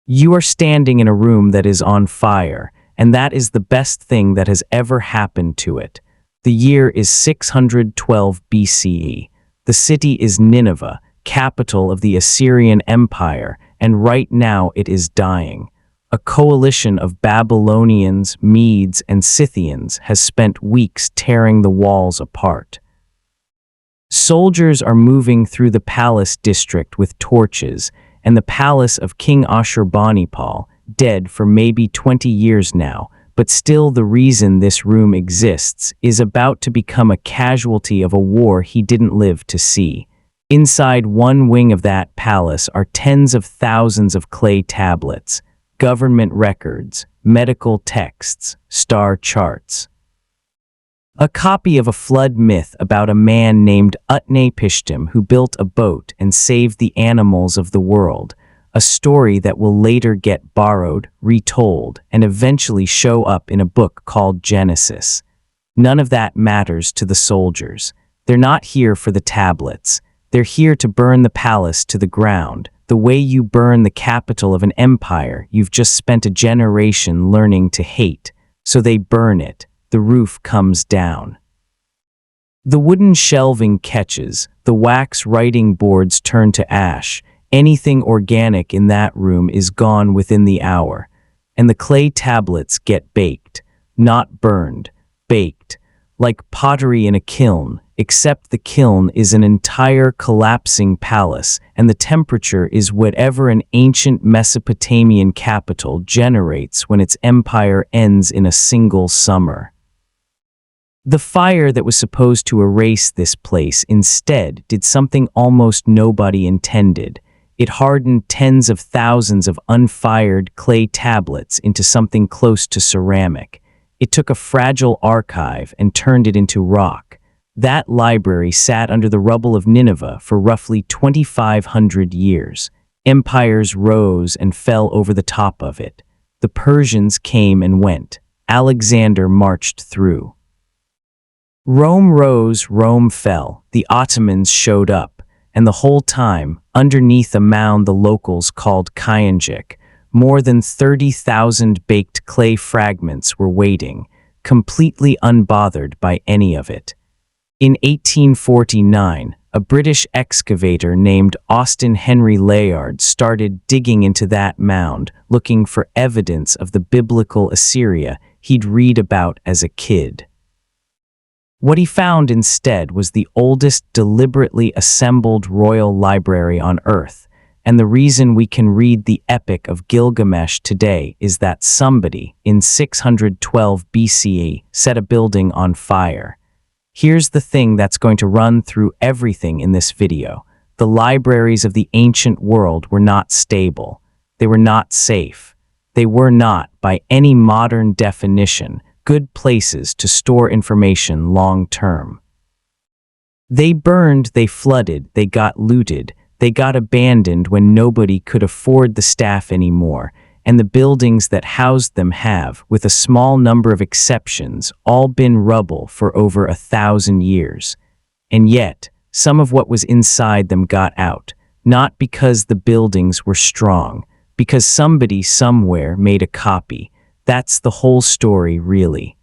You are standing in a room that is on fire, and that is the best thing that has ever happened to it. The year is 612 BCE. The city is Nineveh, capital of the Assyrian Empire, and right now it is dying. A coalition of Babylonians, Medes, and Scythians has spent weeks tearing the walls apart. Soldiers are moving through the palace district with torches, and the palace of King Ashurbanipal, dead for maybe 20 years now, but still the reason this room exists, is about to become a casualty of a war he didn't live to see. Inside one wing of that palace are tens of thousands of clay tablets, government records, medical texts, star charts. A copy of a flood myth about a man named Utnapishtim who built a boat and saved the animals of the world, a story that will later get borrowed, retold, and eventually show up in a book called Genesis. None of that matters to the soldiers. They're not here for the tablets. They're here to burn the palace to the ground, the way you burn the capital of an empire you've just spent a generation learning to hate. So they burn it. The roof comes down. The wooden shelving catches, the wax writing boards turn to ash. Anything organic in that room is gone within the hour, and the clay tablets get baked, not burned, baked, like pottery in a kiln, except the kiln is an entire collapsing palace, and the temperature is whatever an ancient Mesopotamian capital generates when its empire ends in a single summer. The fire that was supposed to erase this place instead did something almost nobody intended. It hardened tens of thousands of unfired clay tablets into something close to ceramic. It took a fragile archive and turned it into rock. That library sat under the rubble of Nineveh for roughly 2,500 years. Empires rose and fell over the top of it. The Persians came and went. Alexander marched through. Rome rose, Rome fell. The Ottomans showed up, and the whole time, underneath a mound the locals called Kayinjik, more than 30,000 baked clay fragments were waiting, completely unbothered by any of it. In 1849, a British excavator named Austin Henry Layard started digging into that mound, looking for evidence of the biblical Assyria he'd read about as a kid. What he found instead was the oldest deliberately assembled royal library on Earth, and the reason we can read the Epic of Gilgamesh today is that somebody, in 612 BCE, set a building on fire. Here's the thing that's going to run through everything in this video. The libraries of the ancient world were not stable. They were not safe. They were not, by any modern definition, good places to store information long term. They burned, they flooded, they got looted, they got abandoned when nobody could afford the staff anymore, and the buildings that housed them have, with a small number of exceptions, all been rubble for over 1,000 years. And yet, some of what was inside them got out, not because the buildings were strong, because somebody somewhere made a copy. That's the whole story, really.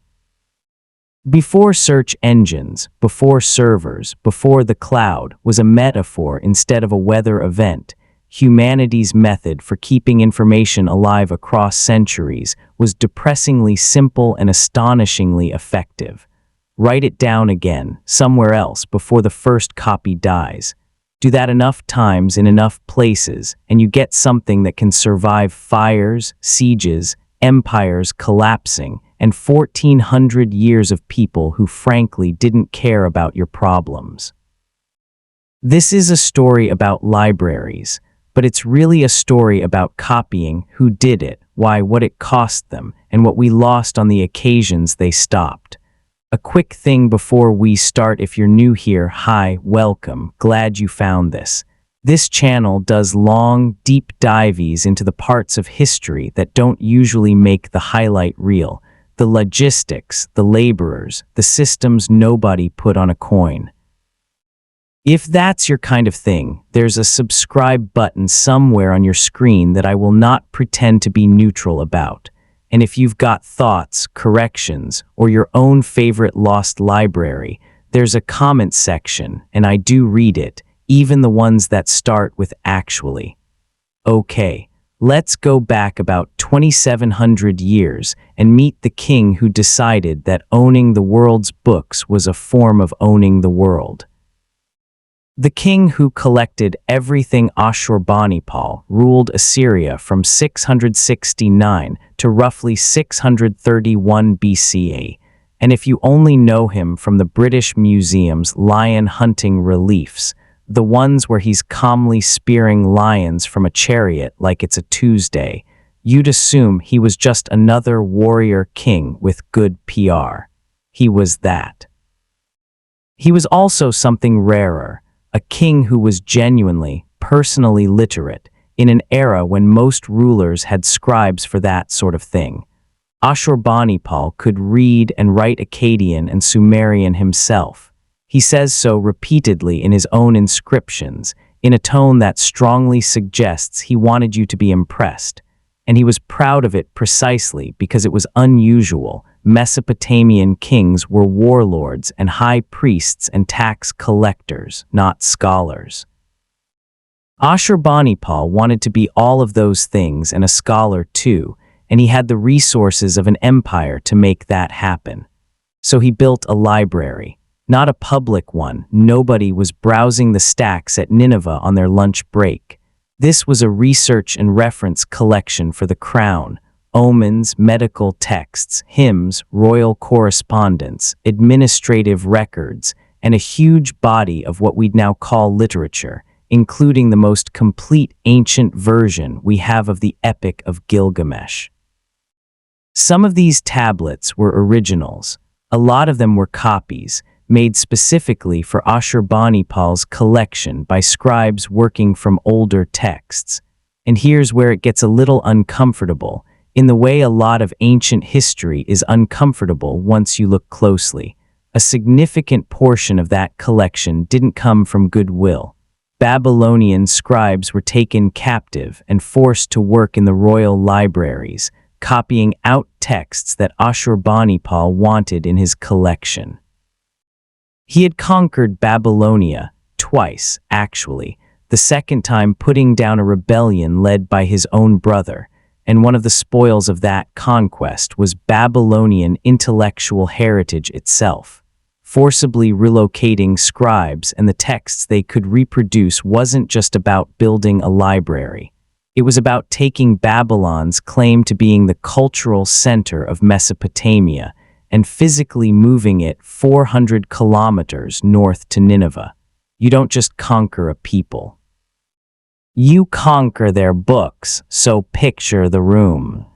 Before search engines, before servers, before the cloud was a metaphor instead of a weather event, humanity's method for keeping information alive across centuries was depressingly simple and astonishingly effective. Write it down again, somewhere else, before the first copy dies. Do that enough times in enough places, and you get something that can survive fires, sieges, empires collapsing, and 1,400 years of people who frankly didn't care about your problems. This is a story about libraries, but it's really a story about copying, who did it, why, what it cost them, and what we lost on the occasions they stopped. A quick thing before we start: if you're new here, hi, welcome, glad you found this. This channel does long, deep dives into the parts of history that don't usually make the highlight reel, the logistics, the laborers, the systems nobody put on a coin. If that's your kind of thing, there's a subscribe button somewhere on your screen that I will not pretend to be neutral about. And if you've got thoughts, corrections, or your own favorite lost library, there's a comment section, and I do read it, even the ones that start with actually. Okay, let's go back about 2,700 years and meet the king who decided that owning the world's books was a form of owning the world. The king who collected everything Ashurbanipal ruled Assyria from 669 to roughly 631 BCE, and if you only know him from the British Museum's lion hunting reliefs, the ones where he's calmly spearing lions from a chariot like it's a Tuesday, you'd assume he was just another warrior king with good PR. He was that. He was also something rarer, a king who was genuinely, personally literate, in an era when most rulers had scribes for that sort of thing. Ashurbanipal could read and write Akkadian and Sumerian himself. He says so repeatedly in his own inscriptions, in a tone that strongly suggests he wanted you to be impressed. And he was proud of it precisely because it was unusual. Mesopotamian kings were warlords and high priests and tax collectors, not scholars. Ashurbanipal wanted to be all of those things and a scholar too, and he had the resources of an empire to make that happen. So he built a library, not a public one. Nobody was browsing the stacks at Nineveh on their lunch break. This was a research and reference collection for the crown, omens, medical texts, hymns, royal correspondence, administrative records, and a huge body of what we'd now call literature, including the most complete ancient version we have of the Epic of Gilgamesh. Some of these tablets were originals. A lot of them were copies, made specifically for Ashurbanipal's collection by scribes working from older texts. And here's where it gets a little uncomfortable, in the way a lot of ancient history is uncomfortable once you look closely. A significant portion of that collection didn't come from goodwill. Babylonian scribes were taken captive and forced to work in the royal libraries, copying out texts that Ashurbanipal wanted in his collection. He had conquered Babylonia, twice, actually, the second time putting down a rebellion led by his own brother, and one of the spoils of that conquest was Babylonian intellectual heritage itself. Forcibly relocating scribes and the texts they could reproduce wasn't just about building a library. It was about taking Babylon's claim to being the cultural center of Mesopotamia and physically moving it 400 kilometers north to Nineveh. You don't just conquer a people. You conquer their books, so picture the room.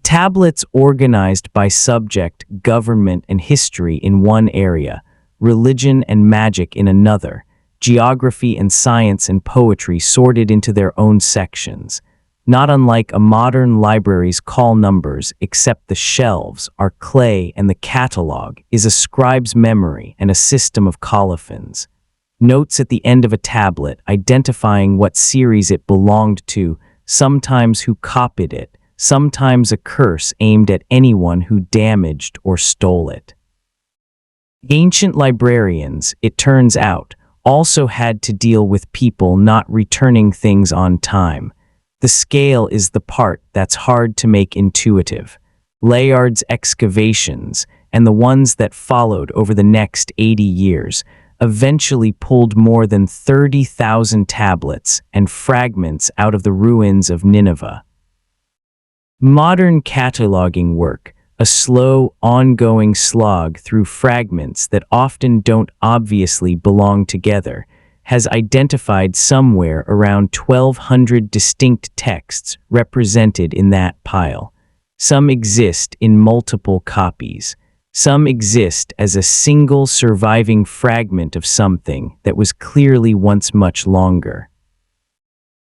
Tablets organized by subject, government, and history in one area, religion and magic in another, geography and science and poetry sorted into their own sections. Not unlike a modern library's call numbers, except the shelves are clay and the catalog is a scribe's memory and a system of colophons. Notes at the end of a tablet identifying what series it belonged to, sometimes who copied it, sometimes a curse aimed at anyone who damaged or stole it. Ancient librarians, it turns out, also had to deal with people not returning things on time. The scale is the part that's hard to make intuitive. Layard's excavations, and the ones that followed over the next 80 years, eventually pulled more than 30,000 tablets and fragments out of the ruins of Nineveh. Modern cataloging work, a slow, ongoing slog through fragments that often don't obviously belong together, has identified somewhere around 1,200 distinct texts represented in that pile. Some exist in multiple copies. Some exist as a single surviving fragment of something that was clearly once much longer.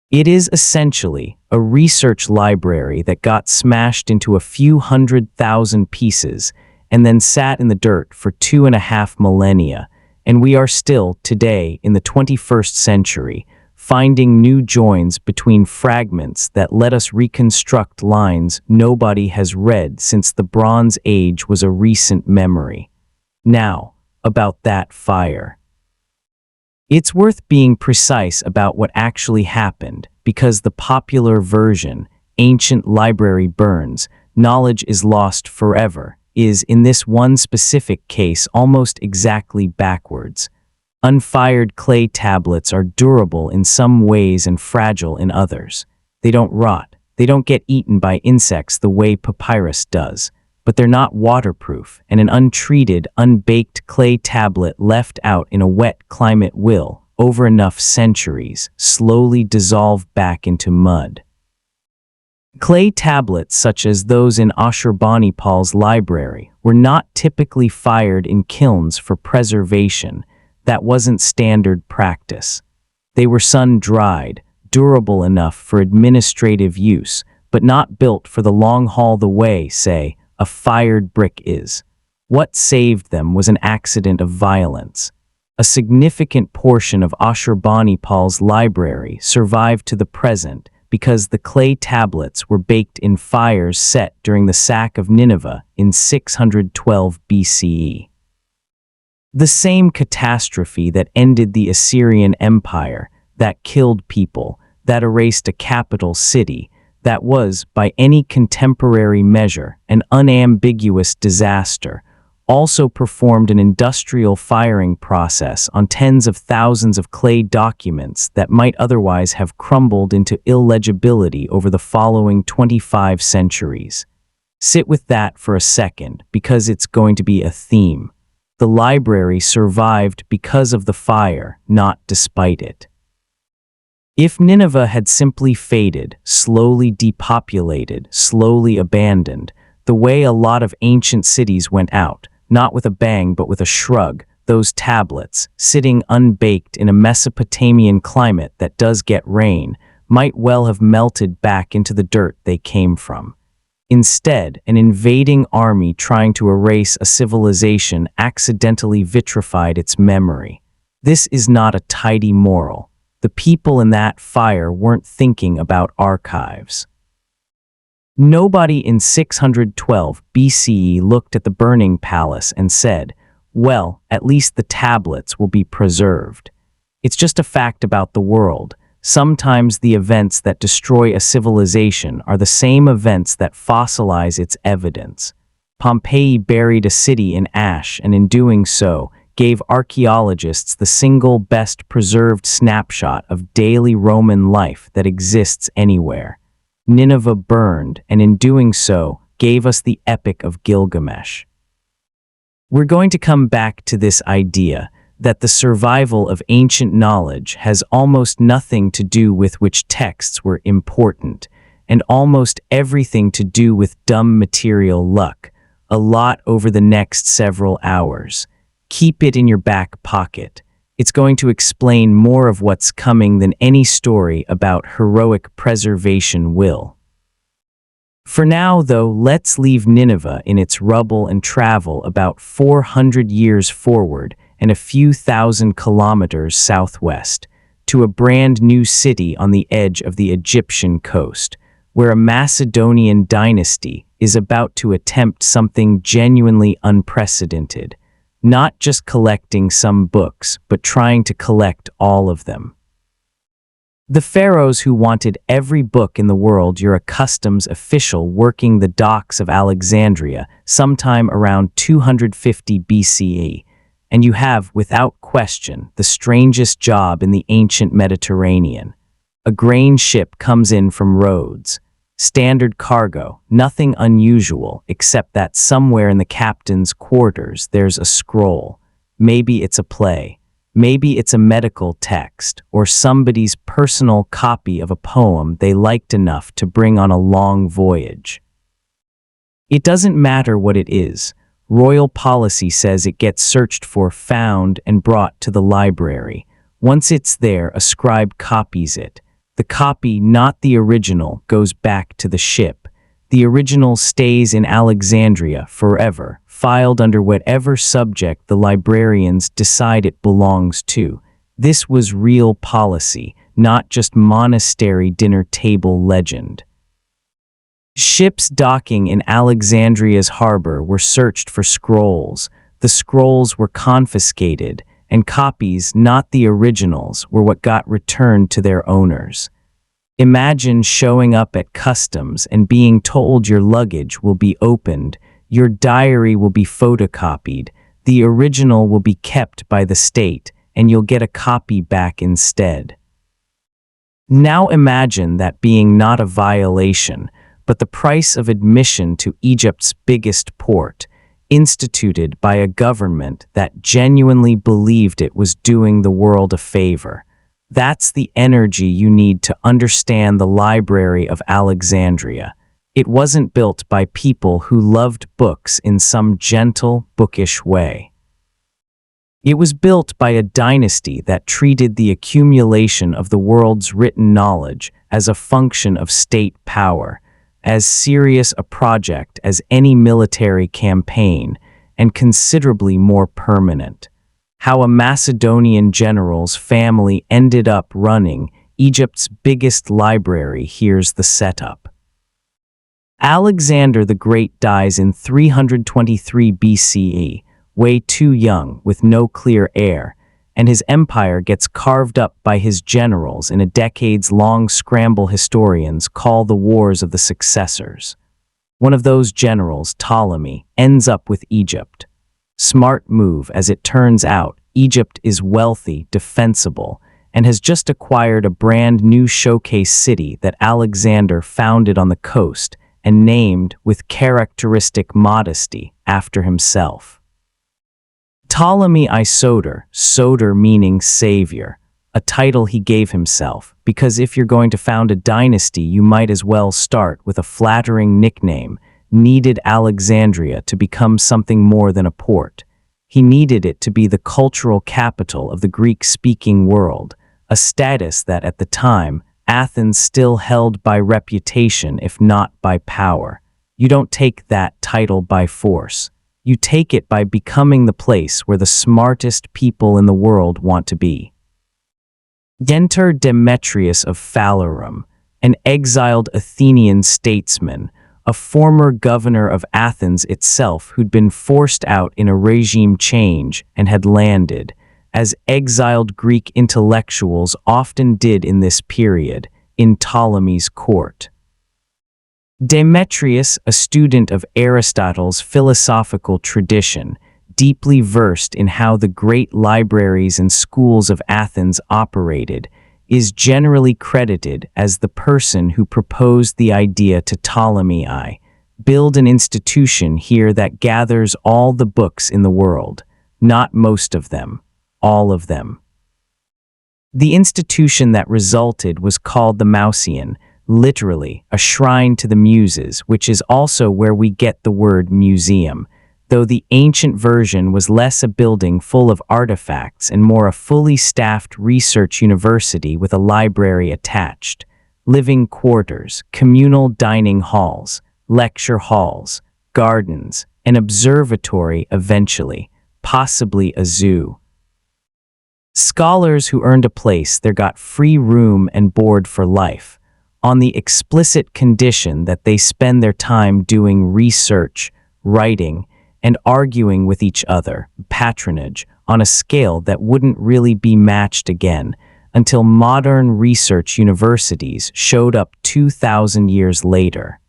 It is essentially a research library that got smashed into a few 100,000 pieces and then sat in the dirt for 2.5 millennia, and we are still, today, in the 21st century, finding new joins between fragments that let us reconstruct lines nobody has read since the Bronze Age was a recent memory. Now, about that fire. It's worth being precise about what actually happened, because the popular version, ancient library burns, knowledge is lost forever, is, in this one specific case, almost exactly backwards. Unfired clay tablets are durable in some ways and fragile in others. They don't rot. They don't get eaten by insects the way papyrus does. But they're not waterproof, and an untreated, unbaked clay tablet left out in a wet climate will, over enough centuries, slowly dissolve back into mud. Clay tablets such as those in Ashurbanipal's library were not typically fired in kilns for preservation. That wasn't standard practice. They were sun-dried, durable enough for administrative use, but not built for the long haul the way, say, a fired brick is. What saved them was an accident of violence. A significant portion of Ashurbanipal's library survived to the present because the clay tablets were baked in fires set during the sack of Nineveh in 612 BCE. The same catastrophe that ended the Assyrian Empire, that killed people, that erased a capital city, that was, by any contemporary measure, an unambiguous disaster, also performed an industrial firing process on tens of thousands of clay documents that might otherwise have crumbled into illegibility over the following 25 centuries. Sit with that for a second, because it's going to be a theme. The library survived because of the fire, not despite it. If Nineveh had simply faded, slowly depopulated, slowly abandoned, the way a lot of ancient cities went out, not with a bang but with a shrug, those tablets, sitting unbaked in a Mesopotamian climate that does get rain, might well have melted back into the dirt they came from. Instead, an invading army trying to erase a civilization accidentally vitrified its memory. This is not a tidy moral. The people in that fire weren't thinking about archives. Nobody in 612 BCE looked at the burning palace and said, well, at least the tablets will be preserved. It's just a fact about the world. Sometimes the events that destroy a civilization are the same events that fossilize its evidence. Pompeii buried a city in ash, and in doing so, gave archaeologists the single best preserved snapshot of daily Roman life that exists anywhere. Nineveh burned, and in doing so, gave us the Epic of Gilgamesh. We're going to come back to this idea that the survival of ancient knowledge has almost nothing to do with which texts were important, and almost everything to do with dumb material luck, a lot over the next several hours. Keep it in your back pocket. It's going to explain more of what's coming than any story about heroic preservation will. For now, though, let's leave Nineveh in its rubble and travel about 400 years forward and a few thousand kilometers southwest, to a brand new city on the edge of the Egyptian coast, where a Macedonian dynasty is about to attempt something genuinely unprecedented, not just collecting some books, but trying to collect all of them. The pharaohs who wanted every book in the world, you're a customs official working the docks of Alexandria sometime around 250 BCE, and you have, without question, the strangest job in the ancient Mediterranean. A grain ship comes in from Rhodes. Standard cargo, nothing unusual, except that somewhere in the captain's quarters there's a scroll. Maybe it's a play. Maybe it's a medical text, or somebody's personal copy of a poem they liked enough to bring on a long voyage. It doesn't matter what it is. Royal policy says it gets searched for, found, and brought to the library. Once it's there, a scribe copies it. The copy, not the original, goes back to the ship. The original stays in Alexandria forever, filed under whatever subject the librarians decide it belongs to. This was real policy, not just monastery dinner table legend. Ships docking in Alexandria's harbor were searched for scrolls. The scrolls were confiscated, and copies, not the originals, were what got returned to their owners. Imagine showing up at customs and being told your luggage will be opened, your diary will be photocopied, the original will be kept by the state, and you'll get a copy back instead. Now imagine that being not a violation, but the price of admission to Egypt's biggest port, instituted by a government that genuinely believed it was doing the world a favor. That's the energy you need to understand the Library of Alexandria. It wasn't built by people who loved books in some gentle, bookish way. It was built by a dynasty that treated the accumulation of the world's written knowledge as a function of state power, as serious a project as any military campaign, and considerably more permanent. How a Macedonian general's family ended up running Egypt's biggest library, here's the setup. Alexander the Great dies in 323 BCE, way too young, with no clear heir, and his empire gets carved up by his generals in a decades-long scramble historians call the Wars of the Successors. One of those generals, Ptolemy, ends up with Egypt. Smart move, as it turns out. Egypt is wealthy, defensible, and has just acquired a brand new showcase city that Alexander founded on the coast and named, with characteristic modesty, after himself. Ptolemy I Soter, Soter meaning savior, a title he gave himself, because if you're going to found a dynasty, you might as well start with a flattering nickname, needed Alexandria to become something more than a port. He needed it to be the cultural capital of the Greek-speaking world, a status that at the time, Athens still held by reputation if not by power. You don't take that title by force. You take it by becoming the place where the smartest people in the world want to be. Enter Demetrius of Phalerum, an exiled Athenian statesman, a former governor of Athens itself who'd been forced out in a regime change and had landed, as exiled Greek intellectuals often did in this period, in Ptolemy's court. Demetrius, a student of Aristotle's philosophical tradition, deeply versed in how the great libraries and schools of Athens operated, is generally credited as the person who proposed the idea to Ptolemy I, build an institution here that gathers all the books in the world, not most of them, all of them. The institution that resulted was called the Mauseon, literally, a shrine to the Muses, which is also where we get the word museum, though the ancient version was less a building full of artifacts and more a fully staffed research university with a library attached, living quarters, communal dining halls, lecture halls, gardens, an observatory eventually, possibly a zoo. Scholars who earned a place there got free room and board for life, on the explicit condition that they spend their time doing research, writing, and arguing with each other, patronage, on a scale that wouldn't really be matched again until modern research universities showed up 2,000 years later.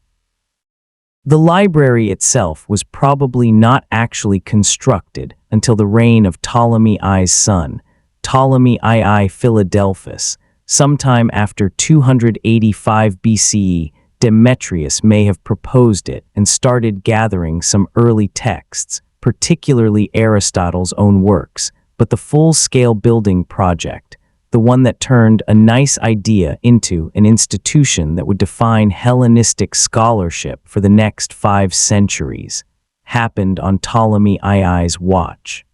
The library itself was probably not actually constructed until the reign of Ptolemy I's son, Ptolemy II Philadelphus. Sometime after 285 BCE, Demetrius may have proposed it and started gathering some early texts, particularly Aristotle's own works, but the full-scale building project, the one that turned a nice idea into an institution that would define Hellenistic scholarship for the next 5 centuries, happened on Ptolemy II's watch.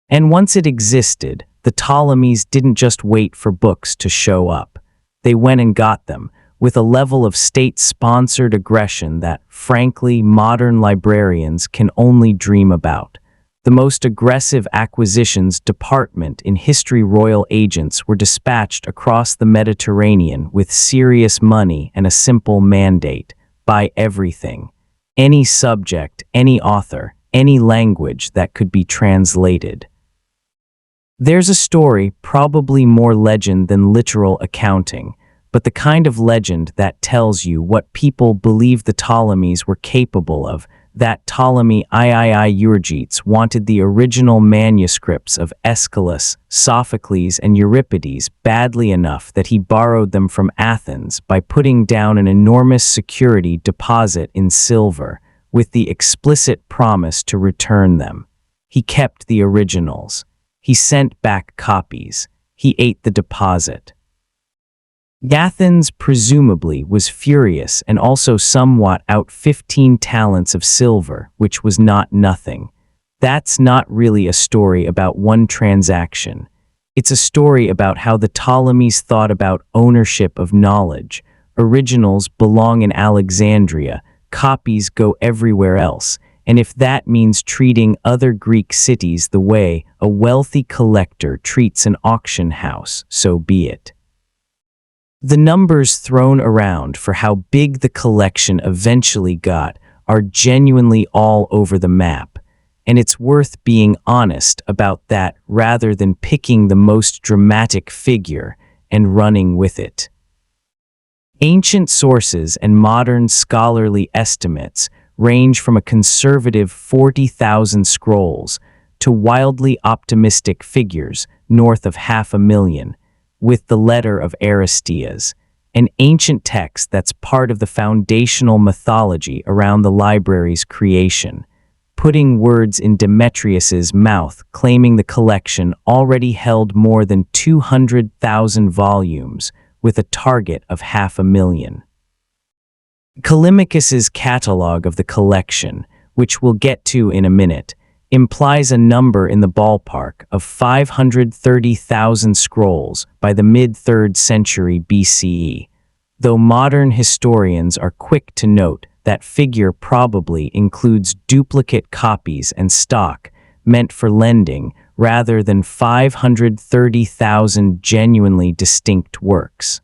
And once it existed, the Ptolemies didn't just wait for books to show up. They went and got them, with a level of state-sponsored aggression that, frankly, modern librarians can only dream about. The most aggressive acquisitions department in history royal agents were dispatched across the Mediterranean with serious money and a simple mandate: buy everything. Any subject, any author, any language that could be translated. There's a story, probably more legend than literal accounting, but the kind of legend that tells you what people believe the Ptolemies were capable of. That Ptolemy Euergetes wanted the original manuscripts of Aeschylus, Sophocles, and Euripides badly enough that he borrowed them from Athens by putting down an enormous security deposit in silver, with the explicit promise to return them. He kept the originals. He sent back copies. He ate the deposit. Athens presumably was furious and also somewhat out 15 talents of silver, which was not nothing. That's not really a story about one transaction. It's a story about how the Ptolemies thought about ownership of knowledge. Originals belong in Alexandria, copies go everywhere else, and if that means treating other Greek cities the way a wealthy collector treats an auction house, so be it. The numbers thrown around for how big the collection eventually got are genuinely all over the map, and it's worth being honest about that rather than picking the most dramatic figure and running with it. Ancient sources and modern scholarly estimates range from a conservative 40,000 scrolls to wildly optimistic figures north of 500,000, with the Letter of Aristeas, an ancient text that's part of the foundational mythology around the library's creation, putting words in Demetrius's mouth claiming the collection already held more than 200,000 volumes, with a target of 500,000. Callimachus's catalogue of the collection, which we'll get to in a minute, implies a number in the ballpark of 530,000 scrolls by the mid-3rd century BCE, though modern historians are quick to note that figure probably includes duplicate copies and stock meant for lending rather than 530,000 genuinely distinct works.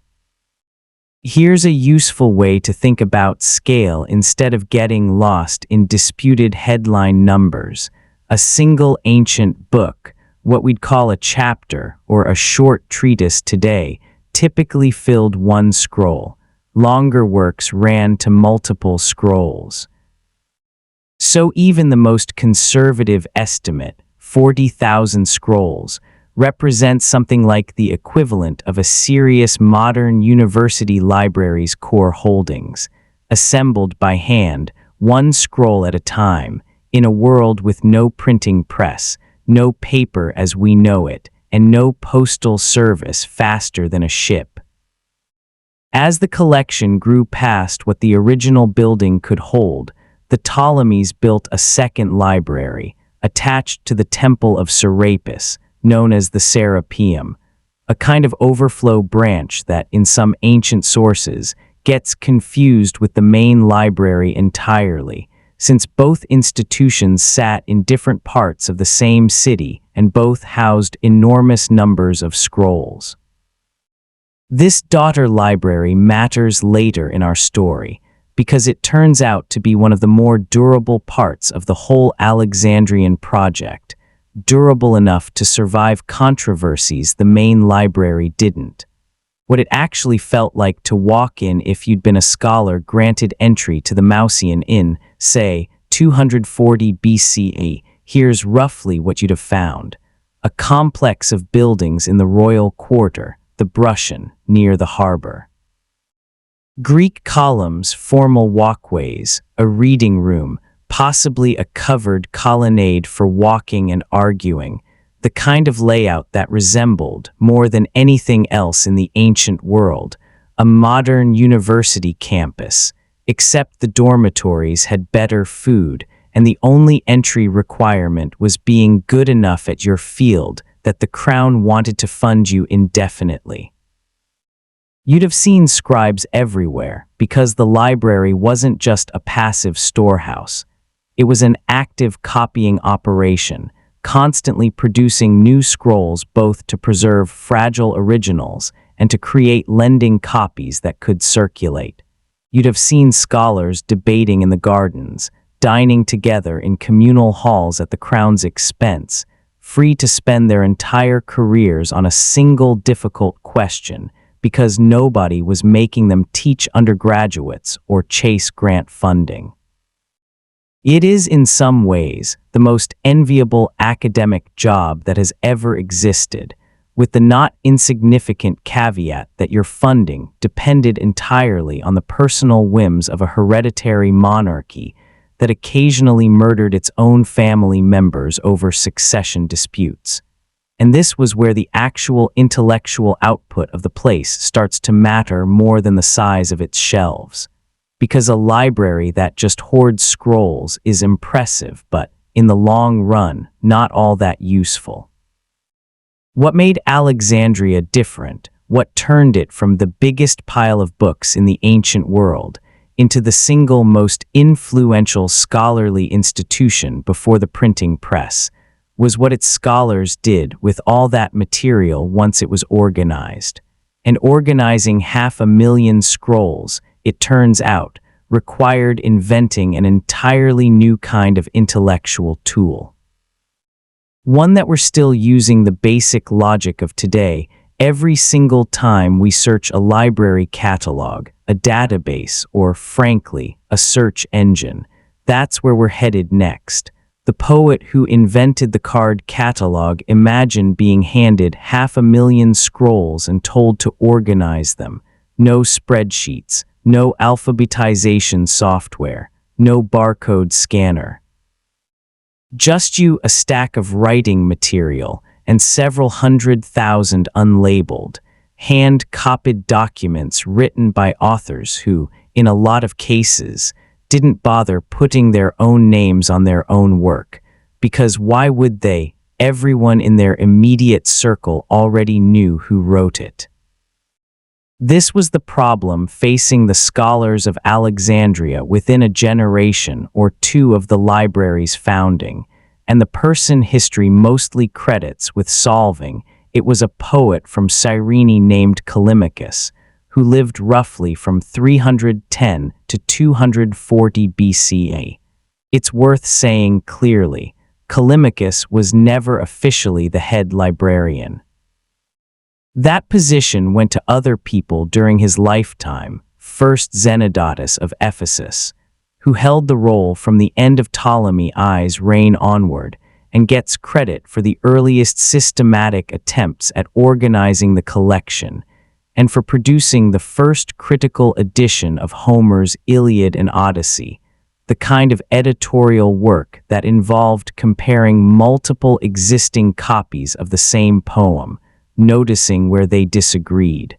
Here's a useful way to think about scale instead of getting lost in disputed headline numbers. A single ancient book, what we'd call a chapter or a short treatise today, typically filled one scroll. Longer works ran to multiple scrolls. So even the most conservative estimate, 40,000 scrolls, represents something like the equivalent of a serious modern university library's core holdings, assembled by hand, one scroll at a time, in a world with no printing press, no paper as we know it, and no postal service faster than a ship. As the collection grew past what the original building could hold, the Ptolemies built a second library, attached to the Temple of Serapis, known as the Serapeum, a kind of overflow branch that, in some ancient sources, gets confused with the main library entirely, since both institutions sat in different parts of the same city and both housed enormous numbers of scrolls. This daughter library matters later in our story, because it turns out to be one of the more durable parts of the whole Alexandrian project, durable enough to survive controversies the main library didn't. What it actually felt like to walk in if you'd been a scholar granted entry to the Mausian in, say, 240 BCE, here's roughly what you'd have found. A complex of buildings in the royal quarter, the Brushan, near the harbor. Greek columns, formal walkways, a reading room, possibly a covered colonnade for walking and arguing, the kind of layout that resembled, more than anything else in the ancient world, a modern university campus, except the dormitories had better food, and the only entry requirement was being good enough at your field that the crown wanted to fund you indefinitely. You'd have seen scribes everywhere because the library wasn't just a passive storehouse. It was an active copying operation, constantly producing new scrolls both to preserve fragile originals and to create lending copies that could circulate. You'd have seen scholars debating in the gardens, dining together in communal halls at the crown's expense, free to spend their entire careers on a single difficult question because nobody was making them teach undergraduates or chase grant funding. It is in some ways the most enviable academic job that has ever existed, with the not insignificant caveat that your funding depended entirely on the personal whims of a hereditary monarchy that occasionally murdered its own family members over succession disputes. And this was where the actual intellectual output of the place starts to matter more than the size of its shelves. Because a library that just hoards scrolls is impressive, but in the long run, not all that useful. What made Alexandria different, what turned it from the biggest pile of books in the ancient world into the single most influential scholarly institution before the printing press, was what its scholars did with all that material once it was organized. And organizing 500,000 scrolls, it turns out, required inventing an entirely new kind of intellectual tool. One that we're still using the basic logic of today every single time we search a library catalog, a database, or, frankly, a search engine. That's where we're headed next. The poet who invented the card catalog imagined being handed 500,000 scrolls and told to organize them. No spreadsheets, no alphabetization software, no barcode scanner. Just you, a stack of writing material, and several 100,000 unlabeled, hand-copied documents written by authors who, in a lot of cases, didn't bother putting their own names on their own work, because why would they? Everyone in their immediate circle already knew who wrote it. This was the problem facing the scholars of Alexandria within a generation or two of the library's founding, and the person history mostly credits with solving it was a poet from Cyrene named Callimachus, who lived roughly from 310 to 240 BCE. It's worth saying clearly, Callimachus was never officially the head librarian. That position went to other people during his lifetime, first Zenodotus of Ephesus, who held the role from the end of Ptolemy I's reign onward, and gets credit for the earliest systematic attempts at organizing the collection, and for producing the first critical edition of Homer's Iliad and Odyssey, the kind of editorial work that involved comparing multiple existing copies of the same poem, noticing where they disagreed,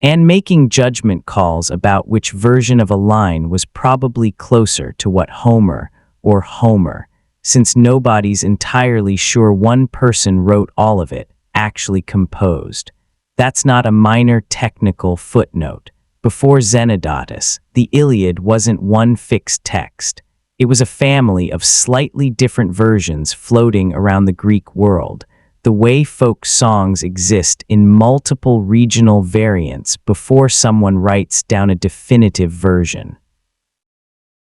and making judgment calls about which version of a line was probably closer to what Homer, since nobody's entirely sure one person wrote all of it, actually composed. That's not a minor technical footnote. Before Zenodotus, the Iliad wasn't one fixed text. It was a family of slightly different versions floating around the Greek world, the way folk songs exist in multiple regional variants before someone writes down a definitive version.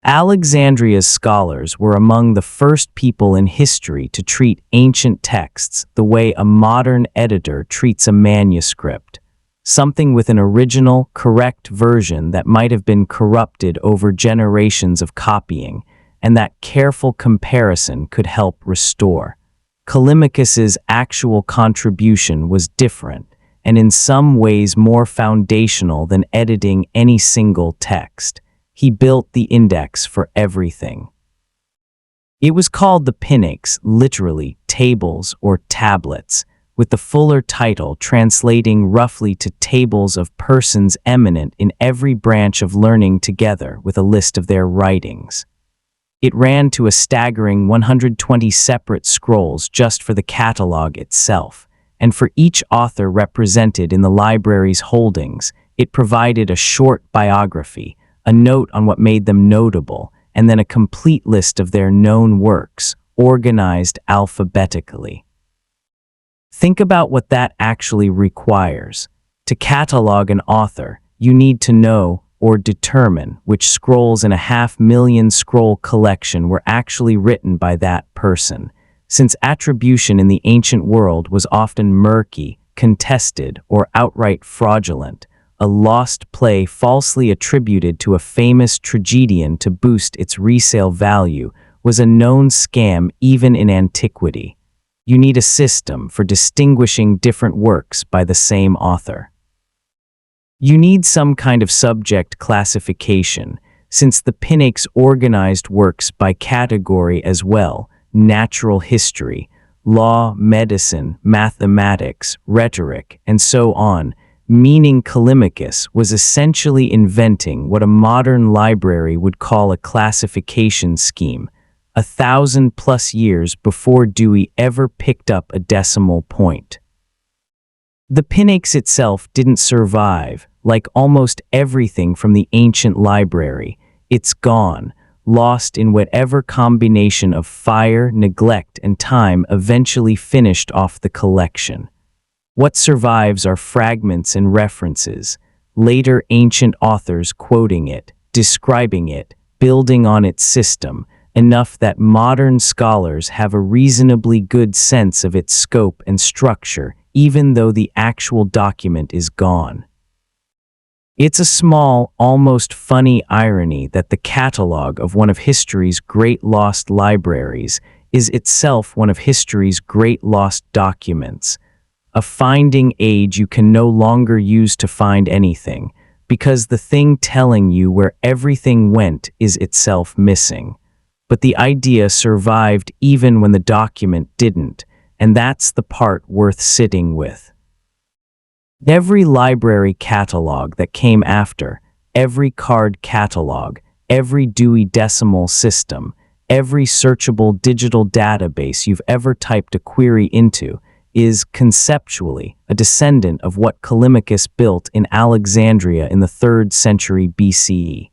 Alexandria's scholars were among the first people in history to treat ancient texts the way a modern editor treats a manuscript, something with an original, correct version that might have been corrupted over generations of copying, and that careful comparison could help restore. Callimachus's actual contribution was different, and in some ways more foundational than editing any single text. He built the index for everything. It was called the Pinax, literally tables or tablets, with the fuller title translating roughly to tables of persons eminent in every branch of learning together with a list of their writings. It ran to a staggering 120 separate scrolls just for the catalog itself, and for each author represented in the library's holdings, it provided a short biography, a note on what made them notable, and then a complete list of their known works, organized alphabetically. Think about what that actually requires. To catalog an author, you need to know or determine which scrolls in a 500,000 scroll collection were actually written by that person. Since attribution in the ancient world was often murky, contested, or outright fraudulent, a lost play falsely attributed to a famous tragedian to boost its resale value was a known scam even in antiquity. You need a system for distinguishing different works by the same author. You need some kind of subject classification, since the Pnyx organized works by category as well: natural history, law, medicine, mathematics, rhetoric, and so on, meaning Callimachus was essentially inventing what a modern library would call a classification scheme, 1,000+ years before Dewey ever picked up a decimal point. The Pnyx itself didn't survive. Like almost everything from the ancient library, it's gone, lost in whatever combination of fire, neglect, and time eventually finished off the collection. What survives are fragments and references, later ancient authors quoting it, describing it, building on its system, enough that modern scholars have a reasonably good sense of its scope and structure, even though the actual document is gone. It's a small, almost funny irony that the catalog of one of history's great lost libraries is itself one of history's great lost documents, a finding aid you can no longer use to find anything, because the thing telling you where everything went is itself missing. But the idea survived even when the document didn't, and that's the part worth sitting with. Every library catalog that came after, every card catalog, every Dewey Decimal System, every searchable digital database you've ever typed a query into is, conceptually, a descendant of what Callimachus built in Alexandria in the 3rd century BCE.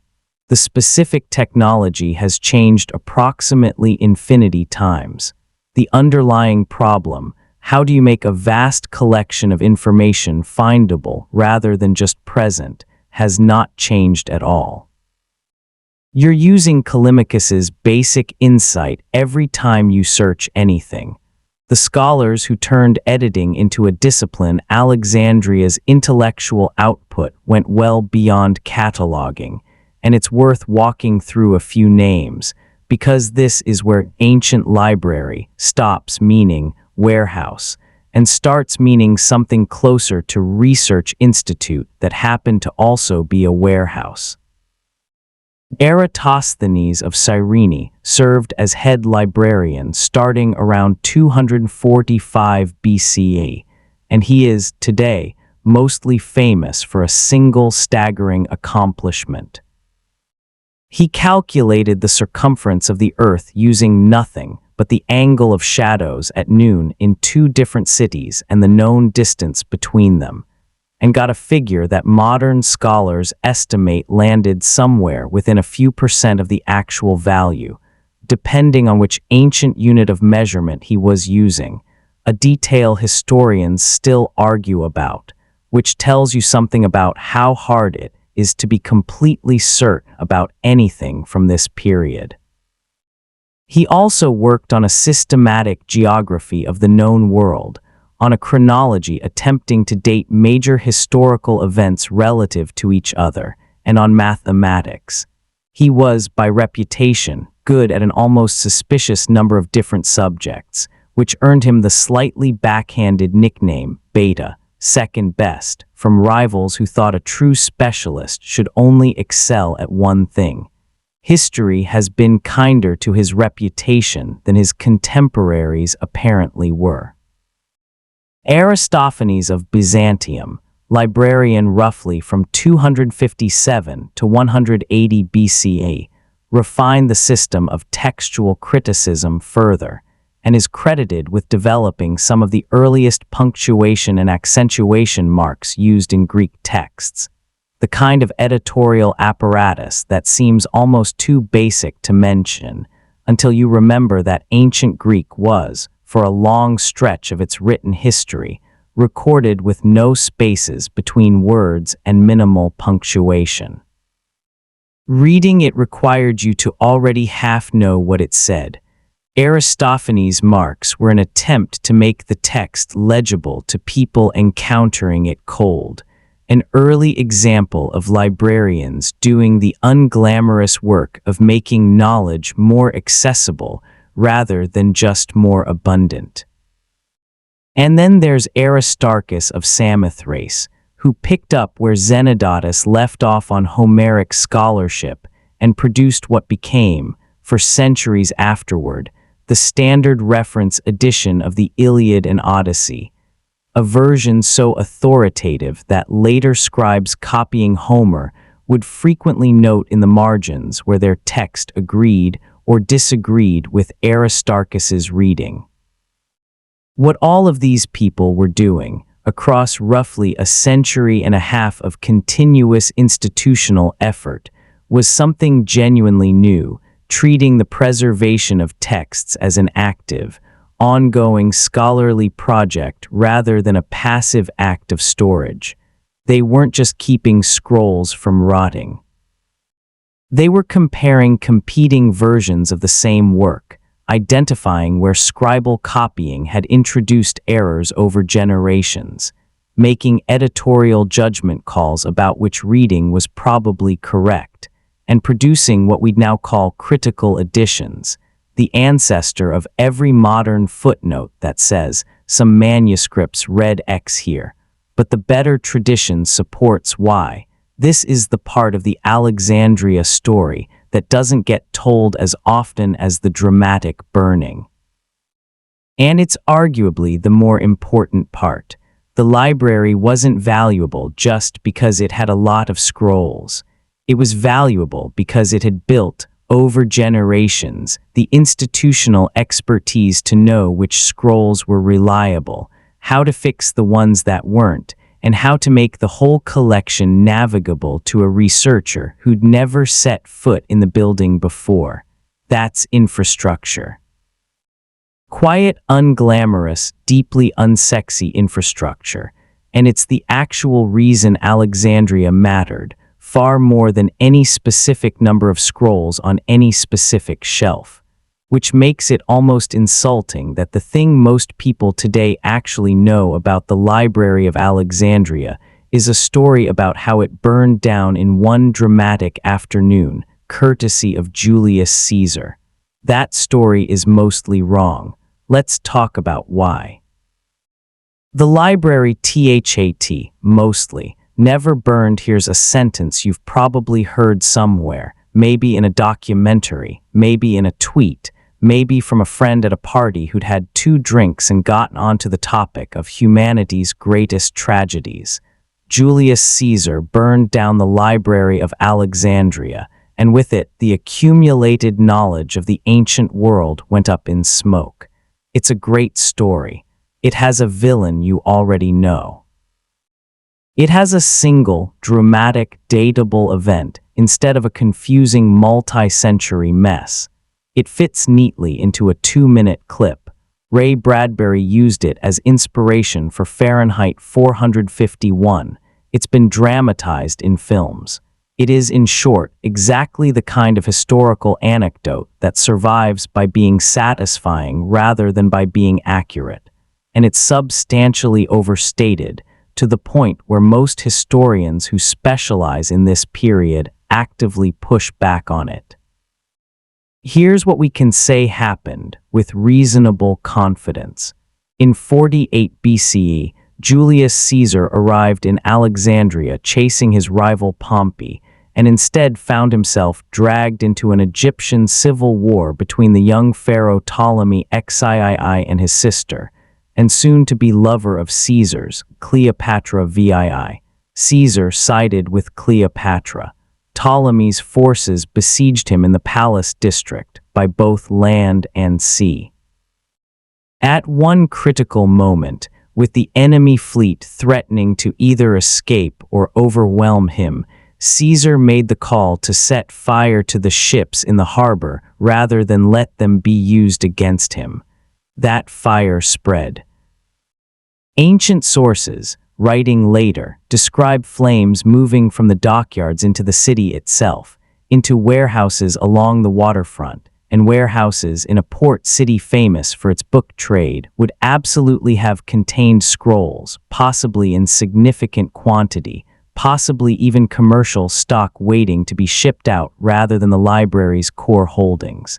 The specific technology has changed approximately infinity times. The underlying problem, how do you make a vast collection of information findable rather than just present, has not changed at all. You're using Callimachus's basic insight every time you search anything. The scholars who turned editing into a discipline, Alexandria's intellectual output went well beyond cataloging, and it's worth walking through a few names, because this is where ancient library stops meaning warehouse and starts meaning something closer to research institute that happened to also be a warehouse. Eratosthenes of Cyrene served as head librarian starting around 245 BCE, and he is, today, mostly famous for a single staggering accomplishment. He calculated the circumference of the Earth using nothing but the angle of shadows at noon in 2 different cities and the known distance between them, and got a figure that modern scholars estimate landed somewhere within a few % of the actual value, depending on which ancient unit of measurement he was using, a detail historians still argue about, which tells you something about how hard it is to be completely certain about anything from this period. He also worked on a systematic geography of the known world, on a chronology attempting to date major historical events relative to each other, and on mathematics. He was, by reputation, good at an almost suspicious number of different subjects, which earned him the slightly backhanded nickname Beta, second best, from rivals who thought a true specialist should only excel at one thing. History has been kinder to his reputation than his contemporaries apparently were. Aristophanes of Byzantium, librarian roughly from 257 to 180 BCE, refined the system of textual criticism further, and is credited with developing some of the earliest punctuation and accentuation marks used in Greek texts, the kind of editorial apparatus that seems almost too basic to mention until you remember that ancient Greek was, for a long stretch of its written history, recorded with no spaces between words and minimal punctuation. Reading it required you to already half know what it said. Aristophanes' marks were an attempt to make the text legible to people encountering it cold, an early example of librarians doing the unglamorous work of making knowledge more accessible rather than just more abundant. And then there's Aristarchus of Samothrace, who picked up where Xenodotus left off on Homeric scholarship and produced what became, for centuries afterward, the standard reference edition of the Iliad and Odyssey, a version so authoritative that later scribes copying Homer would frequently note in the margins where their text agreed or disagreed with Aristarchus's reading. What all of these people were doing, across roughly a century and a half of continuous institutional effort, was something genuinely new, treating the preservation of texts as an active, ongoing scholarly project rather than a passive act of storage. They weren't just keeping scrolls from rotting. They were comparing competing versions of the same work, identifying where scribal copying had introduced errors over generations, making editorial judgment calls about which reading was probably correct, and producing what we'd now call critical editions, the ancestor of every modern footnote that says some manuscripts read X here, but the better tradition supports Y. This is the part of the Alexandria story that doesn't get told as often as the dramatic burning. And it's arguably the more important part. The library wasn't valuable just because it had a lot of scrolls. It was valuable because it had built, over generations, the institutional expertise to know which scrolls were reliable, how to fix the ones that weren't, and how to make the whole collection navigable to a researcher who'd never set foot in the building before. That's infrastructure. Quiet, unglamorous, deeply unsexy infrastructure, and it's the actual reason Alexandria mattered, far more than any specific number of scrolls on any specific shelf, which makes it almost insulting that the thing most people today actually know about the Library of Alexandria is a story about how it burned down in one dramatic afternoon, courtesy of Julius Caesar. That story is mostly wrong. Let's talk about why. The library mostly never burned. Here's a sentence you've probably heard somewhere, maybe in a documentary, maybe in a tweet, maybe from a friend at a party who'd had 2 drinks and gotten onto the topic of humanity's greatest tragedies. Julius Caesar burned down the Library of Alexandria, and with it, the accumulated knowledge of the ancient world went up in smoke. It's a great story. It has a villain you already know. It has a single, dramatic, datable event instead of a confusing multi-century mess. It fits neatly into a 2-minute clip. Ray Bradbury used it as inspiration for Fahrenheit 451. It's been dramatized in films. It is, in short, exactly the kind of historical anecdote that survives by being satisfying rather than by being accurate. And it's substantially overstated, to the point where most historians who specialize in this period actively push back on it. Here's what we can say happened with reasonable confidence. In 48 BCE, Julius Caesar arrived in Alexandria chasing his rival Pompey, and instead found himself dragged into an Egyptian civil war between the young pharaoh Ptolemy XIII and his sister, and soon-to-be lover of Caesar's, Cleopatra VII. Caesar sided with Cleopatra. Ptolemy's forces besieged him in the palace district by both land and sea. At one critical moment, with the enemy fleet threatening to either escape or overwhelm him, Caesar made the call to set fire to the ships in the harbor rather than let them be used against him. That fire spread. Ancient sources, writing later, describe flames moving from the dockyards into the city itself, into warehouses along the waterfront, and warehouses in a port city famous for its book trade would absolutely have contained scrolls, possibly in significant quantity, possibly even commercial stock waiting to be shipped out rather than the library's core holdings.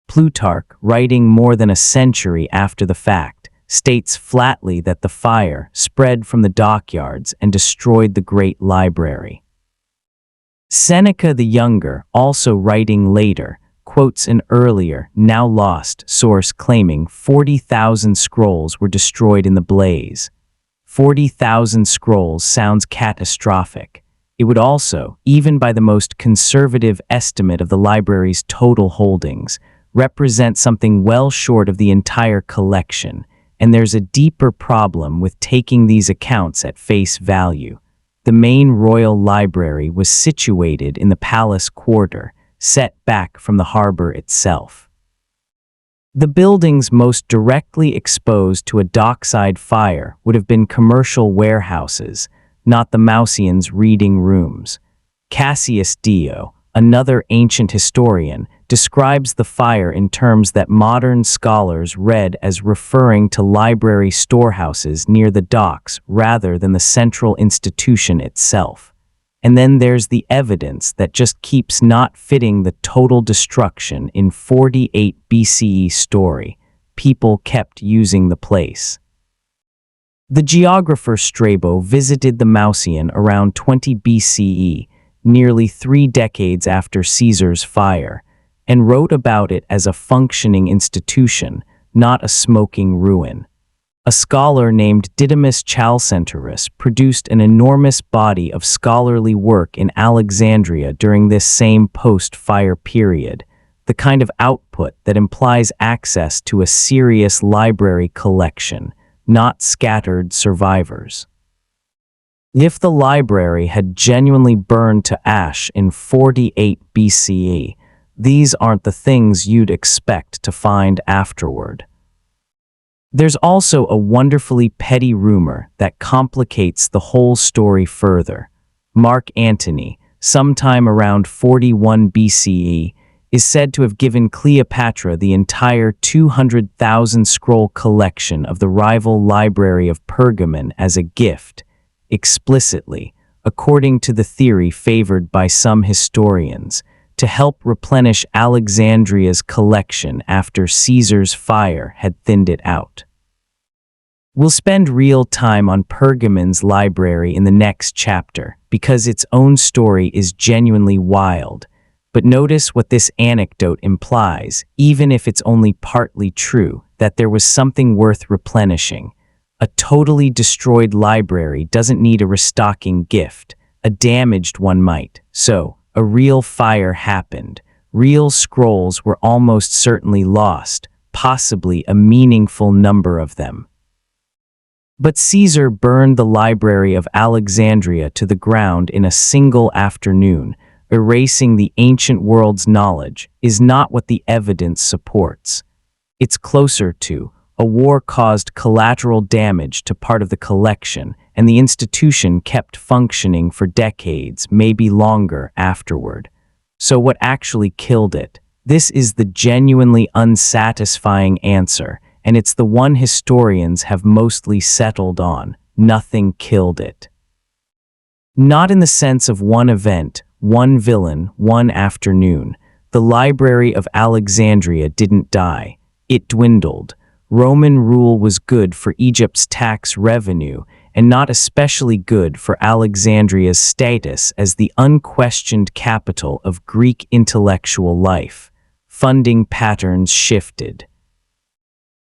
Plutarch, writing more than a century after the fact, states flatly that the fire spread from the dockyards and destroyed the great library. Seneca the Younger, also writing later, quotes an earlier, now lost, source claiming 40,000 scrolls were destroyed in the blaze. 40,000 scrolls sounds catastrophic. It would also, even by the most conservative estimate of the library's total holdings, represent something well short of the entire collection, and there's a deeper problem with taking these accounts at face value. The main royal library was situated in the palace quarter, set back from the harbor itself. The buildings most directly exposed to a dockside fire would have been commercial warehouses, not the Mausians' reading rooms. Cassius Dio, another ancient historian, describes the fire in terms that modern scholars read as referring to library storehouses near the docks rather than the central institution itself. And then there's the evidence that just keeps not fitting the total destruction in 48 BCE story. People kept using the place. The geographer Strabo visited the Mausian around 20 BCE, nearly 3 decades after Caesar's fire, and wrote about it as a functioning institution, not a smoking ruin. A scholar named Didymus Chalcentaurus produced an enormous body of scholarly work in Alexandria during this same post-fire period, the kind of output that implies access to a serious library collection, not scattered survivors. If the library had genuinely burned to ash in 48 BCE, these aren't the things you'd expect to find afterward. There's also a wonderfully petty rumor that complicates the whole story further. Mark Antony, sometime around 41 BCE, is said to have given Cleopatra the entire 200,000 scroll collection of the rival library of Pergamon as a gift, explicitly, according to the theory favored by some historians, to help replenish Alexandria's collection after Caesar's fire had thinned it out. We'll spend real time on Pergamon's library in the next chapter because its own story is genuinely wild, but notice what this anecdote implies, even if it's only partly true, that there was something worth replenishing. A totally destroyed library doesn't need a restocking gift, a damaged one might, so a real fire happened. Real scrolls were almost certainly lost, possibly a meaningful number of them. But Caesar burned the Library of Alexandria to the ground in a single afternoon, erasing the ancient world's knowledge, is not what the evidence supports. It's closer to, a war caused collateral damage to part of the collection, and the institution kept functioning for decades, maybe longer, afterward. So what actually killed it? This is the genuinely unsatisfying answer, and it's the one historians have mostly settled on. Nothing killed it. Not in the sense of one event, one villain, one afternoon. The Library of Alexandria didn't die. It dwindled. Roman rule was good for Egypt's tax revenue, and not especially good for Alexandria's status as the unquestioned capital of Greek intellectual life. Funding patterns shifted.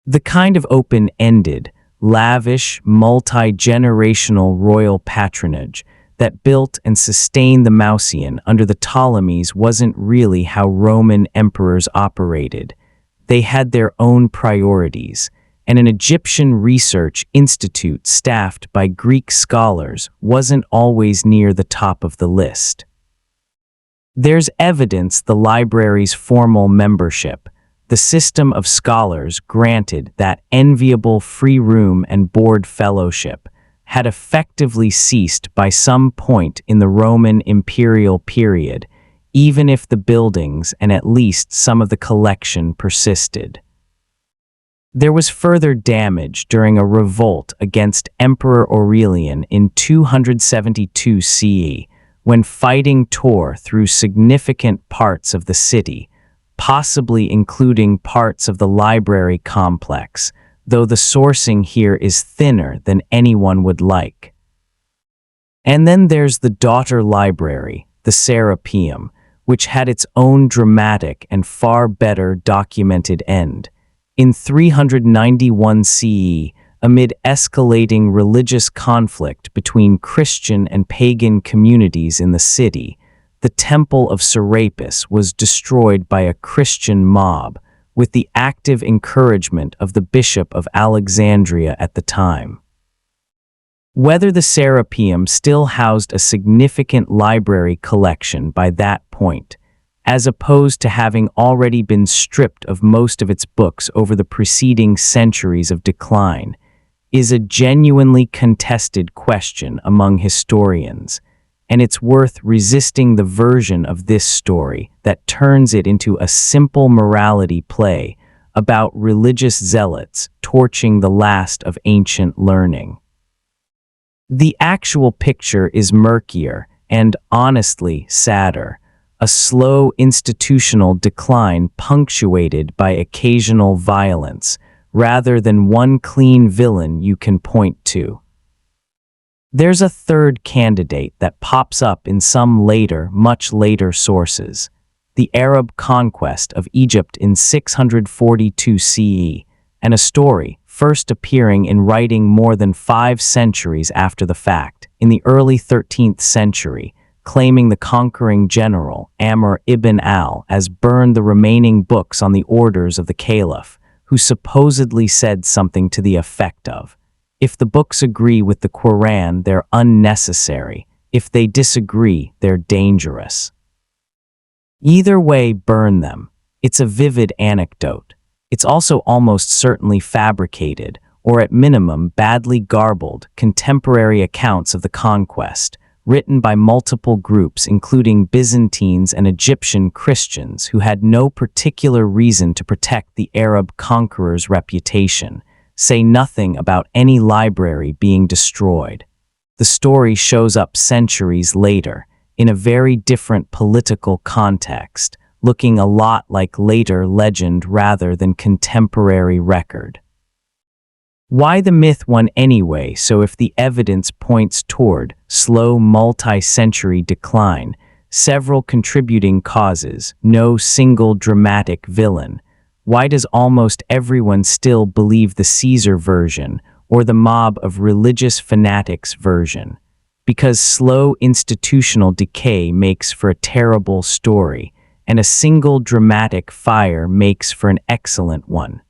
The kind of open-ended, lavish, multi-generational royal patronage that built and sustained the Mausian under the Ptolemies wasn't really how Roman emperors operated. They had their own priorities, and an Egyptian research institute staffed by Greek scholars wasn't always near the top of the list. There's evidence the library's formal membership, the system of scholars granted that enviable free room and board fellowship, had effectively ceased by some point in the Roman imperial period, even if the buildings and at least some of the collection persisted. There was further damage during a revolt against Emperor Aurelian in 272 CE, when fighting tore through significant parts of the city, possibly including parts of the library complex, though the sourcing here is thinner than anyone would like. And then there's the daughter library, the Serapeum, which had its own dramatic and far better documented end. In 391 CE, amid escalating religious conflict between Christian and pagan communities in the city, the Temple of Serapis was destroyed by a Christian mob, with the active encouragement of the Bishop of Alexandria at the time. Whether the Serapeum still housed a significant library collection by that point, as opposed to having already been stripped of most of its books over the preceding centuries of decline, is a genuinely contested question among historians, and it's worth resisting the version of this story that turns it into a simple morality play about religious zealots torching the last of ancient learning. The actual picture is murkier and, honestly, sadder, a slow institutional decline punctuated by occasional violence, rather than one clean villain you can point to. There's a third candidate that pops up in some later, much later sources: the Arab conquest of Egypt in 642 CE, and a story first appearing in writing more than 5 centuries after the fact, in the early 13th century, claiming the conquering general, Amr ibn al, as burned the remaining books on the orders of the caliph, who supposedly said something to the effect of, "If the books agree with the Quran, they're unnecessary. If they disagree, they're dangerous. Either way, burn them." It's a vivid anecdote. It's also almost certainly fabricated, or at minimum badly garbled, contemporary accounts of the conquest, written by multiple groups including Byzantines and Egyptian Christians who had no particular reason to protect the Arab conqueror's reputation, say nothing about any library being destroyed. The story shows up centuries later, in a very different political context, looking a lot like later legend rather than contemporary record. Why the myth won anyway? So if the evidence points toward slow multi-century decline, several contributing causes, no single dramatic villain, why does almost everyone still believe the Caesar version or the mob of religious fanatics version? Because slow institutional decay makes for a terrible story, and a single dramatic fire makes for an excellent one.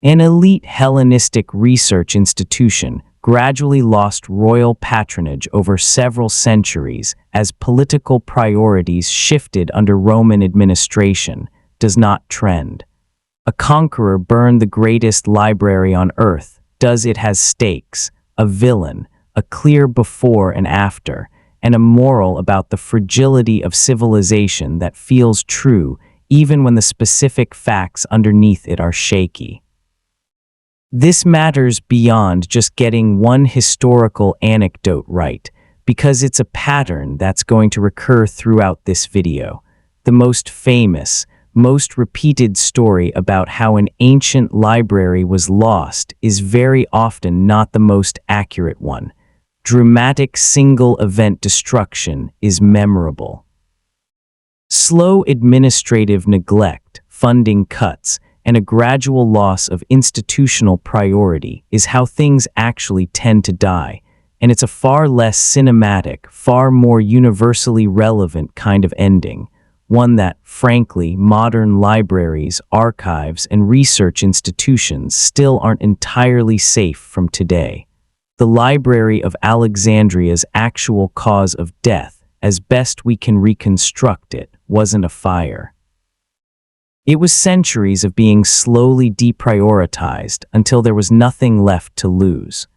An elite Hellenistic research institution gradually lost royal patronage over several centuries as political priorities shifted under Roman administration, does not trend. A conqueror burned the greatest library on earth, does it has stakes, a villain, a clear before and after, and a moral about the fragility of civilization that feels true even when the specific facts underneath it are shaky. This matters beyond just getting one historical anecdote right, because it's a pattern that's going to recur throughout this video. The most famous, most repeated story about how an ancient library was lost is very often not the most accurate one. Dramatic single-event destruction is memorable. Slow administrative neglect, funding cuts, and a gradual loss of institutional priority is how things actually tend to die, and it's a far less cinematic, far more universally relevant kind of ending, one that, frankly, modern libraries, archives, and research institutions still aren't entirely safe from today. The Library of Alexandria's actual cause of death, as best we can reconstruct it, wasn't a fire. It was centuries of being slowly deprioritized until there was nothing left to lose.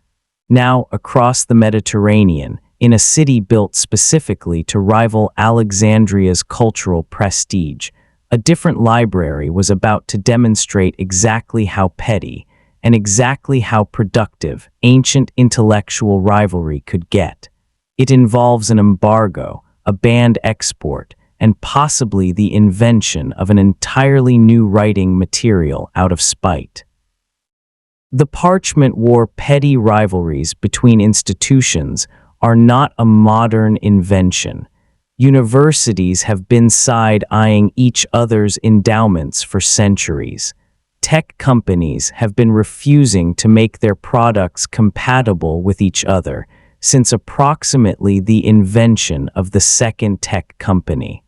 Now, across the Mediterranean, in a city built specifically to rival Alexandria's cultural prestige, a different library was about to demonstrate exactly how petty and exactly how productive ancient intellectual rivalry could get. It involves an embargo, a banned export, and possibly the invention of an entirely new writing material out of spite. The parchment war petty rivalries between institutions are not a modern invention. Universities have been side-eyeing each other's endowments for centuries. Tech companies have been refusing to make their products compatible with each other since approximately the invention of the second tech company.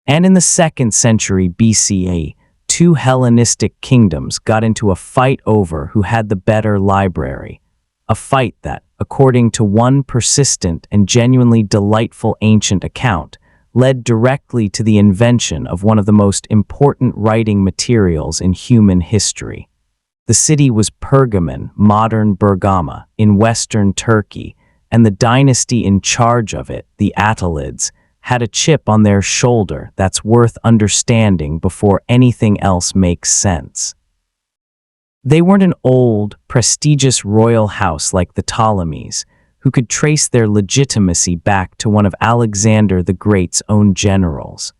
And in the 2nd century BCE, two Hellenistic kingdoms got into a fight over who had the better library. A fight that, according to one persistent and genuinely delightful ancient account, led directly to the invention of one of the most important writing materials in human history. The city was Pergamon, modern Bergama, in western Turkey, and the dynasty in charge of it, the Attalids, had a chip on their shoulder that's worth understanding before anything else makes sense. They weren't an old, prestigious royal house like the Ptolemies, who could trace their legitimacy back to one of Alexander the Great's own generals.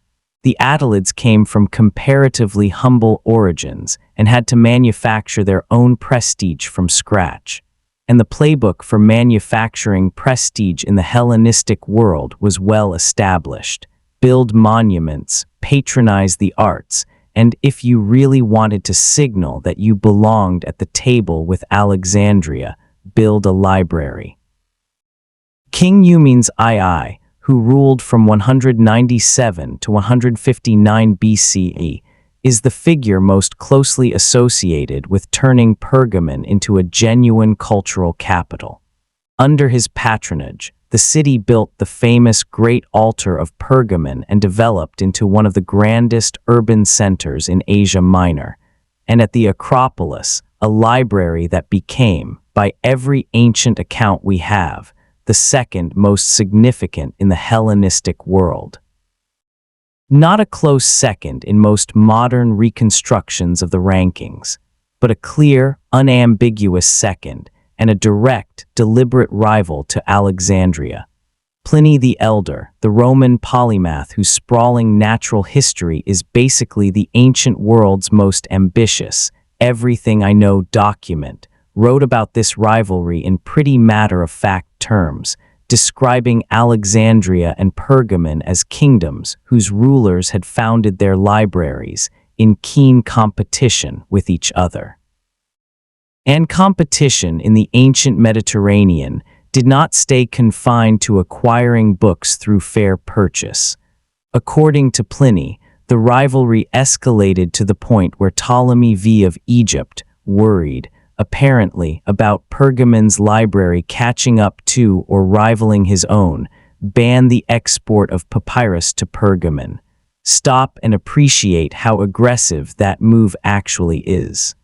The Attalids came from comparatively humble origins and had to manufacture their own prestige from scratch. And the playbook for manufacturing prestige in the Hellenistic world was well established. Build monuments, patronize the arts, and if you really wanted to signal that you belonged at the table with Alexandria, build a library. King Eumenes II, who ruled from 197 to 159 BCE, is the figure most closely associated with turning Pergamon into a genuine cultural capital. Under his patronage, the city built the famous Great Altar of Pergamon and developed into one of the grandest urban centers in Asia Minor, and at the Acropolis, a library that became, by every ancient account we have, the second most significant in the Hellenistic world. Not a close second in most modern reconstructions of the rankings, but a clear, unambiguous second, and a direct, deliberate rival to Alexandria. Pliny the Elder, the Roman polymath whose sprawling natural history is basically the ancient world's most ambitious, everything I know document, wrote about this rivalry in pretty matter-of-fact terms, describing Alexandria and Pergamon as kingdoms whose rulers had founded their libraries in keen competition with each other. And competition in the ancient Mediterranean did not stay confined to acquiring books through fair purchase. According to Pliny, the rivalry escalated to the point where Ptolemy V of Egypt worried, apparently, about Pergamon's library catching up to or rivaling his own, banned the export of papyrus to Pergamon. Stop and appreciate how aggressive that move actually is.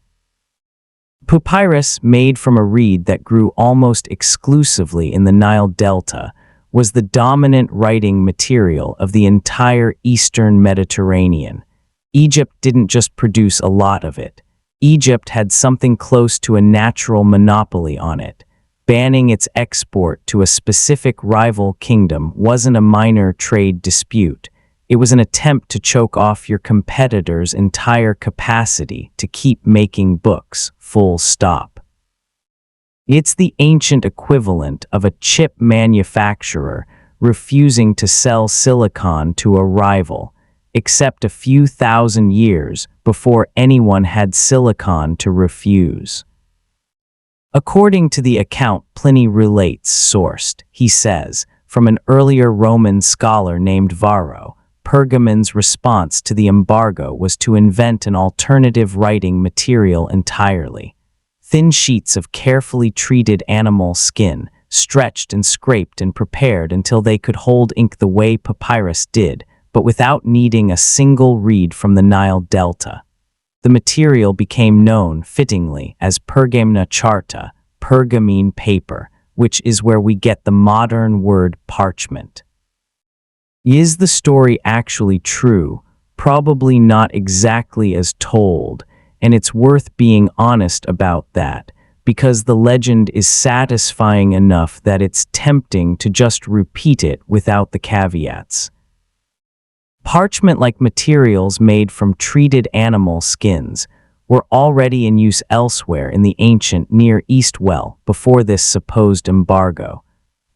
Papyrus, made from a reed that grew almost exclusively in the Nile Delta, was the dominant writing material of the entire eastern Mediterranean. Egypt didn't just produce a lot of it. Egypt had something close to a natural monopoly on it. Banning its export to a specific rival kingdom wasn't a minor trade dispute. It was an attempt to choke off your competitor's entire capacity to keep making books, full stop. It's the ancient equivalent of a chip manufacturer refusing to sell silicon to a rival, except a few thousand years before anyone had silicon to refuse. According to the account Pliny relates sourced, he says, from an earlier Roman scholar named Varro, Pergamon's response to the embargo was to invent an alternative writing material entirely. Thin sheets of carefully treated animal skin, stretched and scraped and prepared until they could hold ink the way papyrus did, but without needing a single reed from the Nile Delta. The material became known, fittingly, as Pergamena charta, pergamene paper, which is where we get the modern word parchment. Is the story actually true? Probably not exactly as told, and it's worth being honest about that, because the legend is satisfying enough that it's tempting to just repeat it without the caveats. Parchment-like materials made from treated animal skins were already in use elsewhere in the ancient Near East well before this supposed embargo.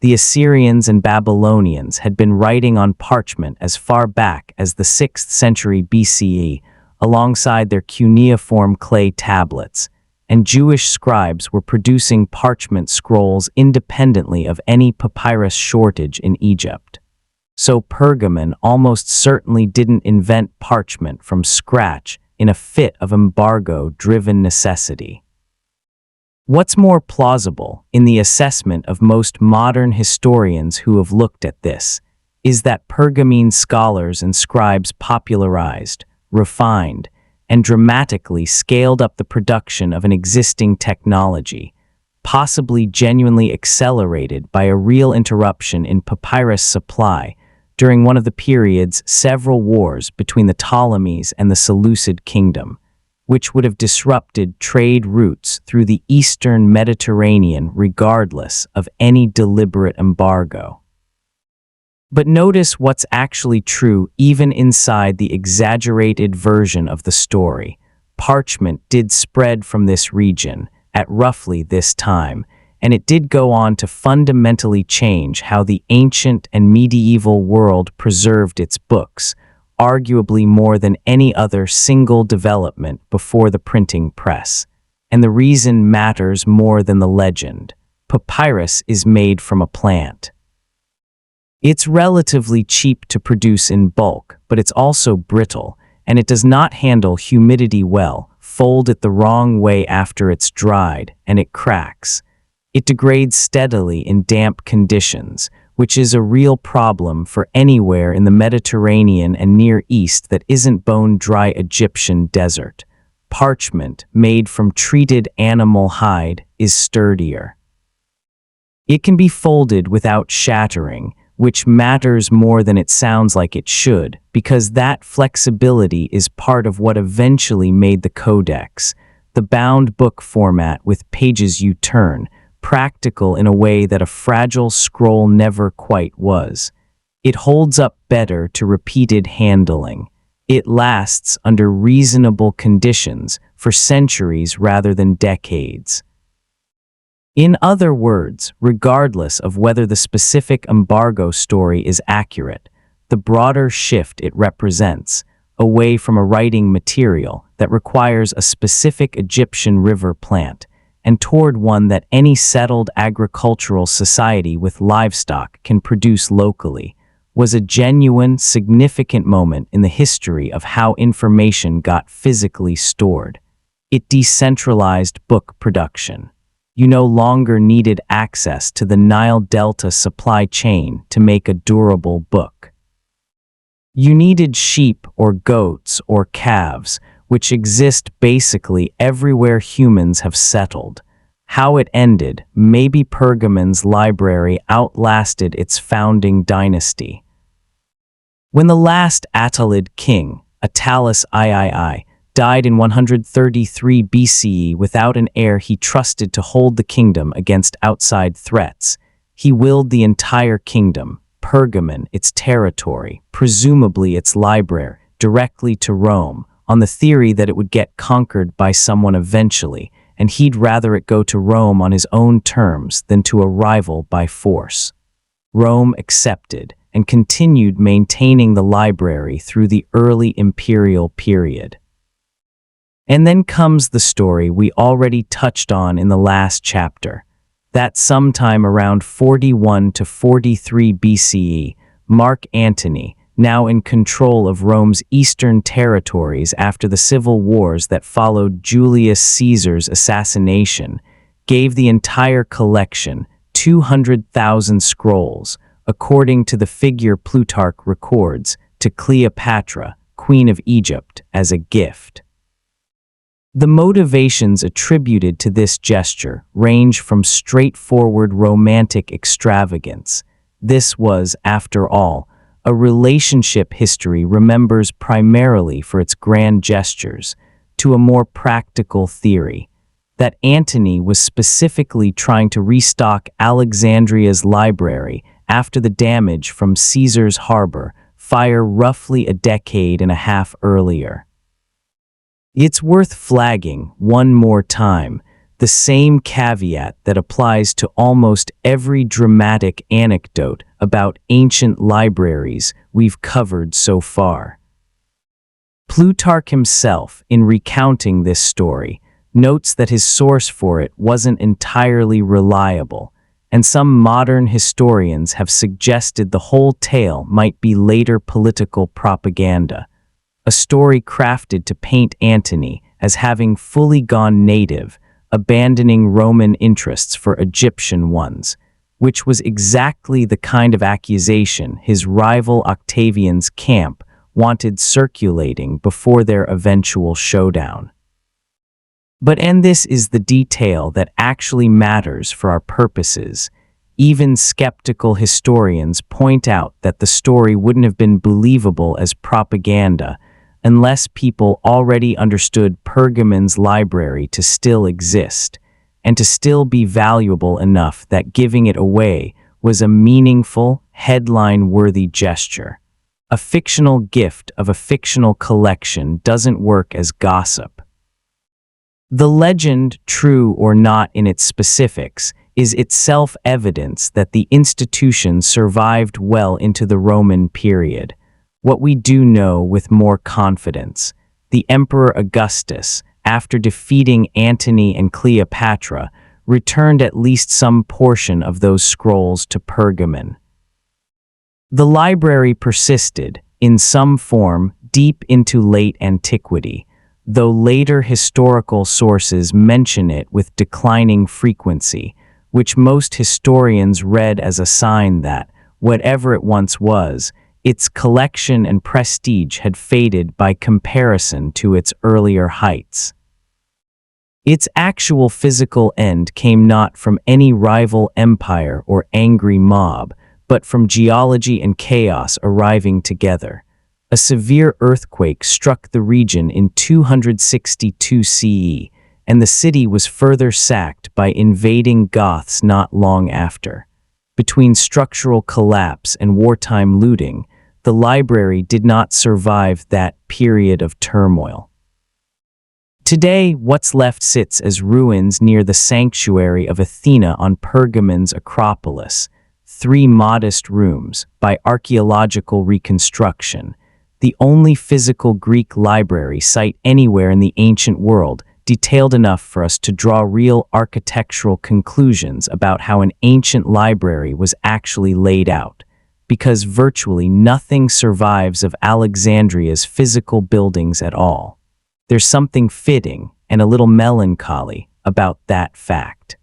The Assyrians and Babylonians had been writing on parchment as far back as the 6th century BCE, alongside their cuneiform clay tablets, and Jewish scribes were producing parchment scrolls independently of any papyrus shortage in Egypt. So Pergamon almost certainly didn't invent parchment from scratch in a fit of embargo-driven necessity. What's more plausible, in the assessment of most modern historians who have looked at this, is that Pergamene scholars and scribes popularized, refined, and dramatically scaled up the production of an existing technology, possibly genuinely accelerated by a real interruption in papyrus supply during one of the period's several wars between the Ptolemies and the Seleucid kingdom, which would have disrupted trade routes through the eastern Mediterranean regardless of any deliberate embargo. But notice what's actually true even inside the exaggerated version of the story. Parchment did spread from this region at roughly this time, and it did go on to fundamentally change how the ancient and medieval world preserved its books, arguably more than any other single development before the printing press. And the reason matters more than the legend. Papyrus is made from a plant. It's relatively cheap to produce in bulk, but it's also brittle, and it does not handle humidity well. Fold it the wrong way after it's dried, and it cracks. It degrades steadily in damp conditions, which is a real problem for anywhere in the Mediterranean and Near East that isn't bone-dry Egyptian desert. Parchment, made from treated animal hide, is sturdier. It can be folded without shattering, which matters more than it sounds like it should, because that flexibility is part of what eventually made the codex, the bound book format with pages you turn, practical in a way that a fragile scroll never quite was. It holds up better to repeated handling. It lasts under reasonable conditions for centuries rather than decades. In other words, regardless of whether the specific embargo story is accurate, the broader shift it represents, away from a writing material that requires a specific Egyptian river plant, and toward one that any settled agricultural society with livestock can produce locally, was a genuine, significant moment in the history of how information got physically stored. It decentralized book production. You no longer needed access to the Nile Delta supply chain to make a durable book. You needed sheep or goats or calves, which exist basically everywhere humans have settled. How it ended, maybe Pergamon's library outlasted its founding dynasty. When the last Attalid king, Attalus III, died in 133 BCE without an heir he trusted to hold the kingdom against outside threats, he willed the entire kingdom, Pergamon, its territory, presumably its library, directly to Rome, on the theory that it would get conquered by someone eventually, and he'd rather it go to Rome on his own terms than to a rival by force. Rome accepted and continued maintaining the library through the early imperial period. And then comes the story we already touched on in the last chapter, that sometime around 41 to 43 BCE, Mark Antony, now in control of Rome's eastern territories after the civil wars that followed Julius Caesar's assassination, gave the entire collection 200,000 scrolls, according to the figure Plutarch records, to Cleopatra, Queen of Egypt, as a gift. The motivations attributed to this gesture range from straightforward romantic extravagance. This was, after all, a relationship history remembers primarily for its grand gestures, to a more practical theory that Antony was specifically trying to restock Alexandria's library after the damage from Caesar's harbor fire roughly a decade and a half earlier. It's worth flagging one more time the same caveat that applies to almost every dramatic anecdote about ancient libraries we've covered so far. Plutarch himself, in recounting this story, notes that his source for it wasn't entirely reliable, and some modern historians have suggested the whole tale might be later political propaganda, a story crafted to paint Antony as having fully gone native, abandoning Roman interests for Egyptian ones, which was exactly the kind of accusation his rival Octavian's camp wanted circulating before their eventual showdown. And this is the detail that actually matters for our purposes. Even skeptical historians point out that the story wouldn't have been believable as propaganda unless people already understood Pergamon's library to still exist, and to still be valuable enough that giving it away was a meaningful, headline-worthy gesture. A fictional gift of a fictional collection doesn't work as gossip. The legend, true or not in its specifics, is itself evidence that the institution survived well into the Roman period. What we do know with more confidence, the Emperor Augustus, after defeating Antony and Cleopatra, returned at least some portion of those scrolls to Pergamon. The library persisted, in some form, deep into late antiquity, though later historical sources mention it with declining frequency, which most historians read as a sign that, whatever it once was, its collection and prestige had faded by comparison to its earlier heights. Its actual physical end came not from any rival empire or angry mob, but from geology and chaos arriving together. A severe earthquake struck the region in 262 CE, and the city was further sacked by invading Goths not long after. Between structural collapse and wartime looting, the library did not survive that period of turmoil. Today, what's left sits as ruins near the sanctuary of Athena on Pergamon's Acropolis, 3 modest rooms, by archaeological reconstruction, the only physical Greek library site anywhere in the ancient world, detailed enough for us to draw real architectural conclusions about how an ancient library was actually laid out, because virtually nothing survives of Alexandria's physical buildings at all. There's something fitting and a little melancholy about that fact.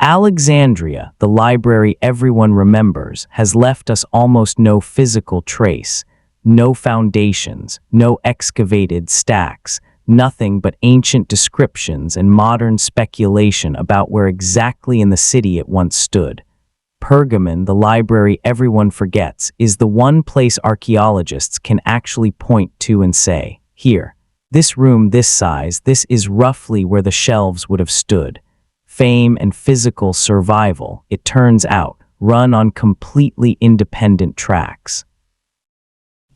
Alexandria, the library everyone remembers, has left us almost no physical trace, no foundations, no excavated stacks, nothing but ancient descriptions and modern speculation about where exactly in the city it once stood. Pergamon, the library everyone forgets, is the one place archaeologists can actually point to and say, here, this room this size, this is roughly where the shelves would have stood. Fame and physical survival, it turns out, run on completely independent tracks.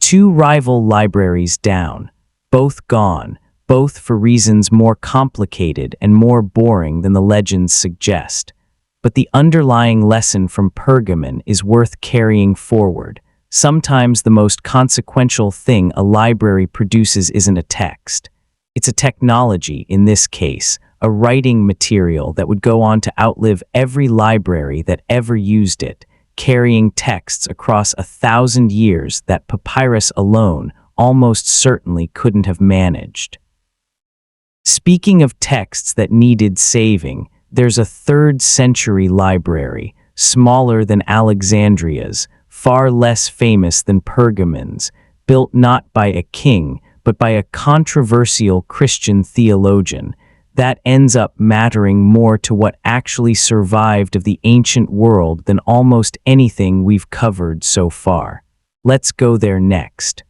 2 rival libraries down, both gone, both for reasons more complicated and more boring than the legends suggest. But the underlying lesson from Pergamon is worth carrying forward. Sometimes the most consequential thing a library produces isn't a text. It's a technology, in this case, a writing material that would go on to outlive every library that ever used it, carrying texts across 1,000 years that papyrus alone almost certainly couldn't have managed. Speaking of texts that needed saving, there's a 3rd century library, smaller than Alexandria's, far less famous than Pergamon's, built not by a king, but by a controversial Christian theologian, that ends up mattering more to what actually survived of the ancient world than almost anything we've covered so far. Let's go there next.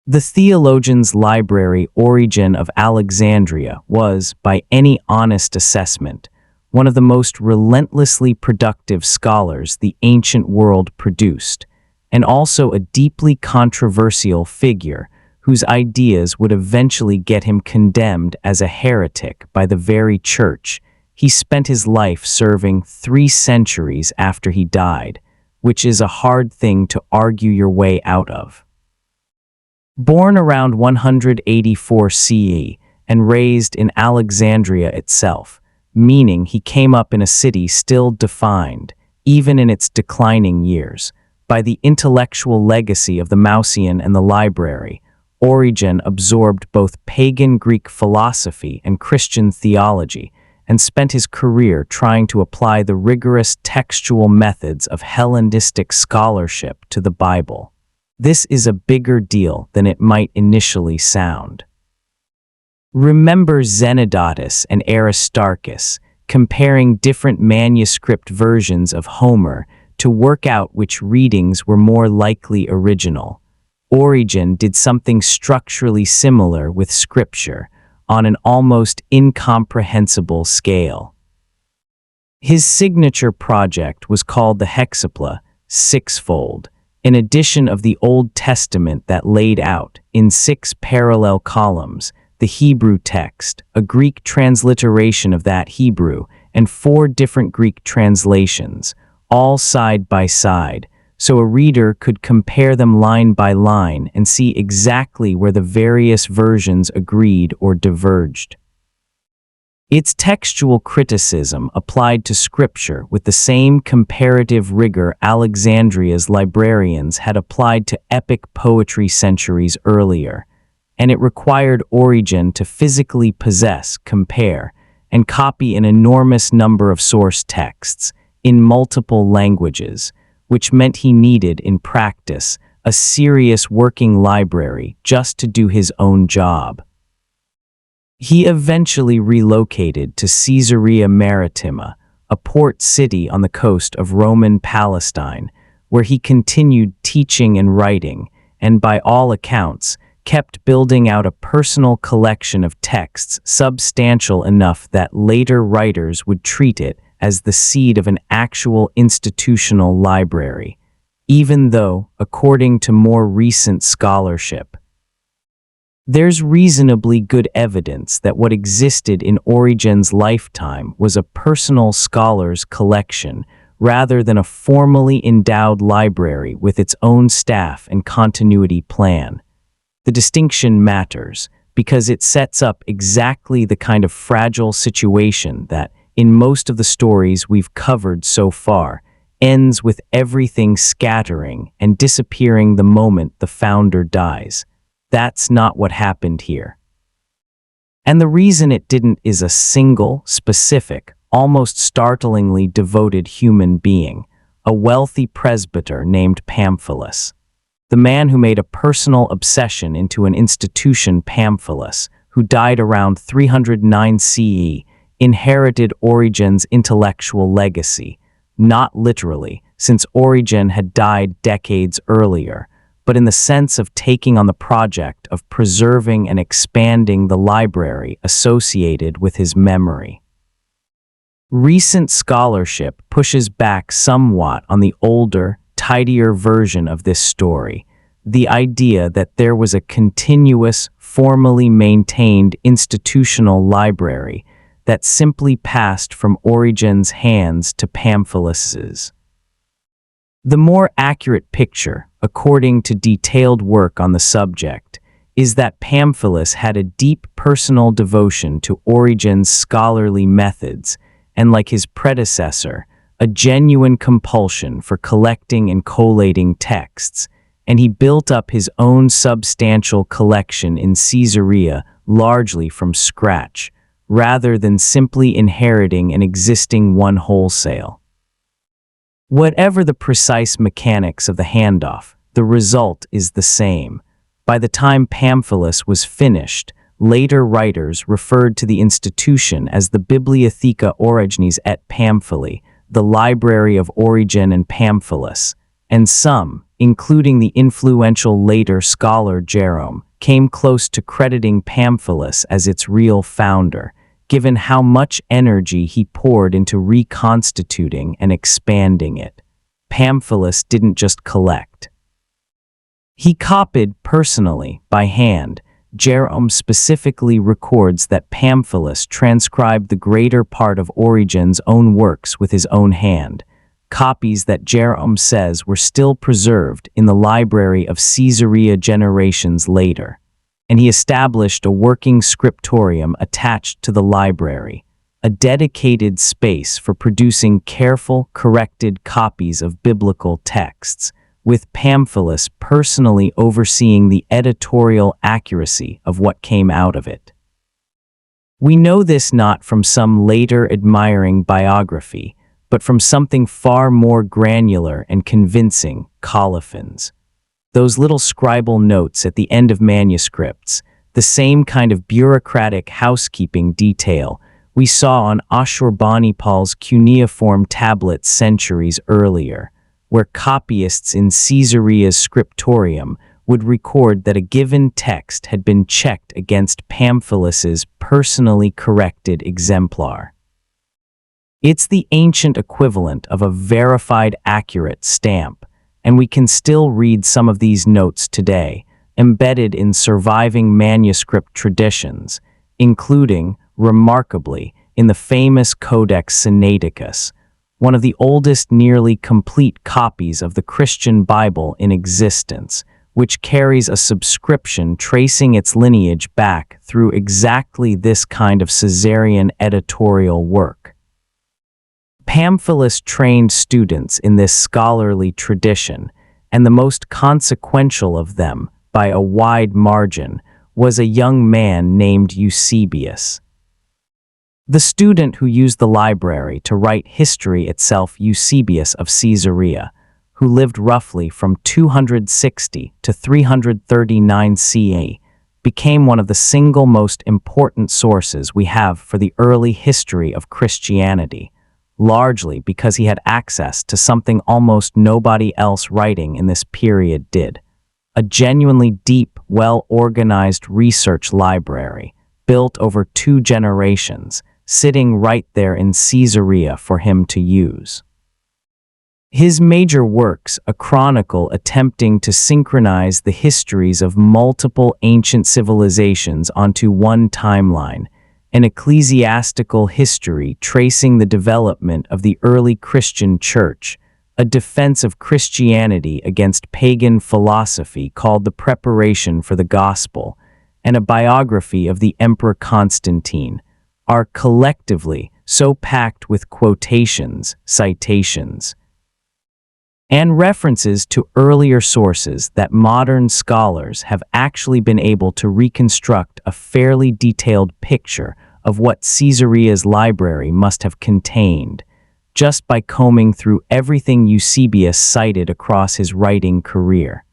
The theologian's library Origen of Alexandria was, by any honest assessment, one of the most relentlessly productive scholars the ancient world produced, and also a deeply controversial figure whose ideas would eventually get him condemned as a heretic by the very church he spent his life serving 3 centuries after he died, which is a hard thing to argue your way out of. Born around 184 CE and raised in Alexandria itself, meaning he came up in a city still defined, even in its declining years, by the intellectual legacy of the Mausian and the library, Origen absorbed both pagan Greek philosophy and Christian theology, and spent his career trying to apply the rigorous textual methods of Hellenistic scholarship to the Bible. This is a bigger deal than it might initially sound. Remember Zenodotus and Aristarchus comparing different manuscript versions of Homer to work out which readings were more likely original. Origen did something structurally similar with Scripture, on an almost incomprehensible scale. His signature project was called the Hexapla, sixfold, an edition of the Old Testament that laid out, in 6 parallel columns, the Hebrew text, a Greek transliteration of that Hebrew, and 4 different Greek translations, all side by side, so a reader could compare them line by line and see exactly where the various versions agreed or diverged. Its textual criticism applied to Scripture with the same comparative rigor Alexandria's librarians had applied to epic poetry centuries earlier, and it required Origen to physically possess, compare, and copy an enormous number of source texts in multiple languages, which meant he needed, in practice, a serious working library just to do his own job. He eventually relocated to Caesarea Maritima, a port city on the coast of Roman Palestine, where he continued teaching and writing, and by all accounts, kept building out a personal collection of texts substantial enough that later writers would treat it as the seed of an actual institutional library, even though, according to more recent scholarship, there's reasonably good evidence that what existed in Origen's lifetime was a personal scholar's collection rather than a formally endowed library with its own staff and continuity plan. The distinction matters because it sets up exactly the kind of fragile situation that, in most of the stories we've covered so far, ends with everything scattering and disappearing the moment the founder dies. That's not what happened here. And the reason it didn't is a single, specific, almost startlingly devoted human being, a wealthy presbyter named Pamphilus. The man who made a personal obsession into an institution, Pamphilus, who died around 309 CE, inherited Origen's intellectual legacy, not literally, since Origen had died decades earlier, but in the sense of taking on the project of preserving and expanding the library associated with his memory. Recent scholarship pushes back somewhat on the older, tidier version of this story, the idea that there was a continuous, formally maintained institutional library that simply passed from Origen's hands to Pamphilus's. The more accurate picture, according to detailed work on the subject, is that Pamphilus had a deep personal devotion to Origen's scholarly methods and, like his predecessor, a genuine compulsion for collecting and collating texts, and he built up his own substantial collection in Caesarea largely from scratch, rather than simply inheriting an existing one wholesale. Whatever the precise mechanics of the handoff, the result is the same. By the time Pamphilus was finished, later writers referred to the institution as the Bibliotheca Origenis et Pamphili, the Library of Origen and Pamphilus, and some, including the influential later scholar Jerome, came close to crediting Pamphilus as its real founder, given how much energy he poured into reconstituting and expanding it. Pamphilus didn't just collect. He copied personally, by hand. Jerome specifically records that Pamphilus transcribed the greater part of Origen's own works with his own hand, copies that Jerome says were still preserved in the library of Caesarea generations later, and he established a working scriptorium attached to the library, a dedicated space for producing careful, corrected copies of biblical texts, with Pamphilus personally overseeing the editorial accuracy of what came out of it. We know this not from some later admiring biography, but from something far more granular and convincing, colophons. Those little scribal notes at the end of manuscripts, the same kind of bureaucratic housekeeping detail we saw on Ashurbanipal's cuneiform tablets centuries earlier, where copyists in Caesarea's scriptorium would record that a given text had been checked against Pamphilus's personally corrected exemplar. It's the ancient equivalent of a verified accurate stamp, and we can still read some of these notes today, embedded in surviving manuscript traditions, including, remarkably, in the famous Codex Sinaiticus, one of the oldest nearly complete copies of the Christian Bible in existence, which carries a subscription tracing its lineage back through exactly this kind of Caesarean editorial work. Pamphilus trained students in this scholarly tradition, and the most consequential of them, by a wide margin, was a young man named Eusebius. The student who used the library to write history itself, Eusebius of Caesarea, who lived roughly from 260 to 339 CE, became one of the single most important sources we have for the early history of Christianity, largely because he had access to something almost nobody else writing in this period did: a genuinely deep, well-organized research library, built over 2 generations, sitting right there in Caesarea for him to use. His major works, a chronicle attempting to synchronize the histories of multiple ancient civilizations onto one timeline, an ecclesiastical history tracing the development of the early Christian church, a defense of Christianity against pagan philosophy called the Preparation for the Gospel, and a biography of the Emperor Constantine, are collectively so packed with quotations, citations, and references to earlier sources that modern scholars have actually been able to reconstruct a fairly detailed picture of what Caesarea's library must have contained, just by combing through everything Eusebius cited across his writing career.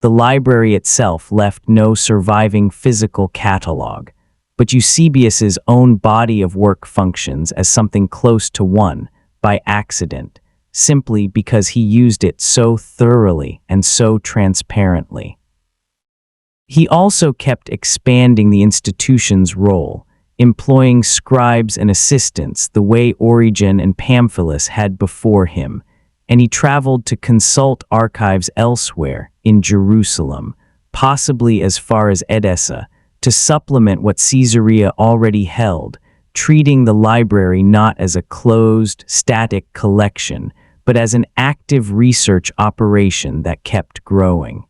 The library itself left no surviving physical catalog, but Eusebius's own body of work functions as something close to one, by accident, simply because he used it so thoroughly and so transparently. He also kept expanding the institution's role, employing scribes and assistants the way Origen and Pamphilus had before him, and he traveled to consult archives elsewhere in Jerusalem, possibly as far as Edessa, to supplement what Caesarea already held, treating the library not as a closed, static collection, but as an active research operation that kept growing.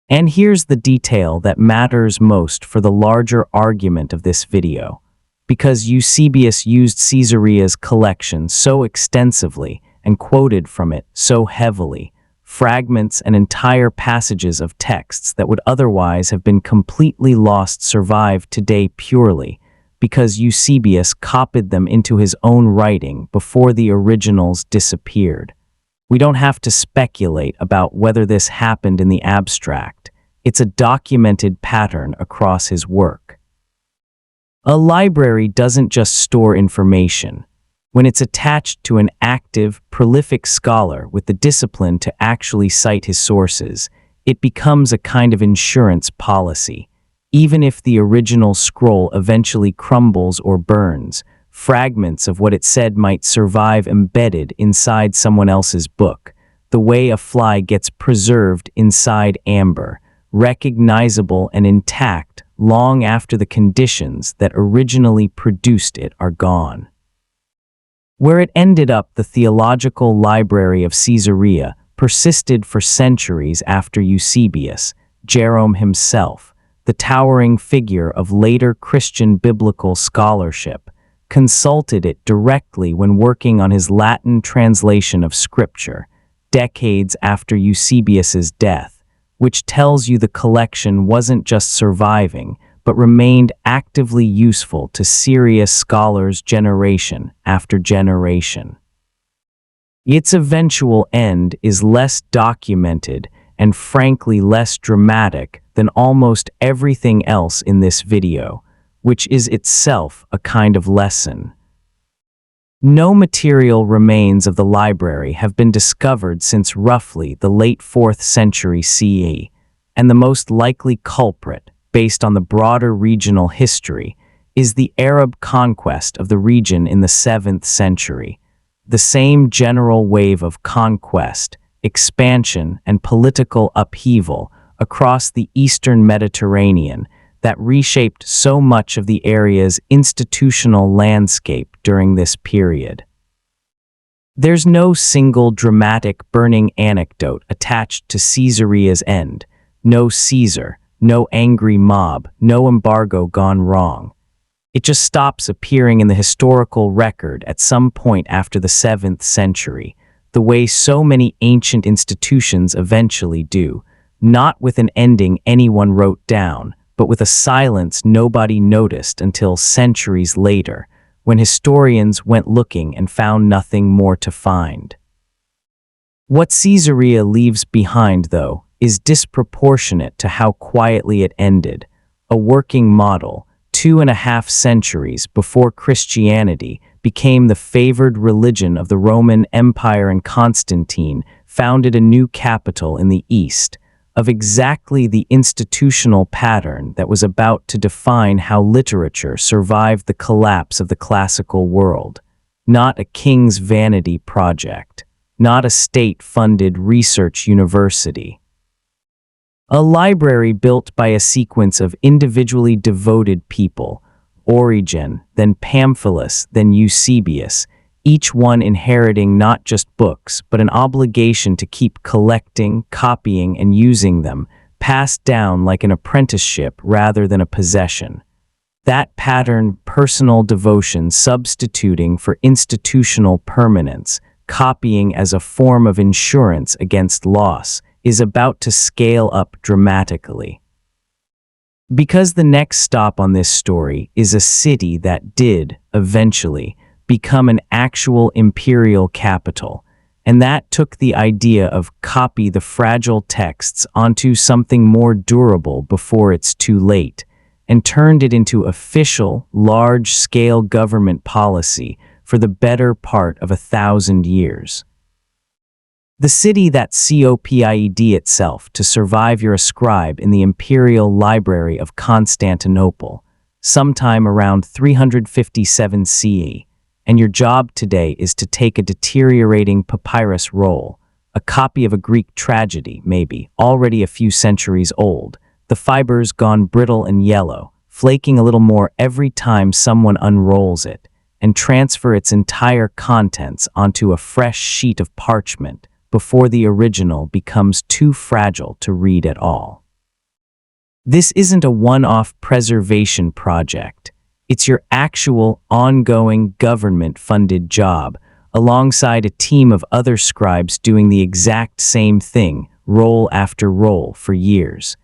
And here's the detail that matters most for the larger argument of this video. because Eusebius used Caesarea's collection so extensively and quoted from it so heavily. Fragments and entire passages of texts that would otherwise have been completely lost survive today purely because Eusebius copied them into his own writing before the originals disappeared. We don't have to speculate about whether this happened in the abstract. It's a documented pattern across his work. A library doesn't just store information. When it's attached to an active, prolific scholar with the discipline to actually cite his sources, it becomes a kind of insurance policy. Even if the original scroll eventually crumbles or burns, fragments of what it said might survive embedded inside someone else's book, the way a fly gets preserved inside amber, recognizable and intact long after the conditions that originally produced it are gone. Where it ended up, the theological library of Caesarea persisted for centuries after Eusebius, Jerome himself, the towering figure of later Christian biblical scholarship, consulted it directly when working on his Latin translation of Scripture, decades after Eusebius's death, which tells you the collection wasn't just surviving, but remained actively useful to serious scholars generation after generation. Its eventual end is less documented and frankly less dramatic than almost everything else in this video, which is itself a kind of lesson. No material remains of the library have been discovered since roughly the late 4th century CE, and the most likely culprit, based on the broader regional history, is the Arab conquest of the region in the 7th century. The same general wave of conquest, expansion, and political upheaval across the eastern Mediterranean that reshaped so much of the area's institutional landscape during this period. There's no single dramatic burning anecdote attached to Caesarea's end, no Caesar, no angry mob, no embargo gone wrong. It just stops appearing in the historical record at some point after the 7th century, the way so many ancient institutions eventually do, not with an ending anyone wrote down, but with a silence nobody noticed until centuries later, when historians went looking and found nothing more to find. What Caesarea leaves behind, though, is disproportionate to how quietly it ended, a working model 2.5 centuries before Christianity became the favored religion of the Roman Empire, and Constantine founded a new capital in the East, of exactly the institutional pattern that was about to define how literature survived the collapse of the classical world. Not a king's vanity project, not a state-funded research university. A library built by a sequence of individually devoted people, Origen, then Pamphilus, then Eusebius, each one inheriting not just books, but an obligation to keep collecting, copying, and using them, passed down like an apprenticeship rather than a possession. That pattern, personal devotion substituting for institutional permanence, copying as a form of insurance against loss, is about to scale up dramatically. Because the next stop on this story is a city that did, eventually, become an actual imperial capital, and that took the idea of copy the fragile texts onto something more durable before it's too late, and turned it into official, large-scale government policy for the better part of 1,000 years. The city that copied itself to survive you're a scribe in the Imperial Library of Constantinople, sometime around 357 CE, and your job today is to take a deteriorating papyrus roll, a copy of a Greek tragedy maybe, already a few centuries old, the fibers gone brittle and yellow, flaking a little more every time someone unrolls it, and transfer its entire contents onto a fresh sheet of parchment before the original becomes too fragile to read at all. This isn't a one-off preservation project. It's your actual, ongoing, government-funded job, alongside a team of other scribes doing the exact same thing, role after role, for years.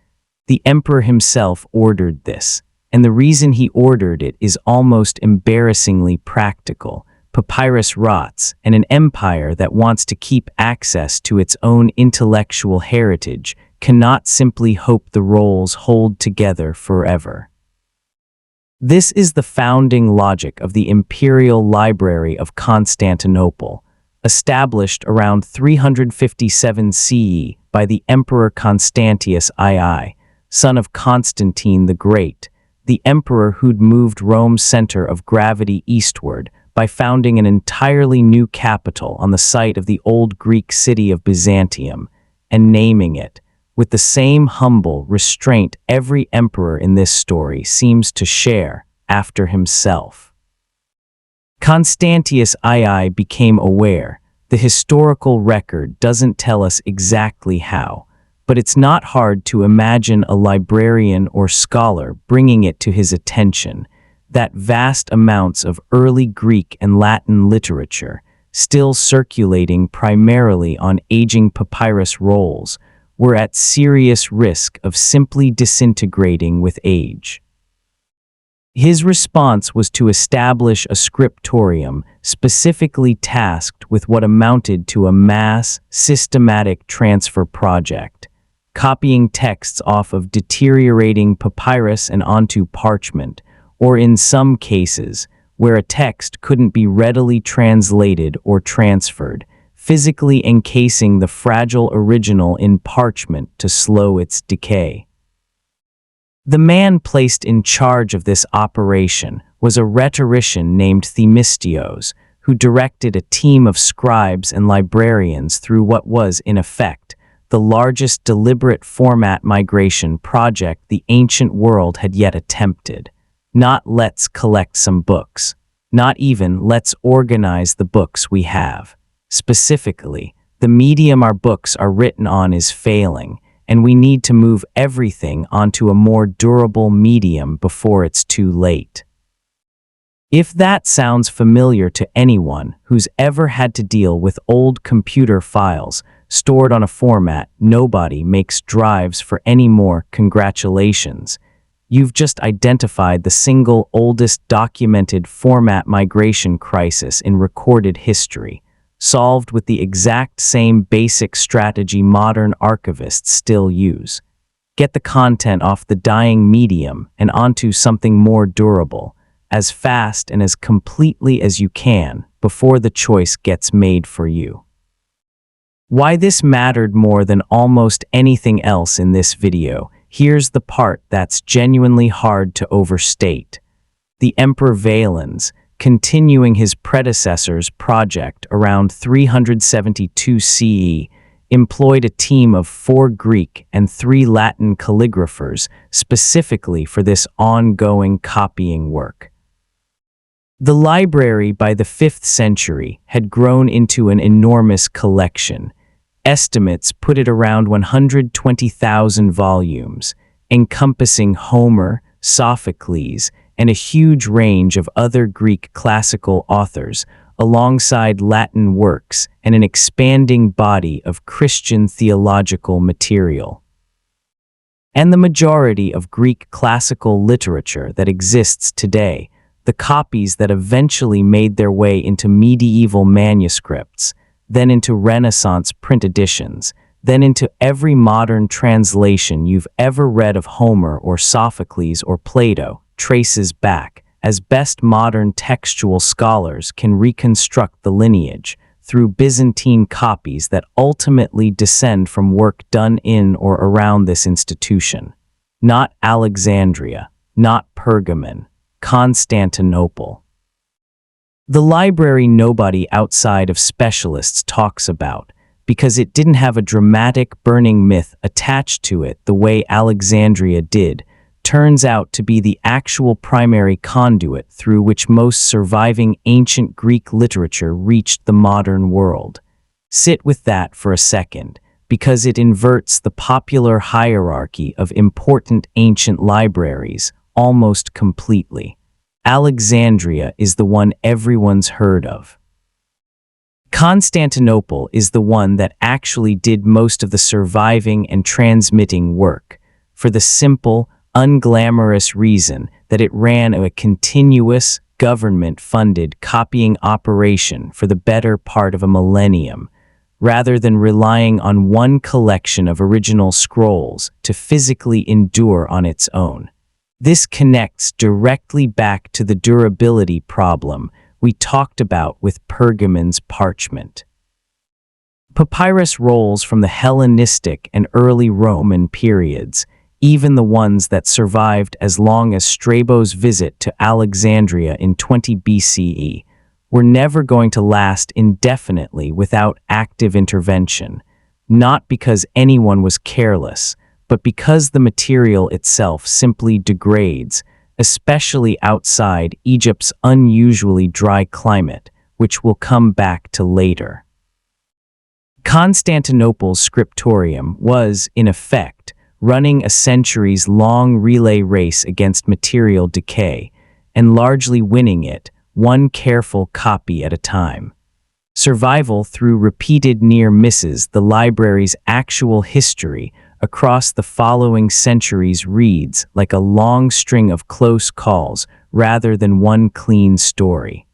The emperor himself ordered this, and the reason he ordered it is almost embarrassingly practical. Papyrus rots, and an empire that wants to keep access to its own intellectual heritage cannot simply hope the rolls hold together forever. This is the founding logic of the Imperial Library of Constantinople, established around 357 CE by the Emperor Constantius II, son of Constantine the Great, the emperor who'd moved Rome's center of gravity eastward by founding an entirely new capital on the site of the old Greek city of Byzantium, and naming it, with the same humble restraint every emperor in this story seems to share, after himself. Constantius II became aware. The historical record doesn't tell us exactly how, but it's not hard to imagine a librarian or scholar bringing it to his attention that vast amounts of early Greek and Latin literature, still circulating primarily on aging papyrus rolls, were at serious risk of simply disintegrating with age. His response was to establish a scriptorium specifically tasked with what amounted to a mass, systematic transfer project, copying texts off of deteriorating papyrus and onto parchment, or in some cases, where a text couldn't be readily translated or transferred, physically encasing the fragile original in parchment to slow its decay. The man placed in charge of this operation was a rhetorician named Themistios, who directed a team of scribes and librarians through what was, in effect, the largest deliberate format migration project the ancient world had yet attempted. Not let's collect some books, not even let's organize the books we have. Specifically, the medium our books are written on is failing, and we need to move everything onto a more durable medium before it's too late. If that sounds familiar to anyone who's ever had to deal with old computer files stored on a format nobody makes drives for anymore, congratulations. You've just identified the single oldest documented format migration crisis in recorded history, solved with the exact same basic strategy modern archivists still use. Get the content off the dying medium and onto something more durable, as fast and as completely as you can before the choice gets made for you. Why this mattered more than almost anything else in this video, here's the part that's genuinely hard to overstate. The Emperor Valens, continuing his predecessor's project around 372 CE, employed a team of 4 Greek and 3 Latin calligraphers specifically for this ongoing copying work. The library by the 5th century had grown into an enormous collection. Estimates put it around 120,000 volumes, encompassing Homer, Sophocles, and a huge range of other Greek classical authors, alongside Latin works and an expanding body of Christian theological material. And the majority of Greek classical literature that exists today, the copies that eventually made their way into medieval manuscripts, then into Renaissance print editions, then into every modern translation you've ever read of Homer or Sophocles or Plato, traces back, as best modern textual scholars can reconstruct the lineage, through Byzantine copies that ultimately descend from work done in or around this institution. Not Alexandria, not Pergamon, Constantinople. The library nobody outside of specialists talks about, because it didn't have a dramatic burning myth attached to it the way Alexandria did, turns out to be the actual primary conduit through which most surviving ancient Greek literature reached the modern world. Sit with that for a second, because it inverts the popular hierarchy of important ancient libraries almost completely. Alexandria is the one everyone's heard of. Constantinople is the one that actually did most of the surviving and transmitting work, for the simple, unglamorous reason that it ran a continuous, government-funded copying operation for the better part of a millennium, rather than relying on one collection of original scrolls to physically endure on its own. This connects directly back to the durability problem we talked about with Pergamon's parchment. Papyrus rolls from the Hellenistic and early Roman periods, even the ones that survived as long as Strabo's visit to Alexandria in 20 BCE, were never going to last indefinitely without active intervention, not because anyone was careless, but because the material itself simply degrades, especially outside Egypt's unusually dry climate, which we'll come back to later. Constantinople's scriptorium was, in effect, running a centuries-long relay race against material decay, and largely winning it, one careful copy at a time. Survival through repeated near misses, the library's actual history across the following centuries reads like a long string of close calls rather than one clean story.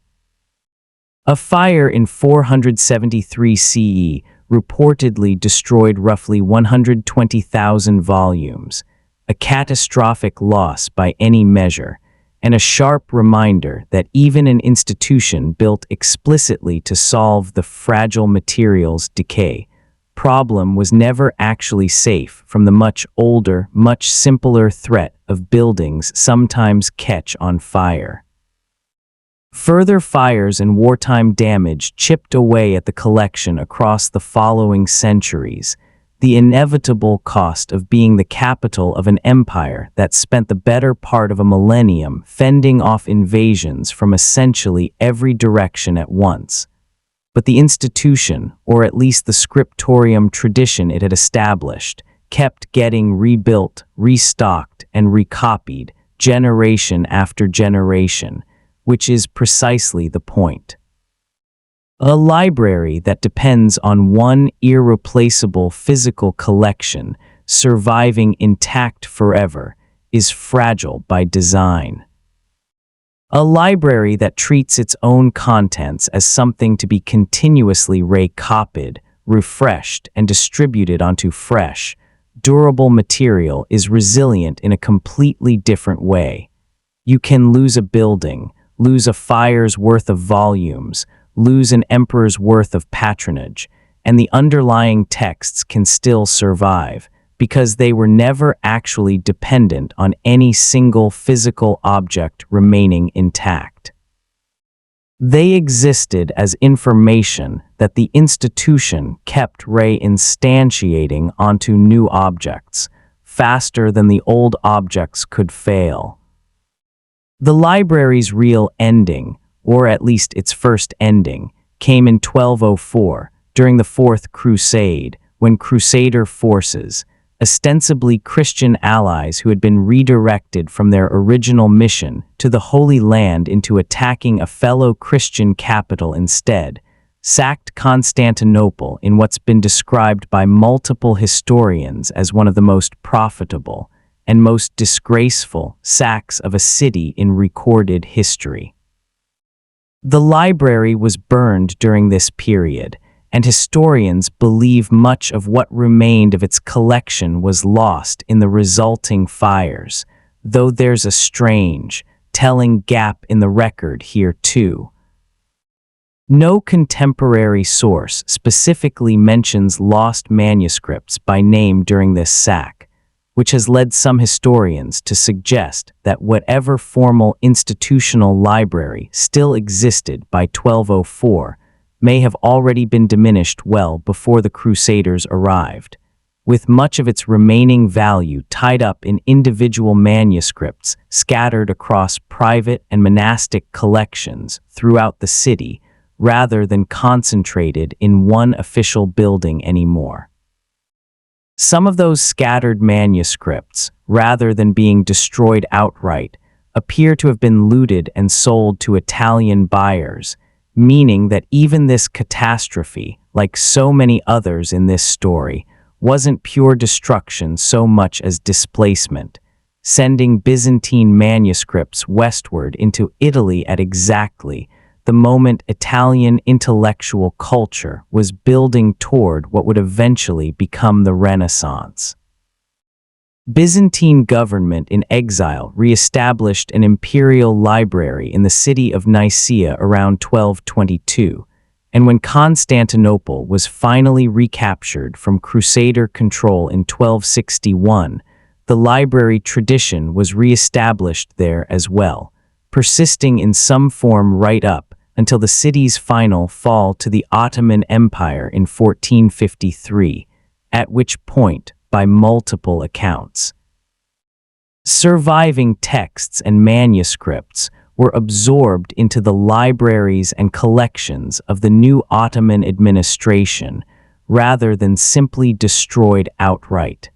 A fire in 473 CE reportedly destroyed roughly 120,000 volumes, a catastrophic loss by any measure, and a sharp reminder that even an institution built explicitly to solve the fragile materials decay problem was never actually safe from the much older, much simpler threat of buildings sometimes catch on fire. Further fires and wartime damage chipped away at the collection across the following centuries, the inevitable cost of being the capital of an empire that spent the better part of a millennium fending off invasions from essentially every direction at once. But the institution, or at least the scriptorium tradition it had established, kept getting rebuilt, restocked, and recopied generation after generation, which is precisely the point. A library that depends on one irreplaceable physical collection surviving intact forever is fragile by design. A library that treats its own contents as something to be continuously recopied, refreshed, and distributed onto fresh, durable material is resilient in a completely different way. You can lose a building, lose a fire's worth of volumes, lose an emperor's worth of patronage, and the underlying texts can still survive, because they were never actually dependent on any single physical object remaining intact. They existed as information that the institution kept reinstantiating onto new objects, faster than the old objects could fail. The library's real ending, or at least its first ending, came in 1204, during the Fourth Crusade, when Crusader forces, ostensibly Christian allies who had been redirected from their original mission to the Holy Land into attacking a fellow Christian capital instead, sacked Constantinople in what's been described by multiple historians as one of the most profitable and most disgraceful sacks of a city in recorded history. The library was burned during this period, and historians believe much of what remained of its collection was lost in the resulting fires, though there's a strange, telling gap in the record here too. No contemporary source specifically mentions lost manuscripts by name during this sack, which has led some historians to suggest that whatever formal institutional library still existed by 1204 may have already been diminished well before the Crusaders arrived, with much of its remaining value tied up in individual manuscripts scattered across private and monastic collections throughout the city, rather than concentrated in one official building anymore. Some of those scattered manuscripts, rather than being destroyed outright, appear to have been looted and sold to Italian buyers, meaning that even this catastrophe, like so many others in this story, wasn't pure destruction so much as displacement, sending Byzantine manuscripts westward into Italy at exactly the moment Italian intellectual culture was building toward what would eventually become the Renaissance. Byzantine government in exile re-established an imperial library in the city of Nicaea around 1222, and when Constantinople was finally recaptured from Crusader control in 1261, the library tradition was re-established there as well, persisting in some form right up until the city's final fall to the Ottoman Empire in 1453, at which point, by multiple accounts, surviving texts and manuscripts were absorbed into the libraries and collections of the new Ottoman administration rather than simply destroyed outright.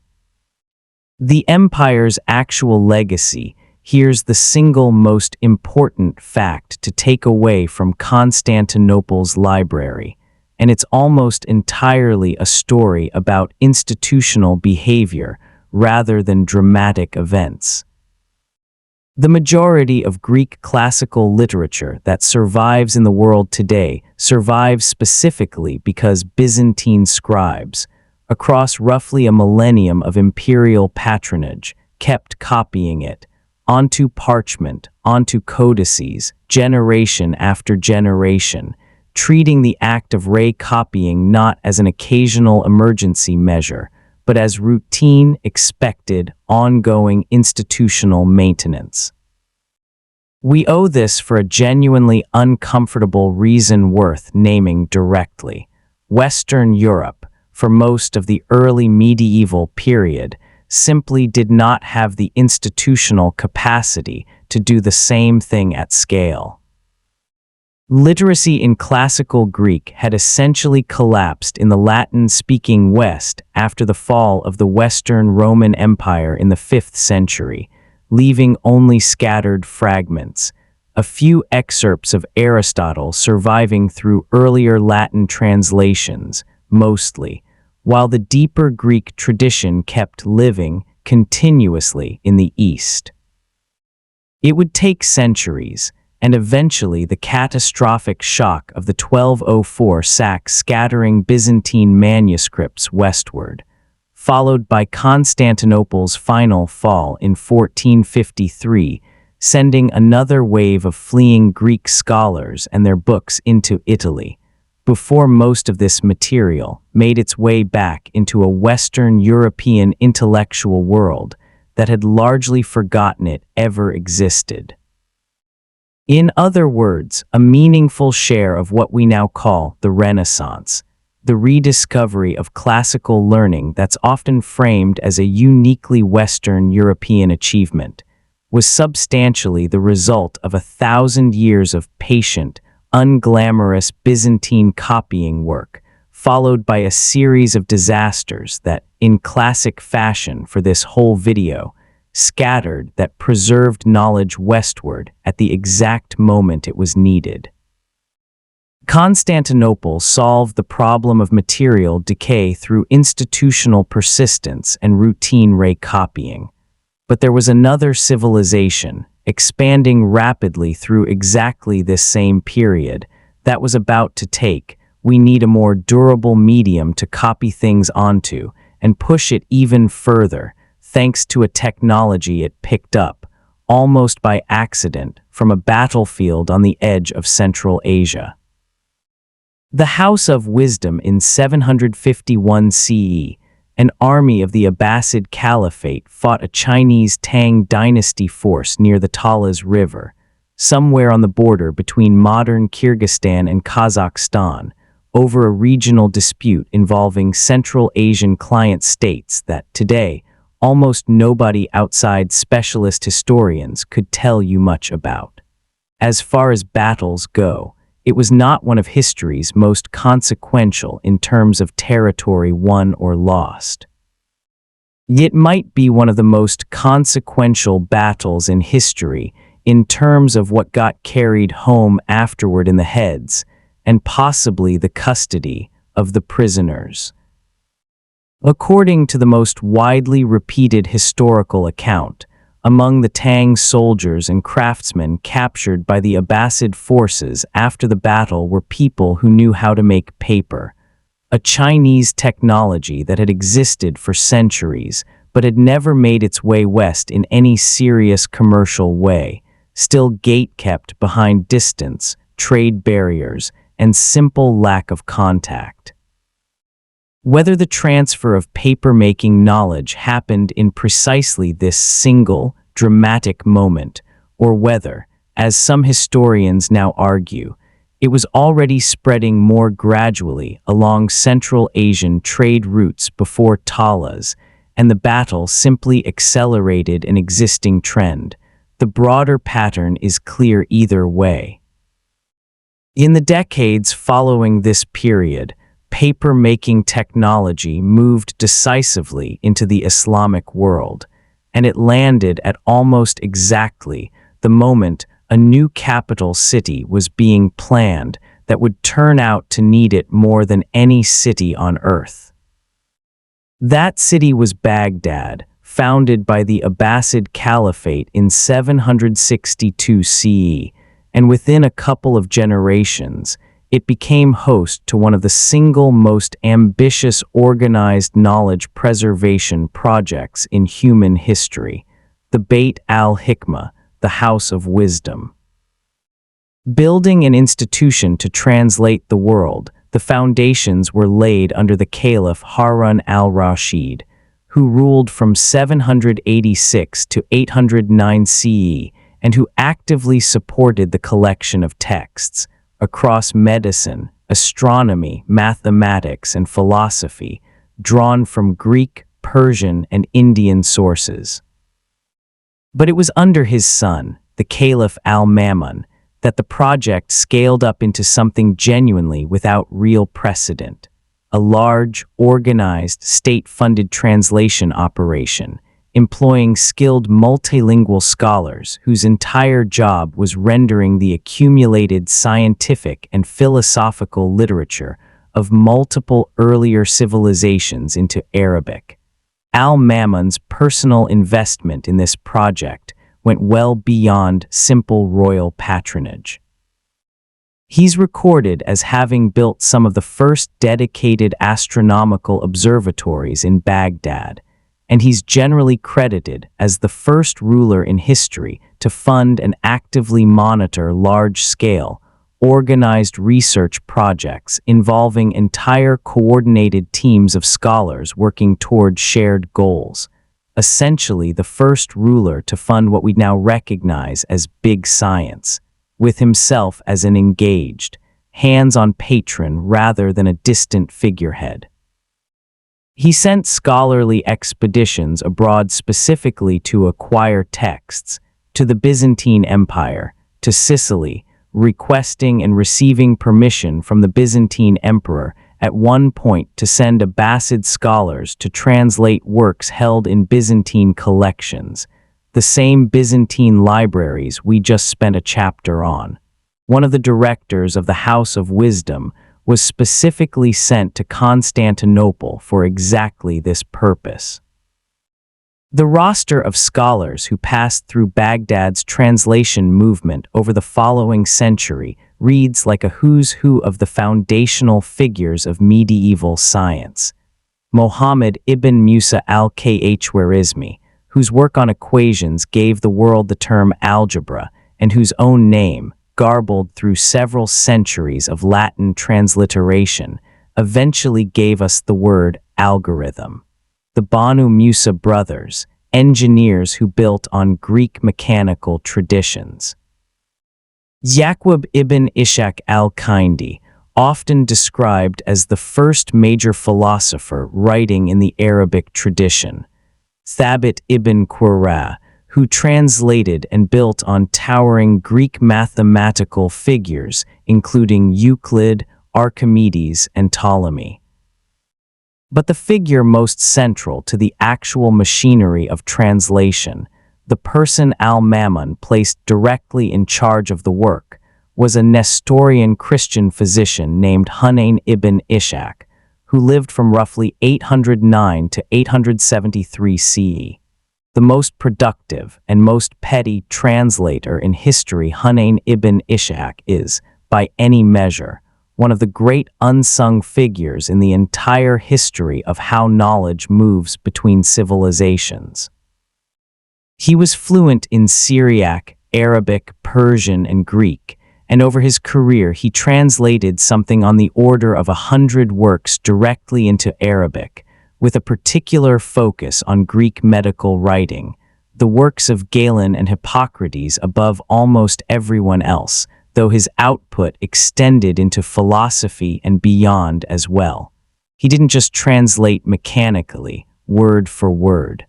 The empire's actual legacy here's the single most important fact to take away from Constantinople's library, and it's almost entirely a story about institutional behavior rather than dramatic events. The majority of Greek classical literature that survives in the world today survives specifically because Byzantine scribes, across roughly a millennium of imperial patronage, kept copying it, onto parchment, onto codices, generation after generation, treating the act of copying not as an occasional emergency measure, but as routine, expected, ongoing institutional maintenance. We owe this for a genuinely uncomfortable reason worth naming directly. Western Europe, for most of the early medieval period, simply did not have the institutional capacity to do the same thing at scale. Literacy in classical Greek had essentially collapsed in the Latin-speaking West after the fall of the Western Roman Empire in the 5th century, leaving only scattered fragments, a few excerpts of Aristotle surviving through earlier Latin translations, mostly, while the deeper Greek tradition kept living continuously in the East. It would take centuries, and eventually the catastrophic shock of the 1204 sack scattering Byzantine manuscripts westward, followed by Constantinople's final fall in 1453, sending another wave of fleeing Greek scholars and their books into Italy, before most of this material made its way back into a Western European intellectual world that had largely forgotten it ever existed. In other words, a meaningful share of what we now call the Renaissance, the rediscovery of classical learning that's often framed as a uniquely Western European achievement, was substantially the result of 1,000 years of patient, unglamorous Byzantine copying work, followed by a series of disasters that, in classic fashion for this whole video, scattered that preserved knowledge westward at the exact moment it was needed. Constantinople solved the problem of material decay through institutional persistence and routine copying. But there was another civilization, expanding rapidly through exactly this same period, that was about to take, we need a more durable medium to copy things onto, and push it even further, thanks to a technology it picked up, almost by accident, from a battlefield on the edge of Central Asia. The House of Wisdom in 751 CE, an army of the Abbasid Caliphate fought a Chinese Tang dynasty force near the Talas River, somewhere on the border between modern Kyrgyzstan and Kazakhstan, over a regional dispute involving Central Asian client states that, today, almost nobody outside specialist historians could tell you much about. As far as battles go, it was not one of history's most consequential in terms of territory won or lost. It might be one of the most consequential battles in history in terms of what got carried home afterward in the heads, and possibly the custody of the prisoners. According to the most widely repeated historical account, among the Tang soldiers and craftsmen captured by the Abbasid forces after the battle were people who knew how to make paper, a Chinese technology that had existed for centuries but had never made its way west in any serious commercial way, still gate-kept behind distance, trade barriers, and simple lack of contact. Whether the transfer of paper-making knowledge happened in precisely this single, dramatic moment, or whether, as some historians now argue, it was already spreading more gradually along Central Asian trade routes before Talas, and the battle simply accelerated an existing trend, the broader pattern is clear either way. In the decades following this period, paper-making technology moved decisively into the Islamic world, and it landed at almost exactly the moment a new capital city was being planned that would turn out to need it more than any city on earth. That city was Baghdad, founded by the Abbasid Caliphate in 762 CE, and within a couple of generations, it became host to one of the single most ambitious organized knowledge preservation projects in human history, the Beit al-Hikmah, the House of Wisdom. Building an institution to translate the world, the foundations were laid under the Caliph Harun al-Rashid, who ruled from 786 to 809 CE and who actively supported the collection of texts across medicine, astronomy, mathematics, and philosophy, drawn from Greek, Persian, and Indian sources. But it was under his son, the Caliph al-Ma'mun, that the project scaled up into something genuinely without real precedent, a large, organized, state-funded translation operation, employing skilled multilingual scholars whose entire job was rendering the accumulated scientific and philosophical literature of multiple earlier civilizations into Arabic. Al-Ma'mun's personal investment in this project went well beyond simple royal patronage. He's recorded as having built some of the first dedicated astronomical observatories in Baghdad, and he's generally credited as the first ruler in history to fund and actively monitor large-scale, organized research projects involving entire coordinated teams of scholars working toward shared goals, essentially the first ruler to fund what we now recognize as big science, with himself as an engaged, hands-on patron rather than a distant figurehead. He sent scholarly expeditions abroad specifically to acquire texts, to the Byzantine Empire, to Sicily, requesting and receiving permission from the Byzantine emperor at one point to send Abbasid scholars to translate works held in Byzantine collections, the same Byzantine libraries we just spent a chapter on. One of the directors of the House of Wisdom was specifically sent to Constantinople for exactly this purpose. The roster of scholars who passed through Baghdad's translation movement over the following century reads like a who's who of the foundational figures of medieval science. Muhammad ibn Musa al-Khwarizmi, whose work on equations gave the world the term algebra, and whose own name, garbled through several centuries of Latin transliteration, eventually gave us the word algorithm. The Banu Musa brothers, engineers who built on Greek mechanical traditions. Yaqub ibn Ishaq al-Kindi, often described as the first major philosopher writing in the Arabic tradition. Thabit ibn Qurra, who translated and built on towering Greek mathematical figures, including Euclid, Archimedes, and Ptolemy. But the figure most central to the actual machinery of translation, The person al-Mamun placed directly in charge of the work was a Nestorian Christian physician named Hunayn ibn Ishaq, who lived from roughly 809 to 873 CE. The most productive and most petty translator in history, Hunayn ibn Ishaq, is, by any measure, one of the great unsung figures in the entire history of how knowledge moves between civilizations. He was fluent in Syriac, Arabic, Persian, and Greek, and over his career he translated something on the order of 100 works directly into Arabic, with a particular focus on Greek medical writing, the works of Galen and Hippocrates above almost everyone else, though his output extended into philosophy and beyond as well. He didn't just translate mechanically, word for word.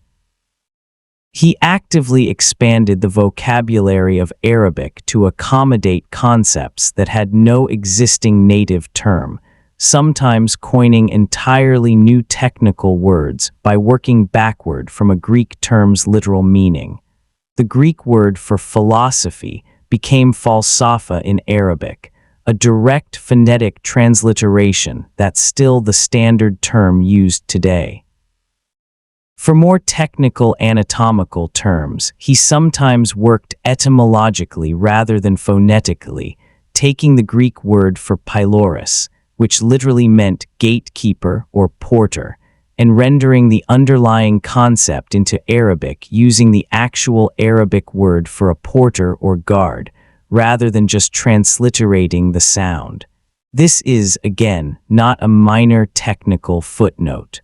He actively expanded the vocabulary of Arabic to accommodate concepts that had no existing native term, sometimes coining entirely new technical words by working backward from a Greek term's literal meaning. The Greek word for philosophy became falsafa in Arabic, a direct phonetic transliteration that's still the standard term used today. For more technical anatomical terms, he sometimes worked etymologically rather than phonetically, taking the Greek word for pylorus, which literally meant gatekeeper or porter, and rendering the underlying concept into Arabic using the actual Arabic word for a porter or guard, rather than just transliterating the sound. This is, again, not a minor technical footnote.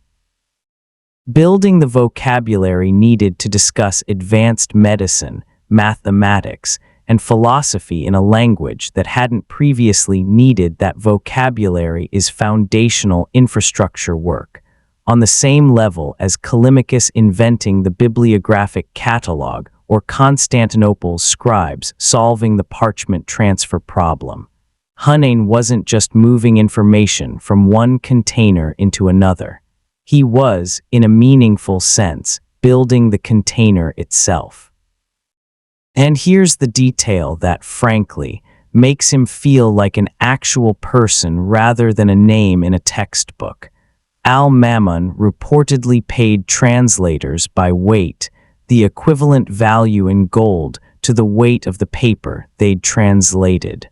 Building the vocabulary needed to discuss advanced medicine, mathematics, and philosophy in a language that hadn't previously needed that vocabulary is foundational infrastructure work, on the same level as Callimachus inventing the bibliographic catalog or Constantinople's scribes solving the parchment transfer problem. Hunayn wasn't just moving information from one container into another. He was, in a meaningful sense, building the container itself. And here's the detail that, frankly, makes him feel like an actual person rather than a name in a textbook. Al-Mamun reportedly paid translators by weight, the equivalent value in gold to the weight of the paper they'd translated.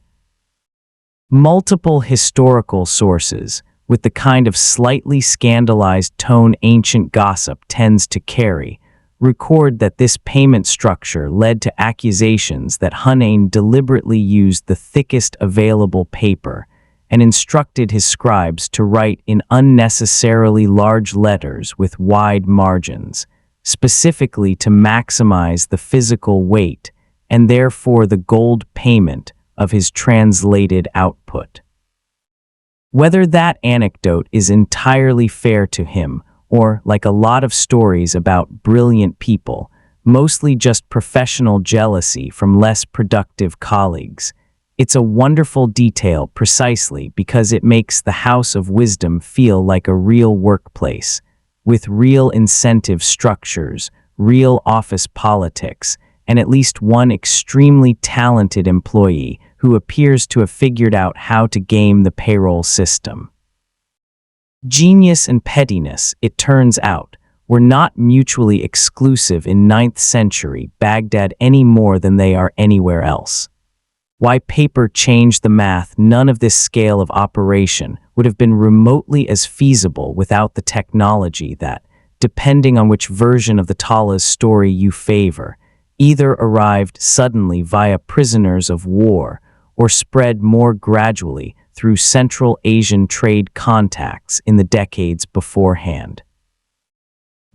Multiple historical sources, with the kind of slightly scandalized tone ancient gossip tends to carry, record that this payment structure led to accusations that Hunayn deliberately used the thickest available paper and instructed his scribes to write in unnecessarily large letters with wide margins, specifically to maximize the physical weight and therefore the gold payment of his translated output. Whether that anecdote is entirely fair to him, or, like a lot of stories about brilliant people, mostly just professional jealousy from less productive colleagues, it's a wonderful detail precisely because it makes the House of Wisdom feel like a real workplace, with real incentive structures, real office politics, and at least one extremely talented employee who appears to have figured out how to game the payroll system. Genius and pettiness, it turns out, were not mutually exclusive in 9th century Baghdad any more than they are anywhere else. Why paper changed the math, none of this scale of operation would have been remotely as feasible without the technology that, depending on which version of the Tala's story you favor, either arrived suddenly via prisoners of war or spread more gradually through Central Asian trade contacts in the decades beforehand.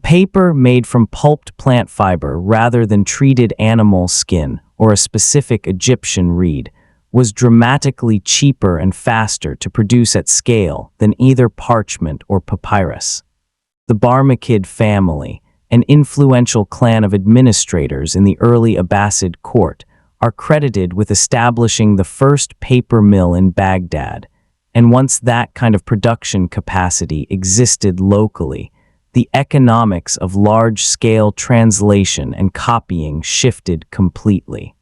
Paper made from pulped plant fiber rather than treated animal skin or a specific Egyptian reed was dramatically cheaper and faster to produce at scale than either parchment or papyrus. The Barmakid family, an influential clan of administrators in the early Abbasid court, are credited with establishing the first paper mill in Baghdad, and once that kind of production capacity existed locally, the economics of large-scale translation and copying shifted completely.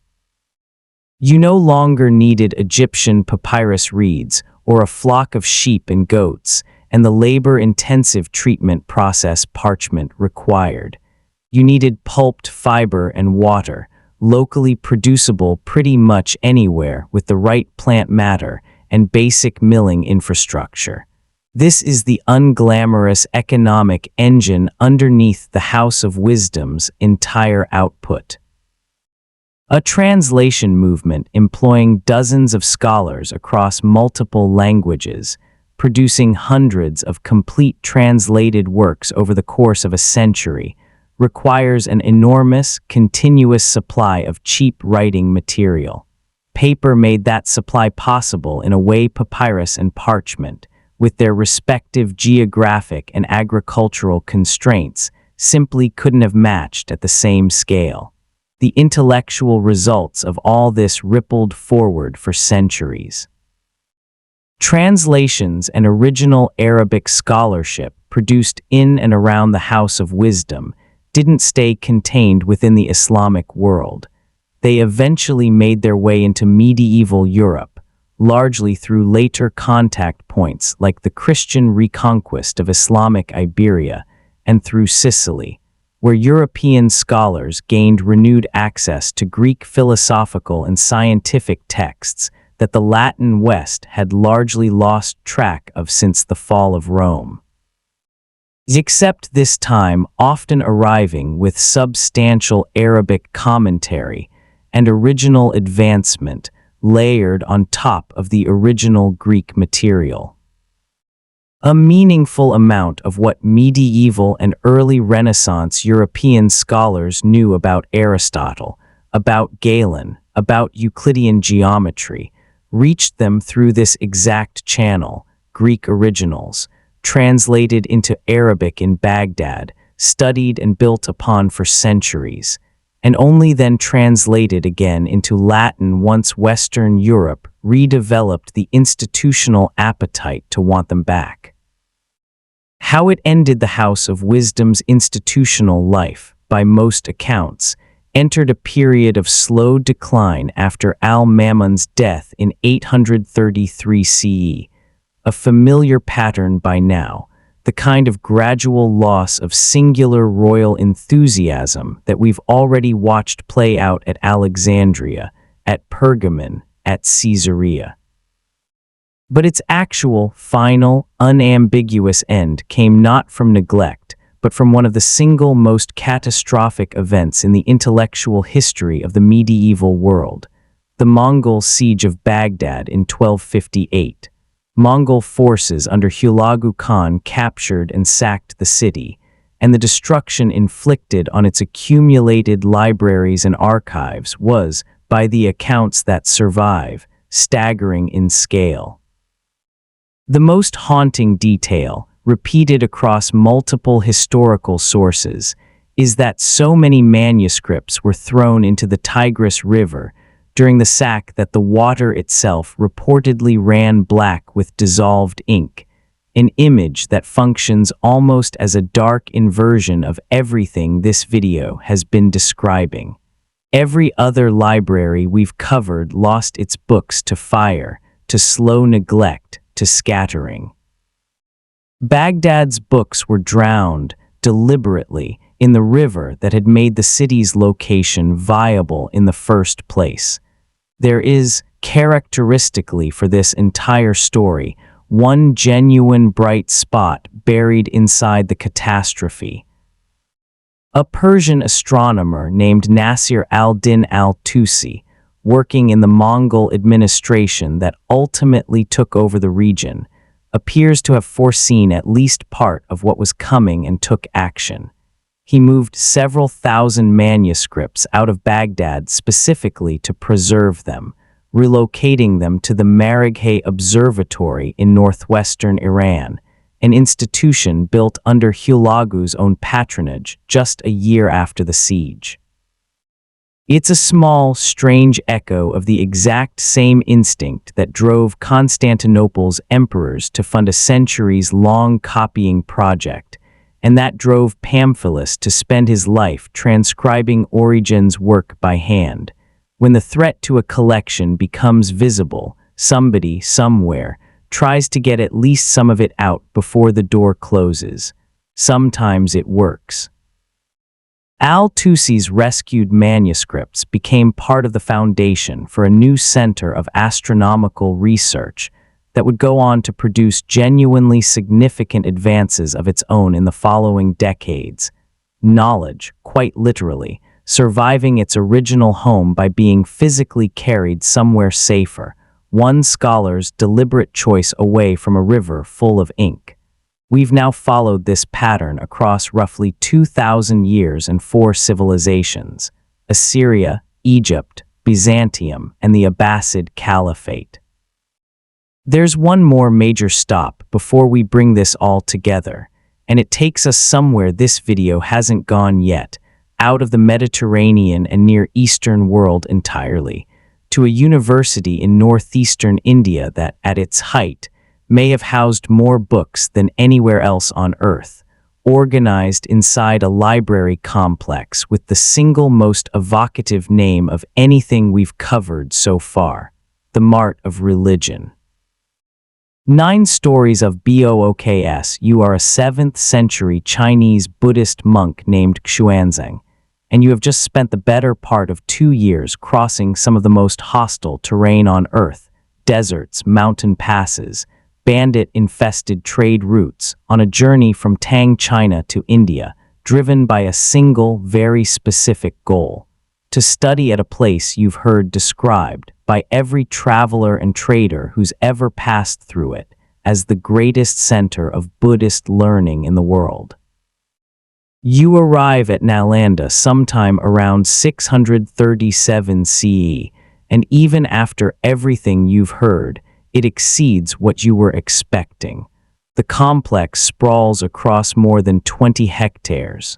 You no longer needed Egyptian papyrus reeds or a flock of sheep and goats, and the labor-intensive treatment process parchment required. You needed pulped fiber and water, locally producible pretty much anywhere with the right plant matter and basic milling infrastructure. This is the unglamorous economic engine underneath the House of Wisdom's entire output. A translation movement employing dozens of scholars across multiple languages, producing hundreds of complete translated works over the course of a century, requires an enormous, continuous supply of cheap writing material. Paper made that supply possible in a way papyrus and parchment, with their respective geographic and agricultural constraints, simply couldn't have matched at the same scale. The intellectual results of all this rippled forward for centuries. Translations and original Arabic scholarship produced in and around the House of Wisdom didn't stay contained within the Islamic world. They eventually made their way into medieval Europe, largely through later contact points like the Christian reconquest of Islamic Iberia and through Sicily, where European scholars gained renewed access to Greek philosophical and scientific texts that the Latin West had largely lost track of since the fall of Rome. Except this time often arriving with substantial Arabic commentary and original advancement layered on top of the original Greek material. A meaningful amount of what medieval and early Renaissance European scholars knew about Aristotle, about Galen, about Euclidean geometry, reached them through this exact channel, Greek originals, translated into Arabic in Baghdad, studied and built upon for centuries, and only then translated again into Latin once Western Europe redeveloped the institutional appetite to want them back. How it ended the House of Wisdom's institutional life, by most accounts, entered a period of slow decline after Al-Mamun's death in 833 CE, a familiar pattern by now, the kind of gradual loss of singular royal enthusiasm that we've already watched play out at Alexandria, at Pergamon, at Caesarea. But its actual, final, unambiguous end came not from neglect, but from one of the single most catastrophic events in the intellectual history of the medieval world, the Mongol siege of Baghdad in 1258. Mongol forces under Hulagu Khan captured and sacked the city, and the destruction inflicted on its accumulated libraries and archives was, by the accounts that survive, staggering in scale. The most haunting detail, repeated across multiple historical sources, is that so many manuscripts were thrown into the Tigris River during the sack that the water itself reportedly ran black with dissolved ink, an image that functions almost as a dark inversion of everything this video has been describing. Every other library we've covered lost its books to fire, to slow neglect, to scattering. Baghdad's books were drowned, deliberately, in the river that had made the city's location viable in the first place. There is, characteristically for this entire story, one genuine bright spot buried inside the catastrophe. A Persian astronomer named Nasir al-Din al-Tusi, working in the Mongol administration that ultimately took over the region, appears to have foreseen at least part of what was coming and took action. He moved several thousand manuscripts out of Baghdad specifically to preserve them, relocating them to the Maraghe Observatory in northwestern Iran, an institution built under Hulagu's own patronage just a year after the siege. It's a small, strange echo of the exact same instinct that drove Constantinople's emperors to fund a centuries-long copying project, and that drove Pamphilus to spend his life transcribing Origen's work by hand. When the threat to a collection becomes visible, somebody, somewhere, tries to get at least some of it out before the door closes. Sometimes it works. Al-Tusi's rescued manuscripts became part of the foundation for a new center of astronomical research that would go on to produce genuinely significant advances of its own in the following decades. Knowledge, quite literally, surviving its original home by being physically carried somewhere safer, one scholar's deliberate choice away from a river full of ink. We've now followed this pattern across roughly 2,000 years and 4 civilizations: Assyria, Egypt, Byzantium, and the Abbasid Caliphate. There's one more major stop before we bring this all together, and it takes us somewhere this video hasn't gone yet, out of the Mediterranean and Near Eastern world entirely, to a university in northeastern India that, at its height, may have housed more books than anywhere else on Earth, organized inside a library complex with the single most evocative name of anything we've covered so far: the Mart of Religion. 9 stories of Books. You are a 7th century Chinese Buddhist monk named Xuanzang, and you have just spent the better part of 2 years crossing some of the most hostile terrain on Earth: deserts, mountain passes, bandit-infested trade routes, on a journey from Tang, China to India, driven by a single, very specific goal: to study at a place you've heard described by every traveler and trader who's ever passed through it as the greatest center of Buddhist learning in the world. You arrive at Nalanda sometime around 637 CE, and even after everything you've heard, it exceeds what you were expecting. The complex sprawls across more than 20 hectares.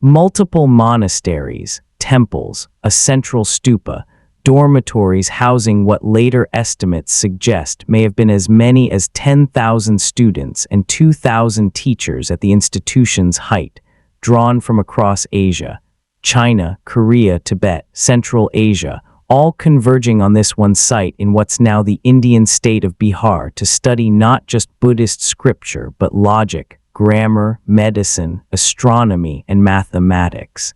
Multiple monasteries, temples, a central stupa, dormitories housing what later estimates suggest may have been as many as 10,000 students and 2,000 teachers at the institution's height, drawn from across Asia, China, Korea, Tibet, Central Asia, all converging on this one site in what's now the Indian state of Bihar to study not just Buddhist scripture but logic, grammar, medicine, astronomy, and mathematics.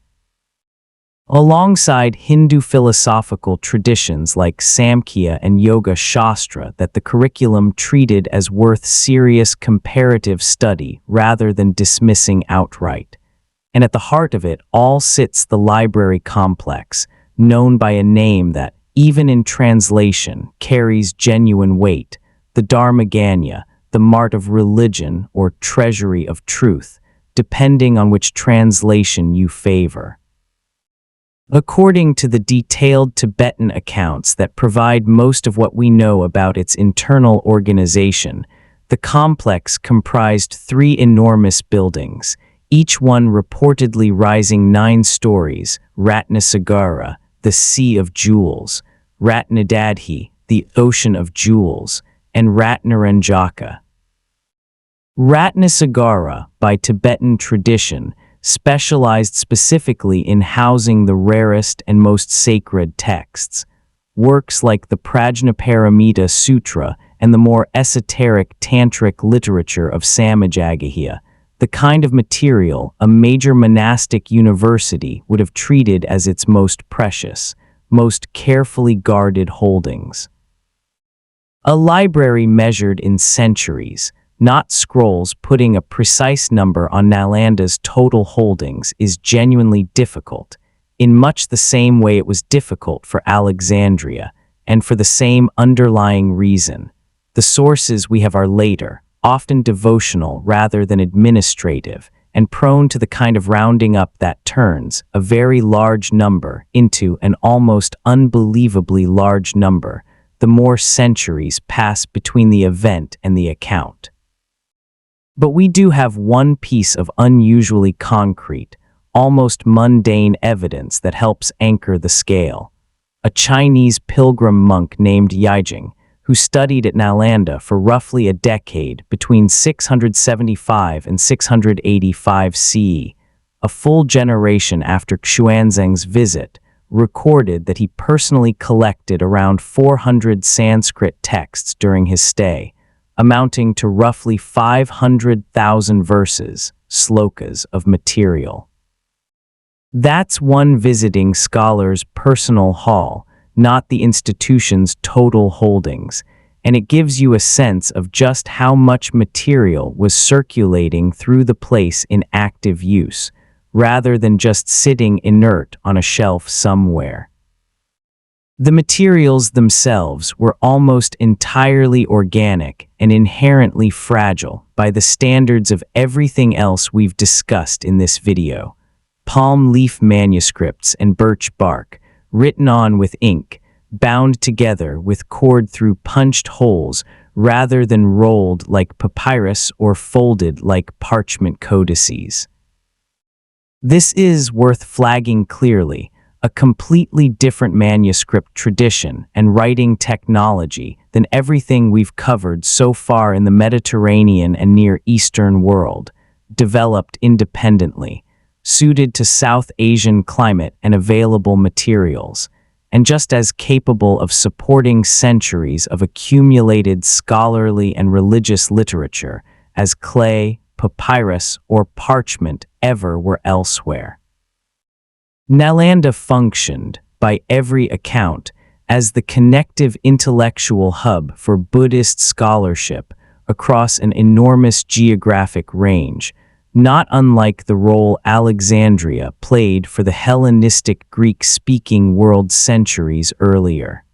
Alongside Hindu philosophical traditions like Samkhya and Yoga Shastra that the curriculum treated as worth serious comparative study rather than dismissing outright. And at the heart of it all sits the library complex, known by a name that, even in translation, carries genuine weight: the Dharmaganya, the Mart of Religion, or Treasury of Truth, depending on which translation you favor. According to the detailed Tibetan accounts that provide most of what we know about its internal organization, the complex comprised 3 enormous buildings, each one reportedly rising 9 stories: Ratnasagara, the Sea of Jewels; Ratnadadhi, the Ocean of Jewels; and Ratnaranjaka. Ratnasagara, by Tibetan tradition, specialized specifically in housing the rarest and most sacred texts. Works like the Prajnaparamita Sutra and the more esoteric tantric literature of Samajagahya, the kind of material a major monastic university would have treated as its most precious, most carefully guarded holdings. A library measured in centuries, not scrolls, putting a precise number on Nalanda's total holdings is genuinely difficult, in much the same way it was difficult for Alexandria, and for the same underlying reason. The sources we have are later, often devotional rather than administrative, and prone to the kind of rounding up that turns a very large number into an almost unbelievably large number the more centuries pass between the event and the account. But we do have one piece of unusually concrete, almost mundane evidence that helps anchor the scale. A Chinese pilgrim monk named Yijing, who studied at Nalanda for roughly a decade between 675 and 685 CE, a full generation after Xuanzang's visit, recorded that he personally collected around 400 Sanskrit texts during his stay, amounting to roughly 500,000 verses, slokas, of material. That's one visiting scholar's personal haul, not the institution's total holdings, and it gives you a sense of just how much material was circulating through the place in active use, rather than just sitting inert on a shelf somewhere. The materials themselves were almost entirely organic and inherently fragile by the standards of everything else we've discussed in this video. Palm leaf manuscripts and birch bark, written on with ink, bound together with cord through punched holes rather than rolled like papyrus or folded like parchment codices. This is worth flagging clearly, a completely different manuscript tradition and writing technology than everything we've covered so far in the Mediterranean and Near Eastern world, developed independently, suited to South Asian climate and available materials, and just as capable of supporting centuries of accumulated scholarly and religious literature as clay, papyrus, or parchment ever were elsewhere. Nalanda functioned, by every account, as the connective intellectual hub for Buddhist scholarship across an enormous geographic range, not unlike the role Alexandria played for the Hellenistic Greek-speaking world centuries earlier.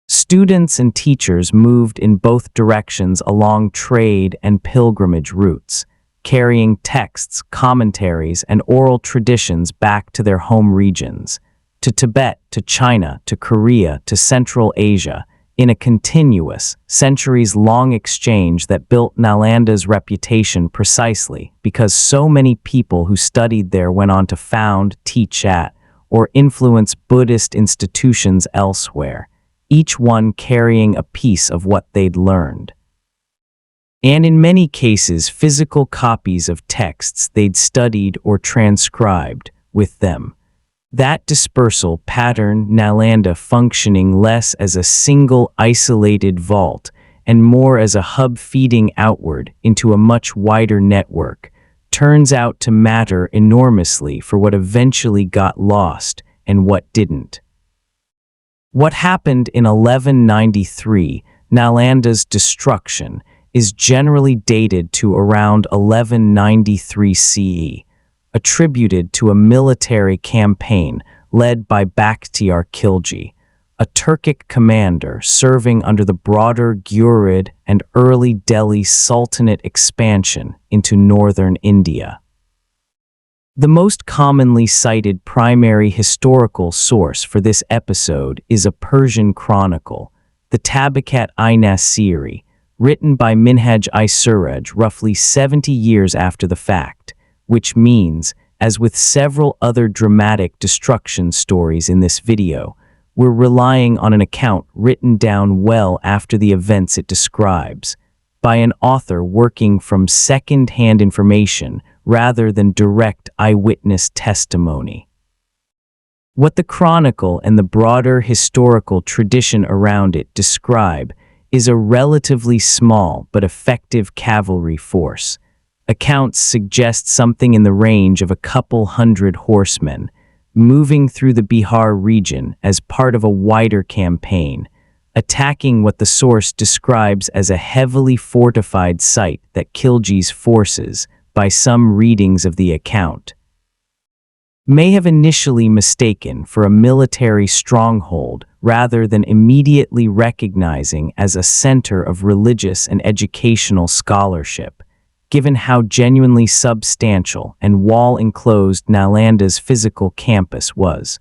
Students and teachers moved in both directions along trade and pilgrimage routes, carrying texts, commentaries, and oral traditions back to their home regions, to Tibet, to China, to Korea, to Central Asia, in a continuous, centuries-long exchange that built Nalanda's reputation precisely because so many people who studied there went on to found, teach at, or influence Buddhist institutions elsewhere, each one carrying a piece of what they'd learned. And in many cases, physical copies of texts they'd studied or transcribed with them. That dispersal patterned Nalanda functioning less as a single isolated vault and more as a hub feeding outward into a much wider network, turns out to matter enormously for what eventually got lost and what didn't. What happened in 1193, Nalanda's destruction, is generally dated to around 1193 CE, attributed to a military campaign led by Bakhtiar Khilji, a Turkic commander serving under the broader Ghurid and early Delhi Sultanate expansion into northern India. The most commonly cited primary historical source for this episode is a Persian chronicle, the Tabakat-i-Nasiri, written by Minhaj-i-Suraj roughly 70 years after the fact, which means, as with several other dramatic destruction stories in this video, we're relying on an account written down well after the events it describes, by an author working from second-hand information rather than direct eyewitness testimony. What the chronicle and the broader historical tradition around it describe is a relatively small but effective cavalry force. Accounts suggest something in the range of a couple hundred horsemen, moving through the Bihar region as part of a wider campaign, attacking what the source describes as a heavily fortified site that Khilji's forces, by some readings of the account, may have initially mistaken for a military stronghold rather than immediately recognizing as a center of religious and educational scholarship, given how genuinely substantial and wall-enclosed Nalanda's physical campus was.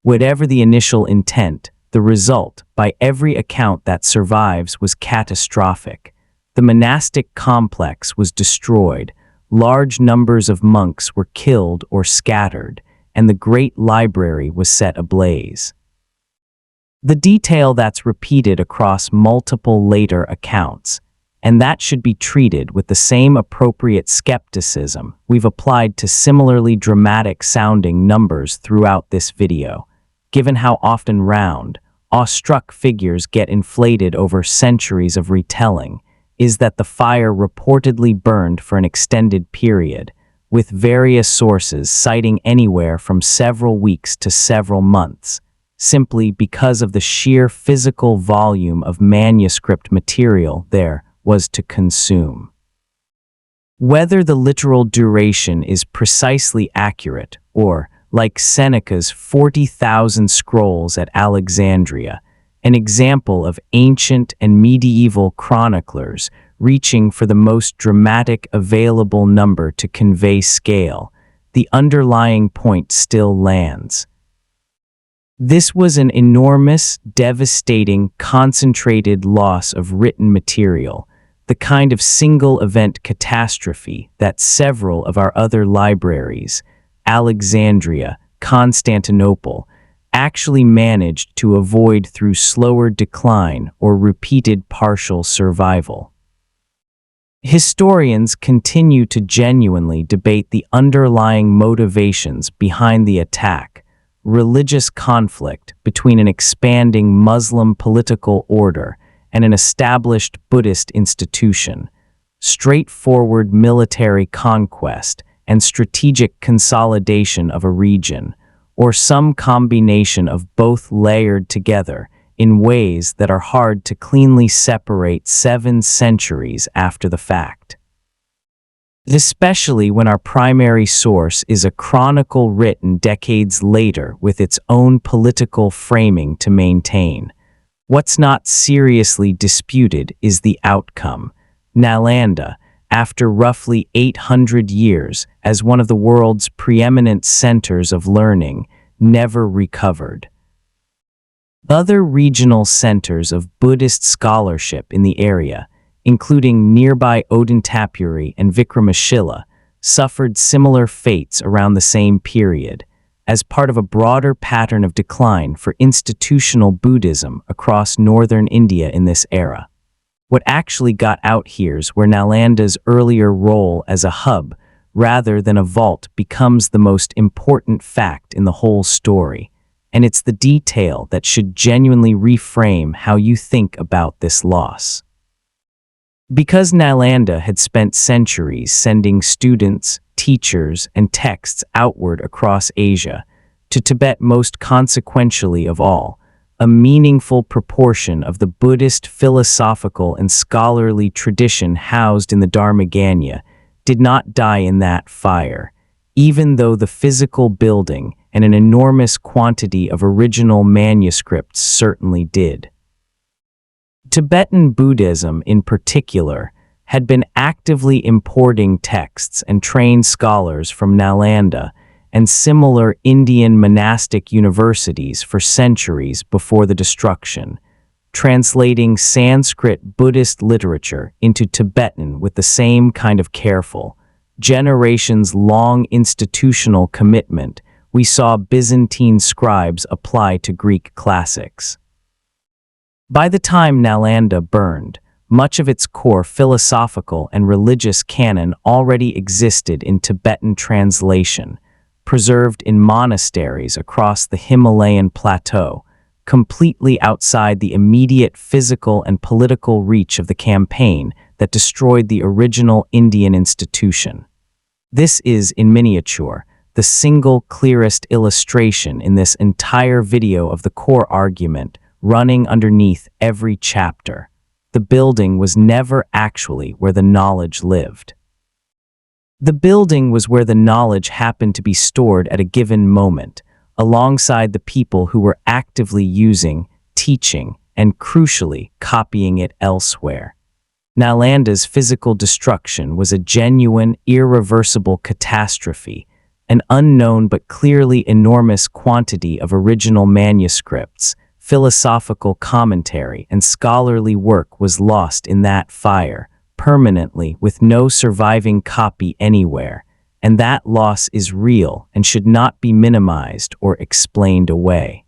Whatever the initial intent, the result, by every account that survives, was catastrophic. The monastic complex was destroyed, large numbers of monks were killed or scattered, and the great library was set ablaze. The detail that's repeated across multiple later accounts, and that should be treated with the same appropriate skepticism we've applied to similarly dramatic-sounding numbers throughout this video, given how often round, awestruck figures get inflated over centuries of retelling, is that the fire reportedly burned for an extended period, with various sources citing anywhere from several weeks to several months, simply because of the sheer physical volume of manuscript material there was to consume. Whether the literal duration is precisely accurate, or, like Seneca's 40,000 scrolls at Alexandria, an example of ancient and medieval chroniclers reaching for the most dramatic available number to convey scale, the underlying point still lands. This was an enormous, devastating, concentrated loss of written material, the kind of single-event catastrophe that several of our other libraries, Alexandria, Constantinople, actually managed to avoid through slower decline or repeated partial survival. Historians continue to genuinely debate the underlying motivations behind the attack: religious conflict between an expanding Muslim political order and an established Buddhist institution, straightforward military conquest and strategic consolidation of a region, or some combination of both layered together in ways that are hard to cleanly separate 7 centuries after the fact. Especially when our primary source is a chronicle written decades later with its own political framing to maintain. What's not seriously disputed is the outcome. Nalanda, after roughly 800 years as one of the world's preeminent centers of learning, never recovered. Other regional centers of Buddhist scholarship in the area, including nearby Odintapuri and Vikramashila, suffered similar fates around the same period, as part of a broader pattern of decline for institutional Buddhism across northern India in this era. What actually got out here's where Nalanda's earlier role as a hub, rather than a vault, becomes the most important fact in the whole story, and it's the detail that should genuinely reframe how you think about this loss. Because Nalanda had spent centuries sending students, teachers, and texts outward across Asia, to Tibet most consequentially of all, a meaningful proportion of the Buddhist philosophical and scholarly tradition housed in the Dharmaganya did not die in that fire, even though the physical building and an enormous quantity of original manuscripts certainly did. Tibetan Buddhism, in particular, had been actively importing texts and trained scholars from Nalanda and similar Indian monastic universities for centuries before the destruction, translating Sanskrit Buddhist literature into Tibetan with the same kind of careful, generations-long institutional commitment we saw Byzantine scribes apply to Greek classics. By the time Nalanda burned, much of its core philosophical and religious canon already existed in Tibetan translation, preserved in monasteries across the Himalayan plateau, completely outside the immediate physical and political reach of the campaign that destroyed the original Indian institution. This is, in miniature, the single clearest illustration in this entire video of the core argument running underneath every chapter. The building was never actually where the knowledge lived. The building was where the knowledge happened to be stored at a given moment, alongside the people who were actively using, teaching, and crucially copying it elsewhere. Nalanda's physical destruction was a genuine, irreversible catastrophe. An unknown but clearly enormous quantity of original manuscripts, philosophical commentary, and scholarly work was lost in that fire, permanently, with no surviving copy anywhere, and that loss is real and should not be minimized or explained away.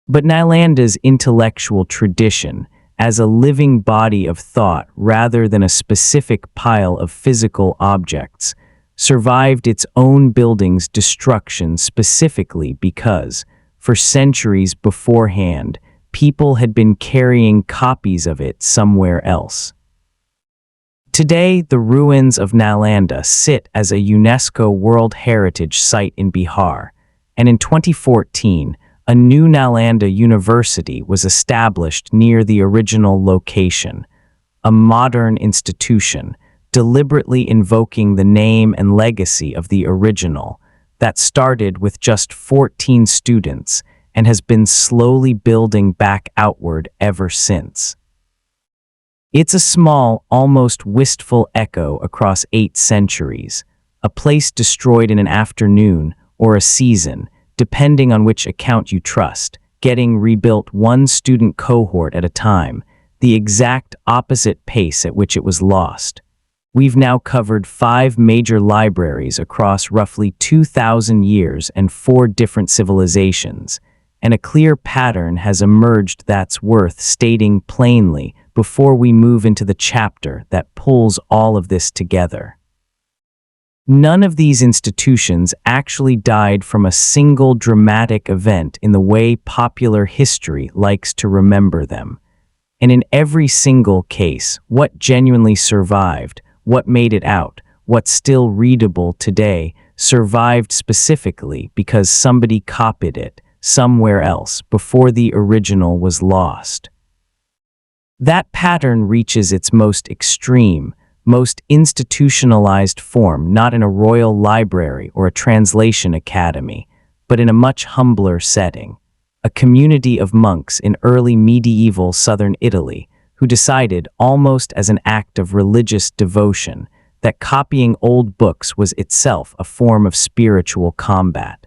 But Nalanda's intellectual tradition, as a living body of thought rather than a specific pile of physical objects, survived its own building's destruction specifically because, for centuries beforehand, people had been carrying copies of it somewhere else. Today, the ruins of Nalanda sit as a UNESCO World Heritage Site in Bihar, and in 2014, a new Nalanda University was established near the original location, a modern institution deliberately invoking the name and legacy of the original that started with just 14 students and has been slowly building back outward ever since. It's a small, almost wistful echo across 8 centuries, a place destroyed in an afternoon or a season, depending on which account you trust, getting rebuilt one student cohort at a time, the exact opposite pace at which it was lost. We've now covered 5 major libraries across roughly 2,000 years and 4 different civilizations, and a clear pattern has emerged that's worth stating plainly before we move into the chapter that pulls all of this together. None of these institutions actually died from a single dramatic event in the way popular history likes to remember them. And in every single case, what genuinely survived, what made it out, what's still readable today, survived specifically because somebody copied it somewhere else before the original was lost. That pattern reaches its most extreme, most institutionalized form not in a royal library or a translation academy, but in a much humbler setting, a community of monks in early medieval southern Italy who decided, almost as an act of religious devotion, that copying old books was itself a form of spiritual combat.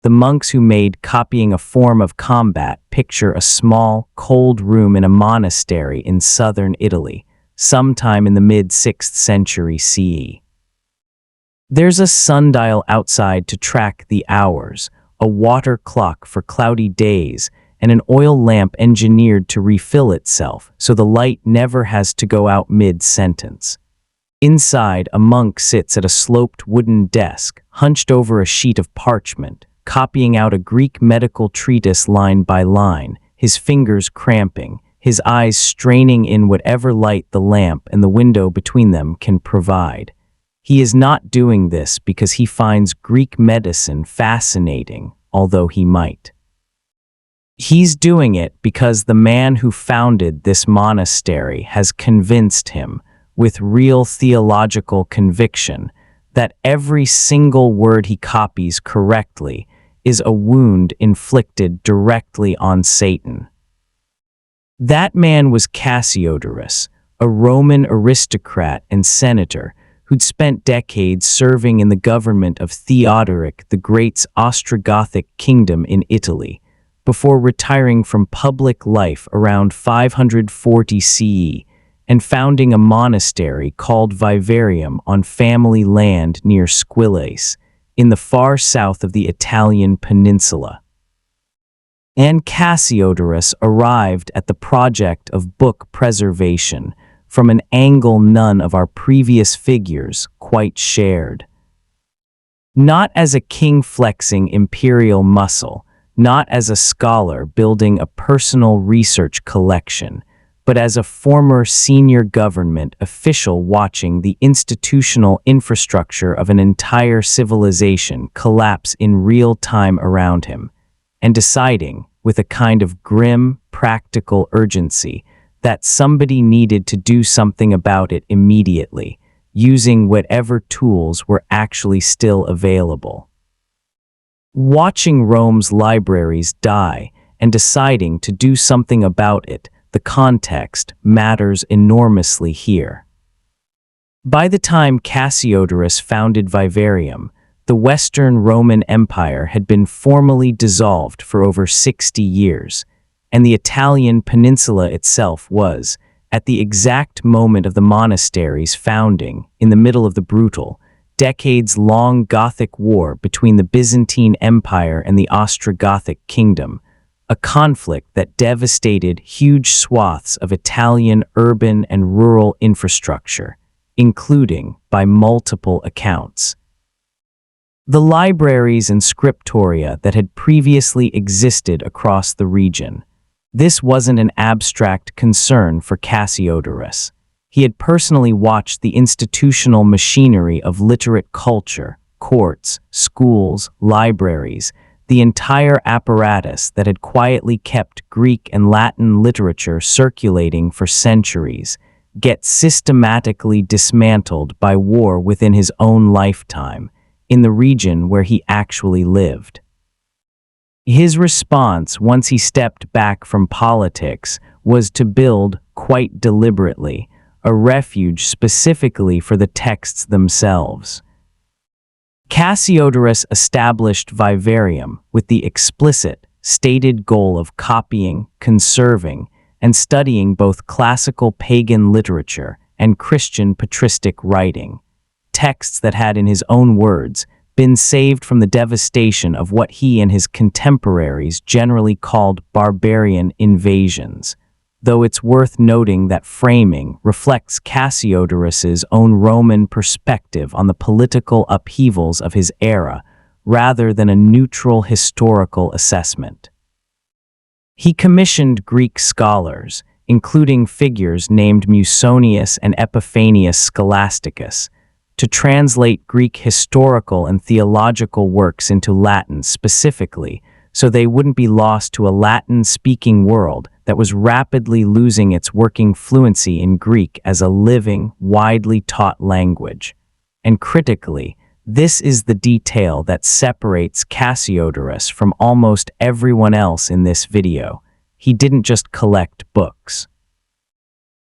The monks who made copying a form of combat picture a small, cold room in a monastery in southern Italy, sometime in the mid-6th century CE. There's a sundial outside to track the hours, a water clock for cloudy days, and an oil lamp engineered to refill itself so the light never has to go out mid-sentence. Inside, a monk sits at a sloped wooden desk, hunched over a sheet of parchment, copying out a Greek medical treatise line by line, his fingers cramping, his eyes straining in whatever light the lamp and the window between them can provide. He is not doing this because he finds Greek medicine fascinating, although he might. He's doing it because the man who founded this monastery has convinced him, with real theological conviction, that every single word he copies correctly is a wound inflicted directly on Satan. That man was Cassiodorus, a Roman aristocrat and senator who'd spent decades serving in the government of Theodoric the Great's Ostrogothic kingdom in Italy, before retiring from public life around 540 CE and founding a monastery called Vivarium on family land near Squillace, in the far south of the Italian peninsula. And Cassiodorus arrived at the project of book preservation from an angle none of our previous figures quite shared. Not as a king flexing imperial muscle, not as a scholar building a personal research collection, but as a former senior government official watching the institutional infrastructure of an entire civilization collapse in real time around him, and deciding, with a kind of grim, practical urgency, that somebody needed to do something about it immediately, using whatever tools were actually still available. Watching Rome's libraries die and deciding to do something about it, the context matters enormously here. By the time Cassiodorus founded Vivarium, the Western Roman Empire had been formally dissolved for over 60 years, and the Italian peninsula itself was, at the exact moment of the monastery's founding, in the middle of the brutal, decades-long Gothic war between the Byzantine Empire and the Ostrogothic kingdom, a conflict that devastated huge swaths of Italian urban and rural infrastructure, including, by multiple accounts, the libraries and scriptoria that had previously existed across the region. This wasn't an abstract concern for Cassiodorus. He had personally watched the institutional machinery of literate culture, courts, schools, libraries, the entire apparatus that had quietly kept Greek and Latin literature circulating for centuries, get systematically dismantled by war within his own lifetime, in the region where he actually lived. His response, once he stepped back from politics, was to build, quite deliberately, a refuge specifically for the texts themselves. Cassiodorus established vivarium with the explicit, stated goal of copying, conserving, and studying both classical pagan literature and Christian patristic writing, texts that had, in his own words, been saved from the devastation of what he and his contemporaries generally called barbarian invasions, though it's worth noting that framing reflects Cassiodorus's own Roman perspective on the political upheavals of his era, rather than a neutral historical assessment. He commissioned Greek scholars, including figures named Musonius and Epiphanius Scholasticus, to translate Greek historical and theological works into Latin specifically, so they wouldn't be lost to a Latin-speaking world that was rapidly losing its working fluency in Greek as a living, widely taught language. And critically, this is the detail that separates Cassiodorus from almost everyone else in this video. He didn't just collect books.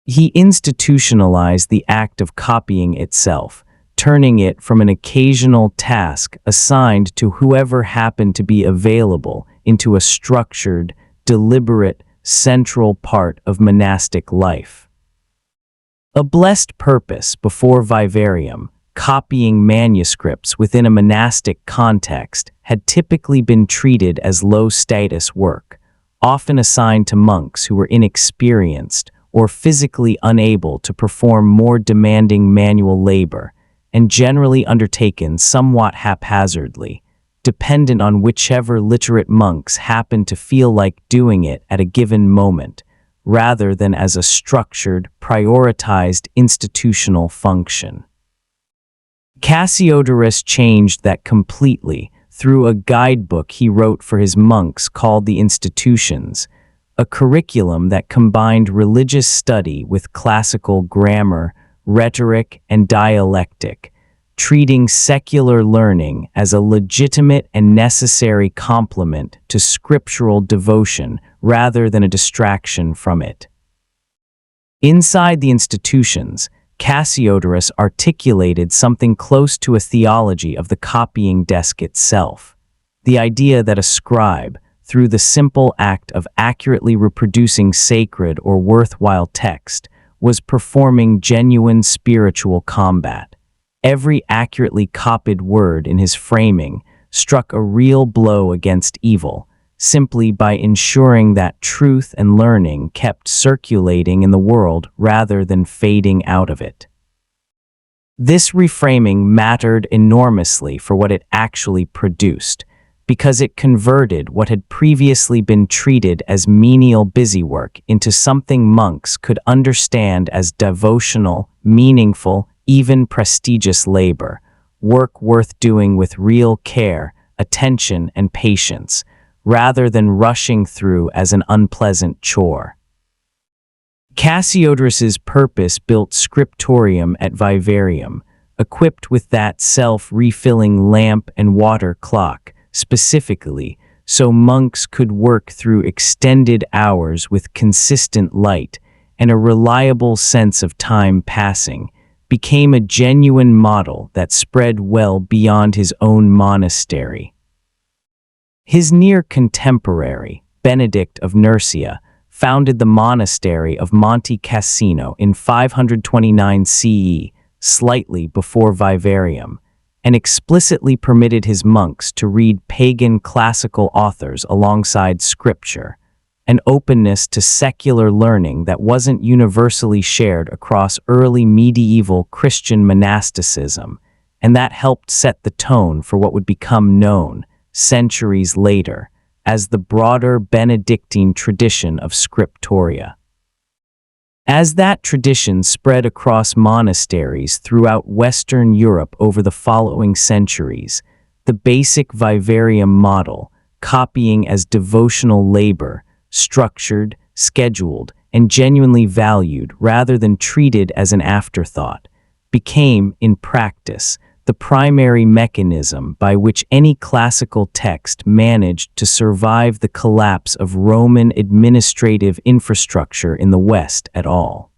He institutionalized the act of copying itself, turning it from an occasional task assigned to whoever happened to be available into a structured, deliberate, central part of monastic life. A blessed purpose before vivarium, copying manuscripts within a monastic context had typically been treated as low-status work, often assigned to monks who were inexperienced or physically unable to perform more demanding manual labor, and generally undertaken somewhat haphazardly, dependent on whichever literate monks happened to feel like doing it at a given moment, rather than as a structured, prioritized institutional function. Cassiodorus changed that completely through a guidebook he wrote for his monks called the Institutions, a curriculum that combined religious study with classical grammar, rhetoric, and dialectic, treating secular learning as a legitimate and necessary complement to scriptural devotion rather than a distraction from it. Inside the Institutions, Cassiodorus articulated something close to a theology of the copying desk itself, the idea that a scribe, through the simple act of accurately reproducing sacred or worthwhile text, was performing genuine spiritual combat. Every accurately copied word in his framing struck a real blow against evil, simply by ensuring that truth and learning kept circulating in the world rather than fading out of it. This reframing mattered enormously for what it actually produced, because it converted what had previously been treated as menial busywork into something monks could understand as devotional, meaningful, even prestigious labor, work worth doing with real care, attention, and patience, rather than rushing through as an unpleasant chore. Cassiodorus's purpose-built scriptorium at Vivarium, equipped with that self-refilling lamp and water clock, specifically, so monks could work through extended hours with consistent light and a reliable sense of time passing, became a genuine model that spread well beyond his own monastery. His near contemporary, Benedict of Nursia, founded the monastery of Monte Cassino in 529 CE, slightly before Vivarium, and explicitly permitted his monks to read pagan classical authors alongside scripture, an openness to secular learning that wasn't universally shared across early medieval Christian monasticism, and that helped set the tone for what would become known, centuries later, as the broader Benedictine tradition of scriptoria. As that tradition spread across monasteries throughout Western Europe over the following centuries, the basic vivarium model, copying as devotional labor, structured, scheduled, and genuinely valued rather than treated as an afterthought, became, in practice, the primary mechanism by which any classical text managed to survive the collapse of Roman administrative infrastructure in the West at all.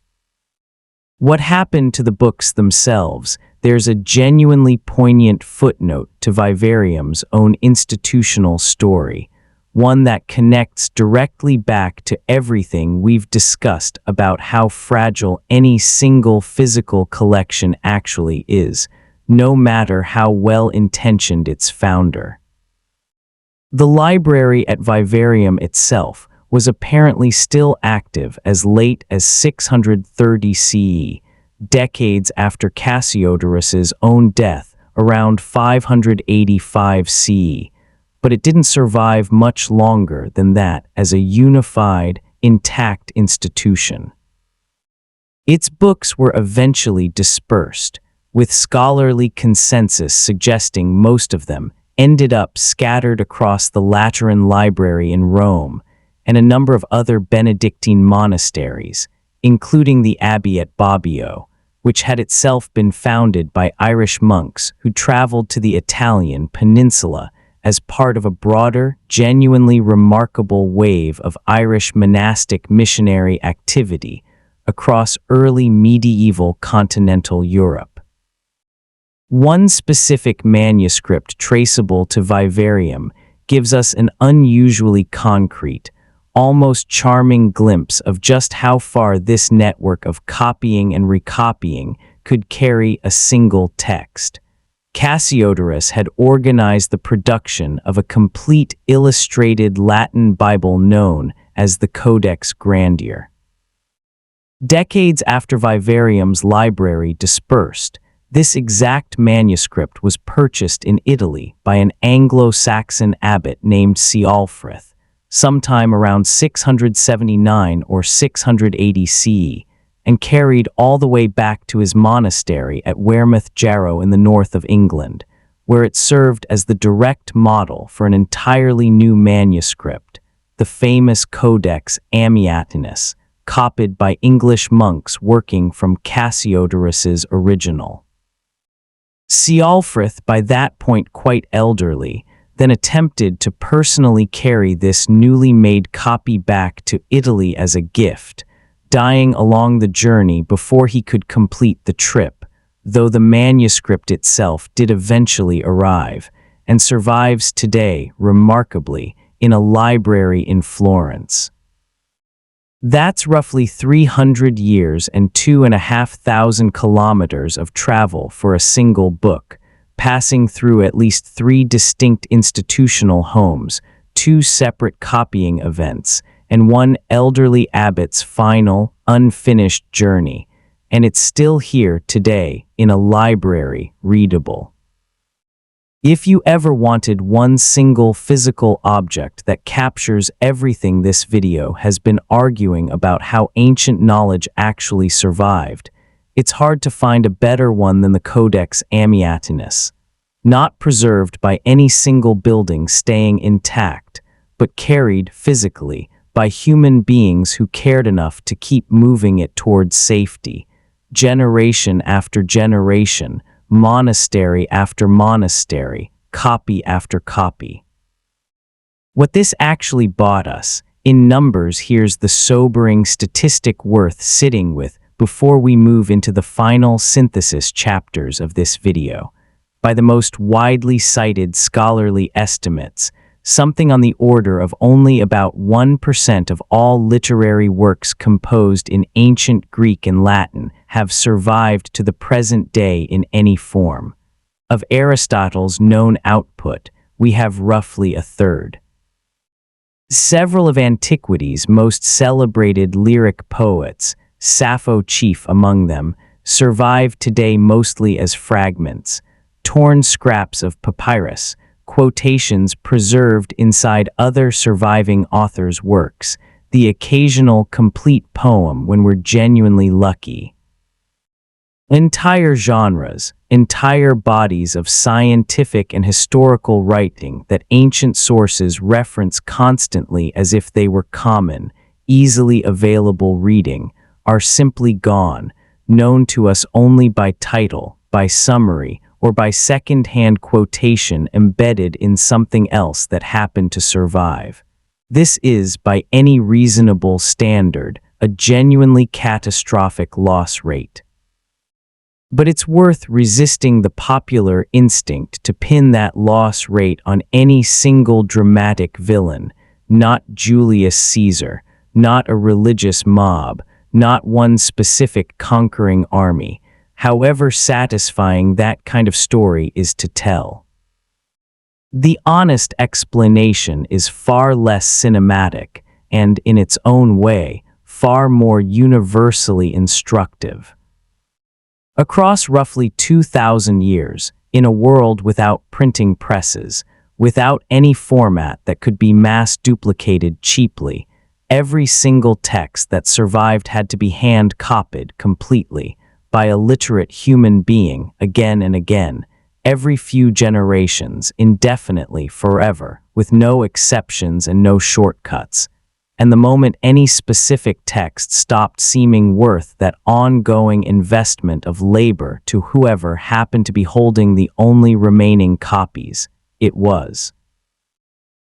What happened to the books themselves? There's a genuinely poignant footnote to vivarium's own institutional story, one that connects directly back to everything we've discussed about how fragile any single physical collection actually is, no matter how well-intentioned its founder. The library at Vivarium itself was apparently still active as late as 630 CE, decades after Cassiodorus's own death around 585 CE, but it didn't survive much longer than that as a unified, intact institution. Its books were eventually dispersed, with scholarly consensus suggesting most of them ended up scattered across the Lateran Library in Rome and a number of other Benedictine monasteries, including the Abbey at Bobbio, which had itself been founded by Irish monks who traveled to the Italian peninsula as part of a broader, genuinely remarkable wave of Irish monastic missionary activity across early medieval continental Europe. One specific manuscript traceable to Vivarium gives us an unusually concrete, almost charming glimpse of just how far this network of copying and recopying could carry a single text. Cassiodorus had organized the production of a complete illustrated Latin Bible known as the Codex Grandior. Decades after Vivarium's library dispersed, this exact manuscript was purchased in Italy by an Anglo-Saxon abbot named Ceolfrith, sometime around 679 or 680 CE, and carried all the way back to his monastery at Wearmouth Jarrow in the north of England, where it served as the direct model for an entirely new manuscript, the famous Codex Amiatinus, copied by English monks working from Cassiodorus's original. Ceolfrith, by that point quite elderly, then attempted to personally carry this newly made copy back to Italy as a gift, dying along the journey before he could complete the trip, though the manuscript itself did eventually arrive, and survives today, remarkably, in a library in Florence. That's roughly 300 years and 2,500 kilometers of travel for a single book, passing through at least 3 distinct institutional homes, 2 separate copying events, and one elderly abbot's final, unfinished journey, and it's still here today in a library, readable. If you ever wanted one single physical object that captures everything this video has been arguing about how ancient knowledge actually survived, it's hard to find a better one than the Codex Amiatinus, not preserved by any single building staying intact, but carried physically by human beings who cared enough to keep moving it towards safety, generation after generation, monastery after monastery, copy after copy. What this actually bought us, in numbers, here's the sobering statistic worth sitting with before we move into the final synthesis chapters of this video. By the most widely cited scholarly estimates, something on the order of only about 1% of all literary works composed in ancient Greek and Latin have survived to the present day in any form. Of Aristotle's known output, we have roughly a third. Several of antiquity's most celebrated lyric poets, Sappho chief among them, survive today mostly as fragments, torn scraps of papyrus, quotations preserved inside other surviving authors' works, the occasional complete poem when we're genuinely lucky. Entire genres, entire bodies of scientific and historical writing that ancient sources reference constantly as if they were common, easily available reading, are simply gone, known to us only by title, by summary, or by second-hand quotation embedded in something else that happened to survive. This is, by any reasonable standard, a genuinely catastrophic loss rate. But it's worth resisting the popular instinct to pin that loss rate on any single dramatic villain, not Julius Caesar, not a religious mob, not one specific conquering army, however satisfying that kind of story is to tell. The honest explanation is far less cinematic and, in its own way, far more universally instructive. Across roughly 2,000 years, in a world without printing presses, without any format that could be mass-duplicated cheaply, every single text that survived had to be hand-copied completely by a literate human being again and again, every few generations, indefinitely, forever, with no exceptions and no shortcuts. And the moment any specific text stopped seeming worth that ongoing investment of labor to whoever happened to be holding the only remaining copies, it was,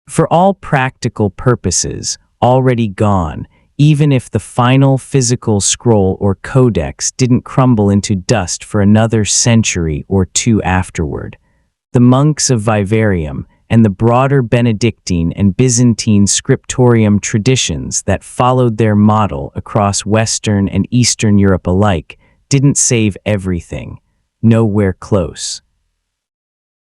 for all practical purposes, already gone, even if the final physical scroll or codex didn't crumble into dust for another century or two afterward. The monks of Vivarium and the broader Benedictine and Byzantine scriptorium traditions that followed their model across Western and Eastern Europe alike didn't save everything, nowhere close.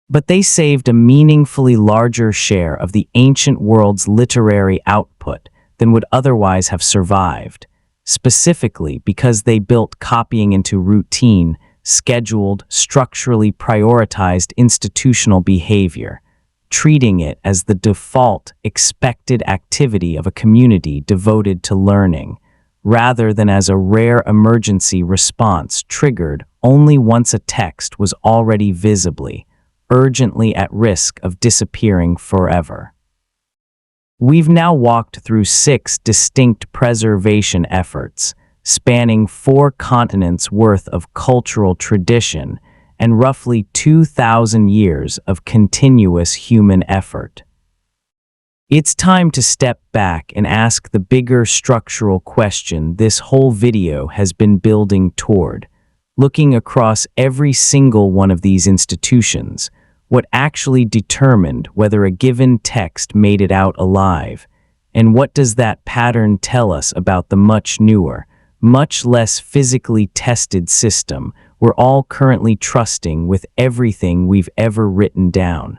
But they saved a meaningfully larger share of the ancient world's literary output than would otherwise have survived, specifically because they built copying into routine, scheduled, structurally prioritized institutional behavior, treating it as the default, expected activity of a community devoted to learning, rather than as a rare emergency response triggered only once a text was already visibly, urgently at risk of disappearing forever. We've now walked through 6 distinct preservation efforts, spanning 4 continents worth of cultural tradition and roughly 2,000 years of continuous human effort. It's time to step back and ask the bigger structural question this whole video has been building toward, looking across every single one of these institutions. What actually determined whether a given text made it out alive, and what does that pattern tell us about the much newer, much less physically tested system we're all currently trusting with everything we've ever written down?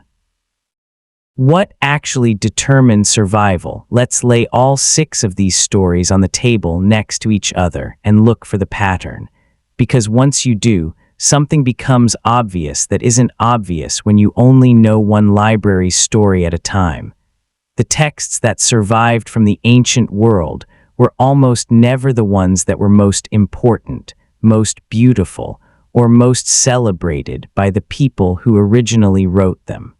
What actually determined survival? Let's lay all 6 of these stories on the table next to each other and look for the pattern, because once you do, something becomes obvious that isn't obvious when you only know one library's story at a time. The texts that survived from the ancient world were almost never the ones that were most important, most beautiful, or most celebrated by the people who originally wrote them.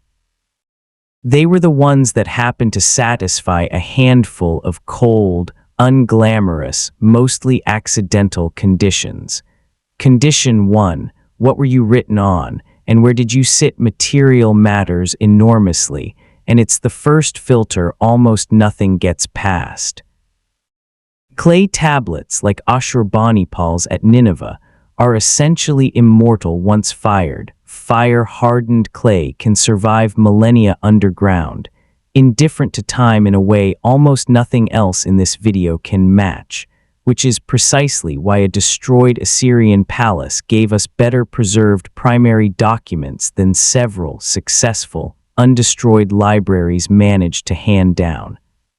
They were the ones that happened to satisfy a handful of cold, unglamorous, mostly accidental conditions. Condition 1, what were you written on, and where did you sit? Material matters enormously, and it's the first filter almost nothing gets past. Clay tablets like Ashurbanipal's at Nineveh are essentially immortal once fired. Fire-hardened clay can survive millennia underground, indifferent to time in a way almost nothing else in this video can match. which is precisely why a destroyed Assyrian palace gave us better preserved primary documents than several successful, undestroyed libraries managed to hand down.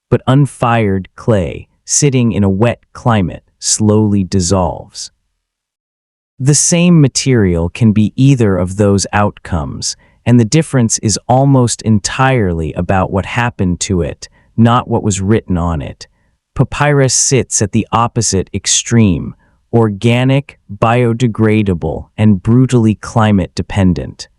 But unfired clay, sitting in a wet climate, slowly dissolves. The same material can be either of those outcomes, and the difference is almost entirely about what happened to it, not what was written on it. Papyrus sits at the opposite extreme, organic, biodegradable, and brutally climate-dependent.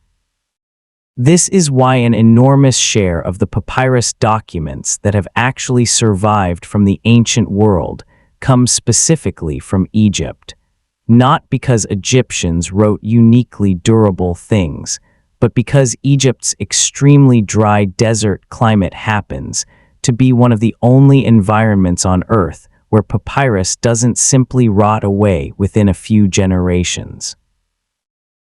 This is why an enormous share of the papyrus documents that have actually survived from the ancient world come specifically from Egypt. Not because Egyptians wrote uniquely durable things, but because Egypt's extremely dry desert climate happens to be one of the only environments on Earth where papyrus doesn't simply rot away within a few generations.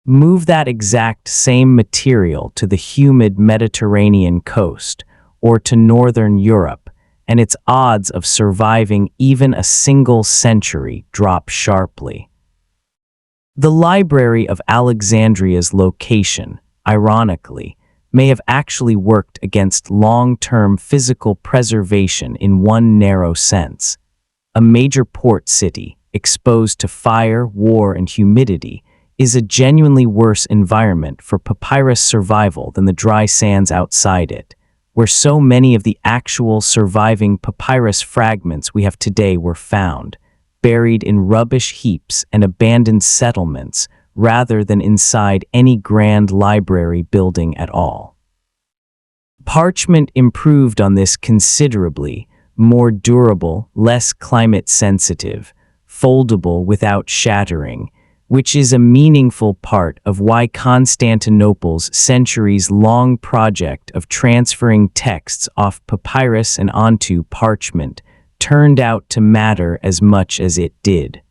Move that exact same material to the humid Mediterranean coast or to northern Europe, and its odds of surviving even a single century drop sharply. The Library of Alexandria's location, ironically, may have actually worked against long-term physical preservation in one narrow sense. A major port city, exposed to fire, war, and humidity, is a genuinely worse environment for papyrus survival than the dry sands outside it, where so many of the actual surviving papyrus fragments we have today were found, buried in rubbish heaps and abandoned settlements, rather than inside any grand library building at all. Parchment improved on this considerably, more durable, less climate-sensitive, foldable without shattering, which is a meaningful part of why Constantinople's centuries-long project of transferring texts off papyrus and onto parchment turned out to matter as much as it did.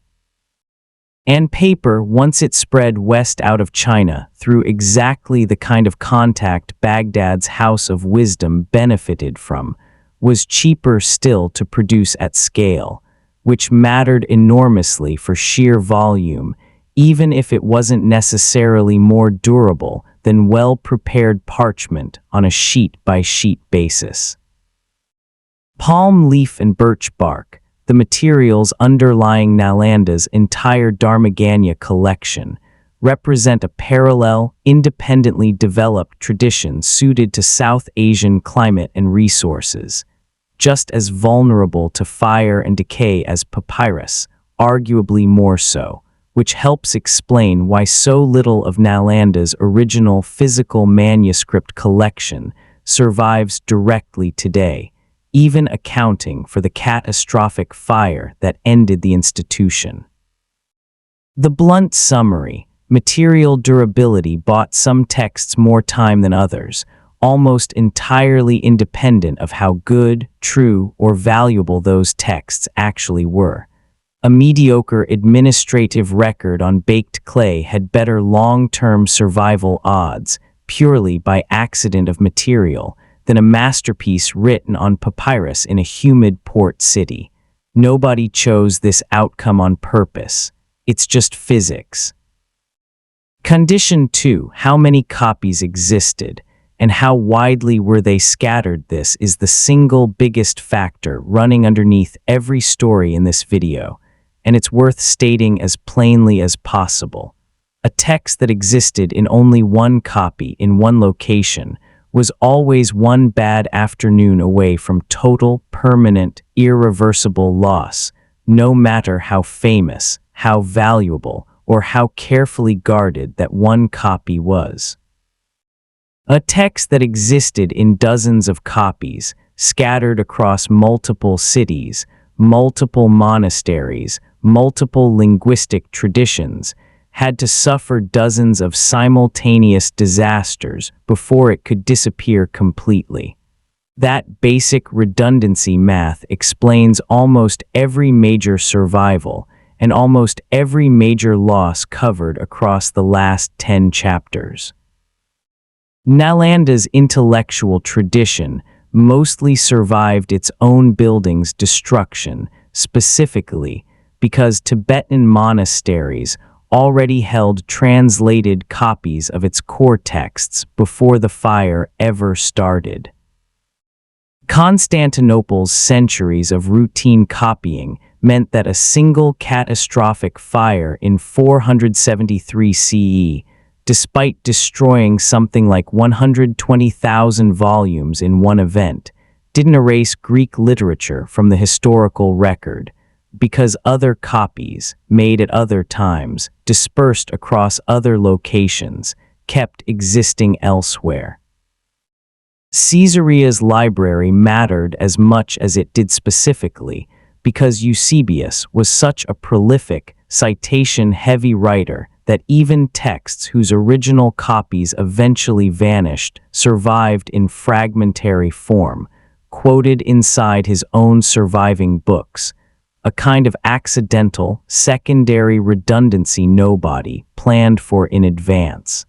And paper, once it spread west out of China through exactly the kind of contact Baghdad's House of Wisdom benefited from, was cheaper still to produce at scale, which mattered enormously for sheer volume, even if it wasn't necessarily more durable than well-prepared parchment on a sheet-by-sheet basis. Palm leaf and birch bark, the materials underlying Nalanda's entire Dharmaganya collection, represent a parallel, independently developed tradition suited to South Asian climate and resources, just as vulnerable to fire and decay as papyrus, arguably more so, which helps explain why so little of Nalanda's original physical manuscript collection survives directly today, even accounting for the catastrophic fire that ended the institution. The blunt summary: material durability bought some texts more time than others, almost entirely independent of how good, true, or valuable those texts actually were. A mediocre administrative record on baked clay had better long-term survival odds, purely by accident of material, than a masterpiece written on papyrus in a humid port city. Nobody chose this outcome on purpose. It's just physics. Condition 2, how many copies existed, and how widely were they scattered? This is the single biggest factor running underneath every story in this video, and it's worth stating as plainly as possible. A text that existed in only one copy in one location was always one bad afternoon away from total, permanent, irreversible loss, no matter how famous, how valuable, or how carefully guarded that one copy was. A text that existed in dozens of copies, scattered across multiple cities, multiple monasteries, multiple linguistic traditions, had to suffer dozens of simultaneous disasters before it could disappear completely. That basic redundancy math explains almost every major survival and almost every major loss covered across the last 10 chapters. Nalanda's intellectual tradition mostly survived its own building's destruction, specifically because Tibetan monasteries already held translated copies of its core texts before the fire ever started. Constantinople's centuries of routine copying meant that a single catastrophic fire in 473 CE, despite destroying something like 120,000 volumes in one event, didn't erase Greek literature from the historical record, because other copies, made at other times, dispersed across other locations, kept existing elsewhere. Caesarea's library mattered as much as it did specifically because Eusebius was such a prolific, citation-heavy writer that even texts whose original copies eventually vanished survived in fragmentary form, quoted inside his own surviving books, a kind of accidental, secondary redundancy nobody planned for in advance.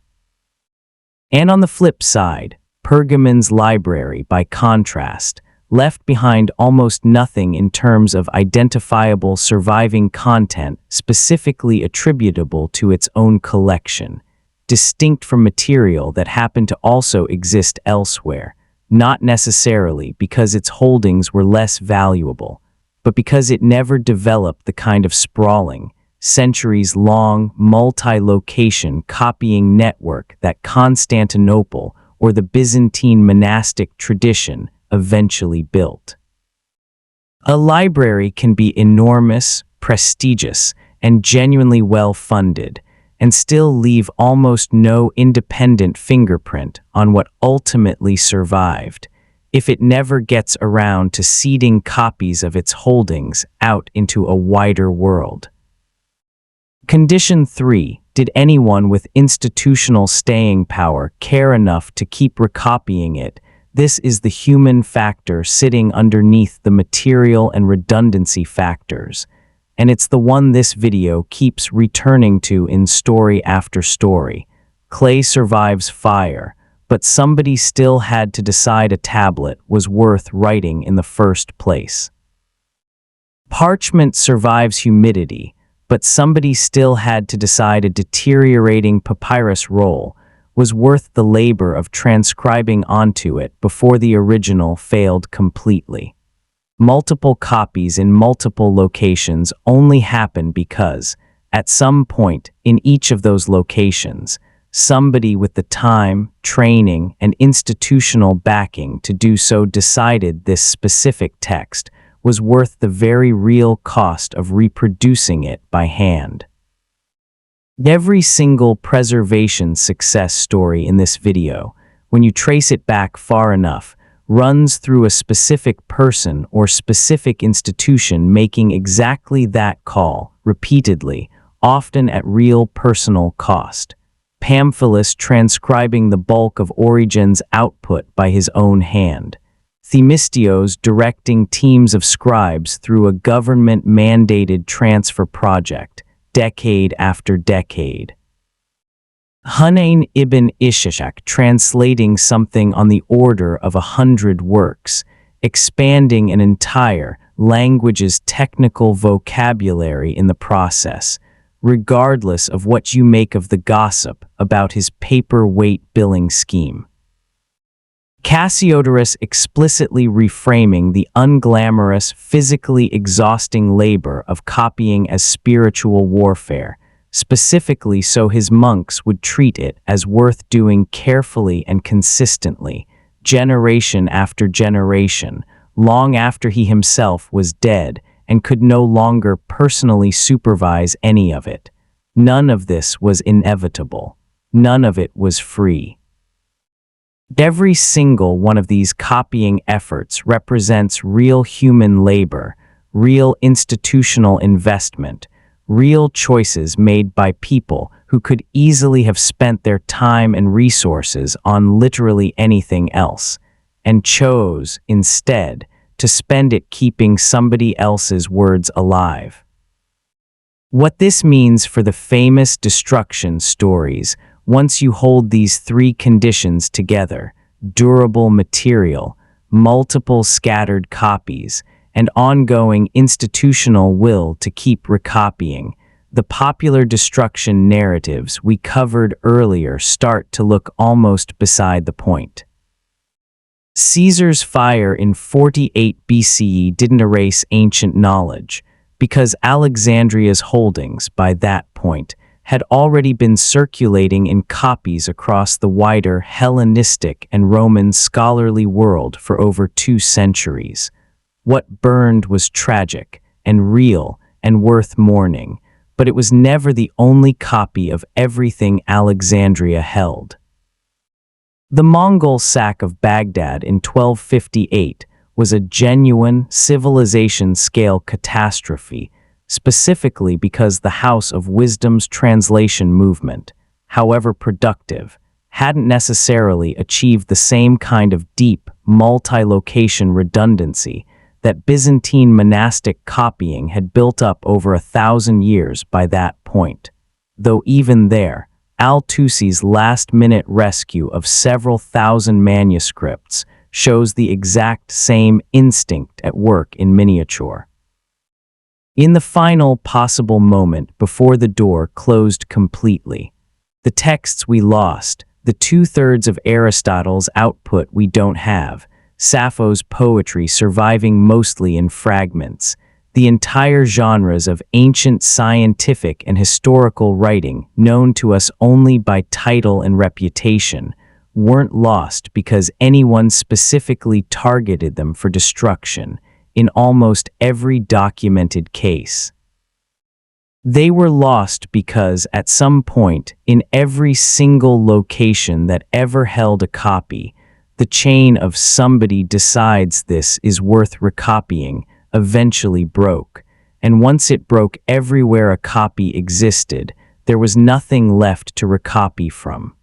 And on the flip side, Pergamon's library, by contrast, left behind almost nothing in terms of identifiable surviving content specifically attributable to its own collection, distinct from material that happened to also exist elsewhere, not necessarily because its holdings were less valuable, but because it never developed the kind of sprawling, centuries-long, multi-location copying network that Constantinople or the Byzantine monastic tradition eventually built. A library can be enormous, prestigious, and genuinely well-funded, and still leave almost no independent fingerprint on what ultimately survived, if it never gets around to seeding copies of its holdings out into a wider world. Condition 3. Did anyone with institutional staying power care enough to keep recopying it? This is the human factor sitting underneath the material and redundancy factors, and it's the one this video keeps returning to in story after story. Clay survives fire, but somebody still had to decide a tablet was worth writing in the first place. Parchment survives humidity, but somebody still had to decide a deteriorating papyrus roll was worth the labor of transcribing onto it before the original failed completely. Multiple copies in multiple locations only happen because, at some point in each of those locations, somebody with the time, training, and institutional backing to do so decided this specific text was worth the very real cost of reproducing it by hand. Every single preservation success story in this video, when you trace it back far enough, runs through a specific person or specific institution making exactly that call, repeatedly, often at real personal cost. Pamphilus transcribing the bulk of Origen's output by his own hand. Themistios directing teams of scribes through a government-mandated transfer project, decade after decade. Hunayn ibn Ishaq translating something on the order of 100 works, expanding an entire language's technical vocabulary in the process, regardless of what you make of the gossip about his paper-weight billing scheme. Cassiodorus explicitly reframing the unglamorous, physically exhausting labor of copying as spiritual warfare, specifically so his monks would treat it as worth doing carefully and consistently, generation after generation, long after he himself was dead and could no longer personally supervise any of it. None of this was inevitable. None of it was free. Every single one of these copying efforts represents real human labor, real institutional investment, real choices made by people who could easily have spent their time and resources on literally anything else, and chose, instead, to spend it keeping somebody else's words alive. What this means for the famous destruction stories, once you hold these three conditions together, durable material, multiple scattered copies, and ongoing institutional will to keep recopying, the popular destruction narratives we covered earlier start to look almost beside the point. Caesar's fire in 48 BCE didn't erase ancient knowledge, because Alexandria's holdings, by that point, had already been circulating in copies across the wider Hellenistic and Roman scholarly world for over 2 centuries. What burned was tragic and real and worth mourning, but it was never the only copy of everything Alexandria held. The Mongol sack of Baghdad in 1258 was a genuine civilization-scale catastrophe, specifically because the House of Wisdom's translation movement, however productive, hadn't necessarily achieved the same kind of deep, multi-location redundancy that Byzantine monastic copying had built up over 1,000 years by that point. Though even there, Al-Tusi's last-minute rescue of several thousand manuscripts shows the exact same instinct at work in miniature. In the final possible moment before the door closed completely, the texts we lost, the 2/3 of Aristotle's output we don't have, Sappho's poetry surviving mostly in fragments, the entire genres of ancient scientific and historical writing known to us only by title and reputation, weren't lost because anyone specifically targeted them for destruction in almost every documented case. They were lost because at some point in every single location that ever held a copy, the chain of somebody decides this is worth recopying eventually broke, and once it broke everywhere a copy existed, there was nothing left to recopy from.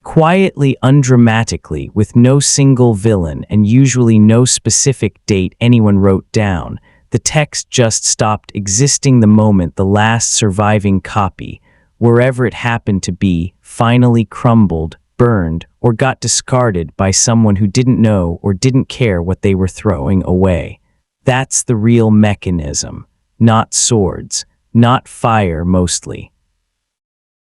Quietly, undramatically, with no single villain and usually no specific date anyone wrote down, the text just stopped existing the moment the last surviving copy, wherever it happened to be, finally crumbled, burned, or got discarded by someone who didn't know or didn't care what they were throwing away. That's the real mechanism, not swords, not fire mostly.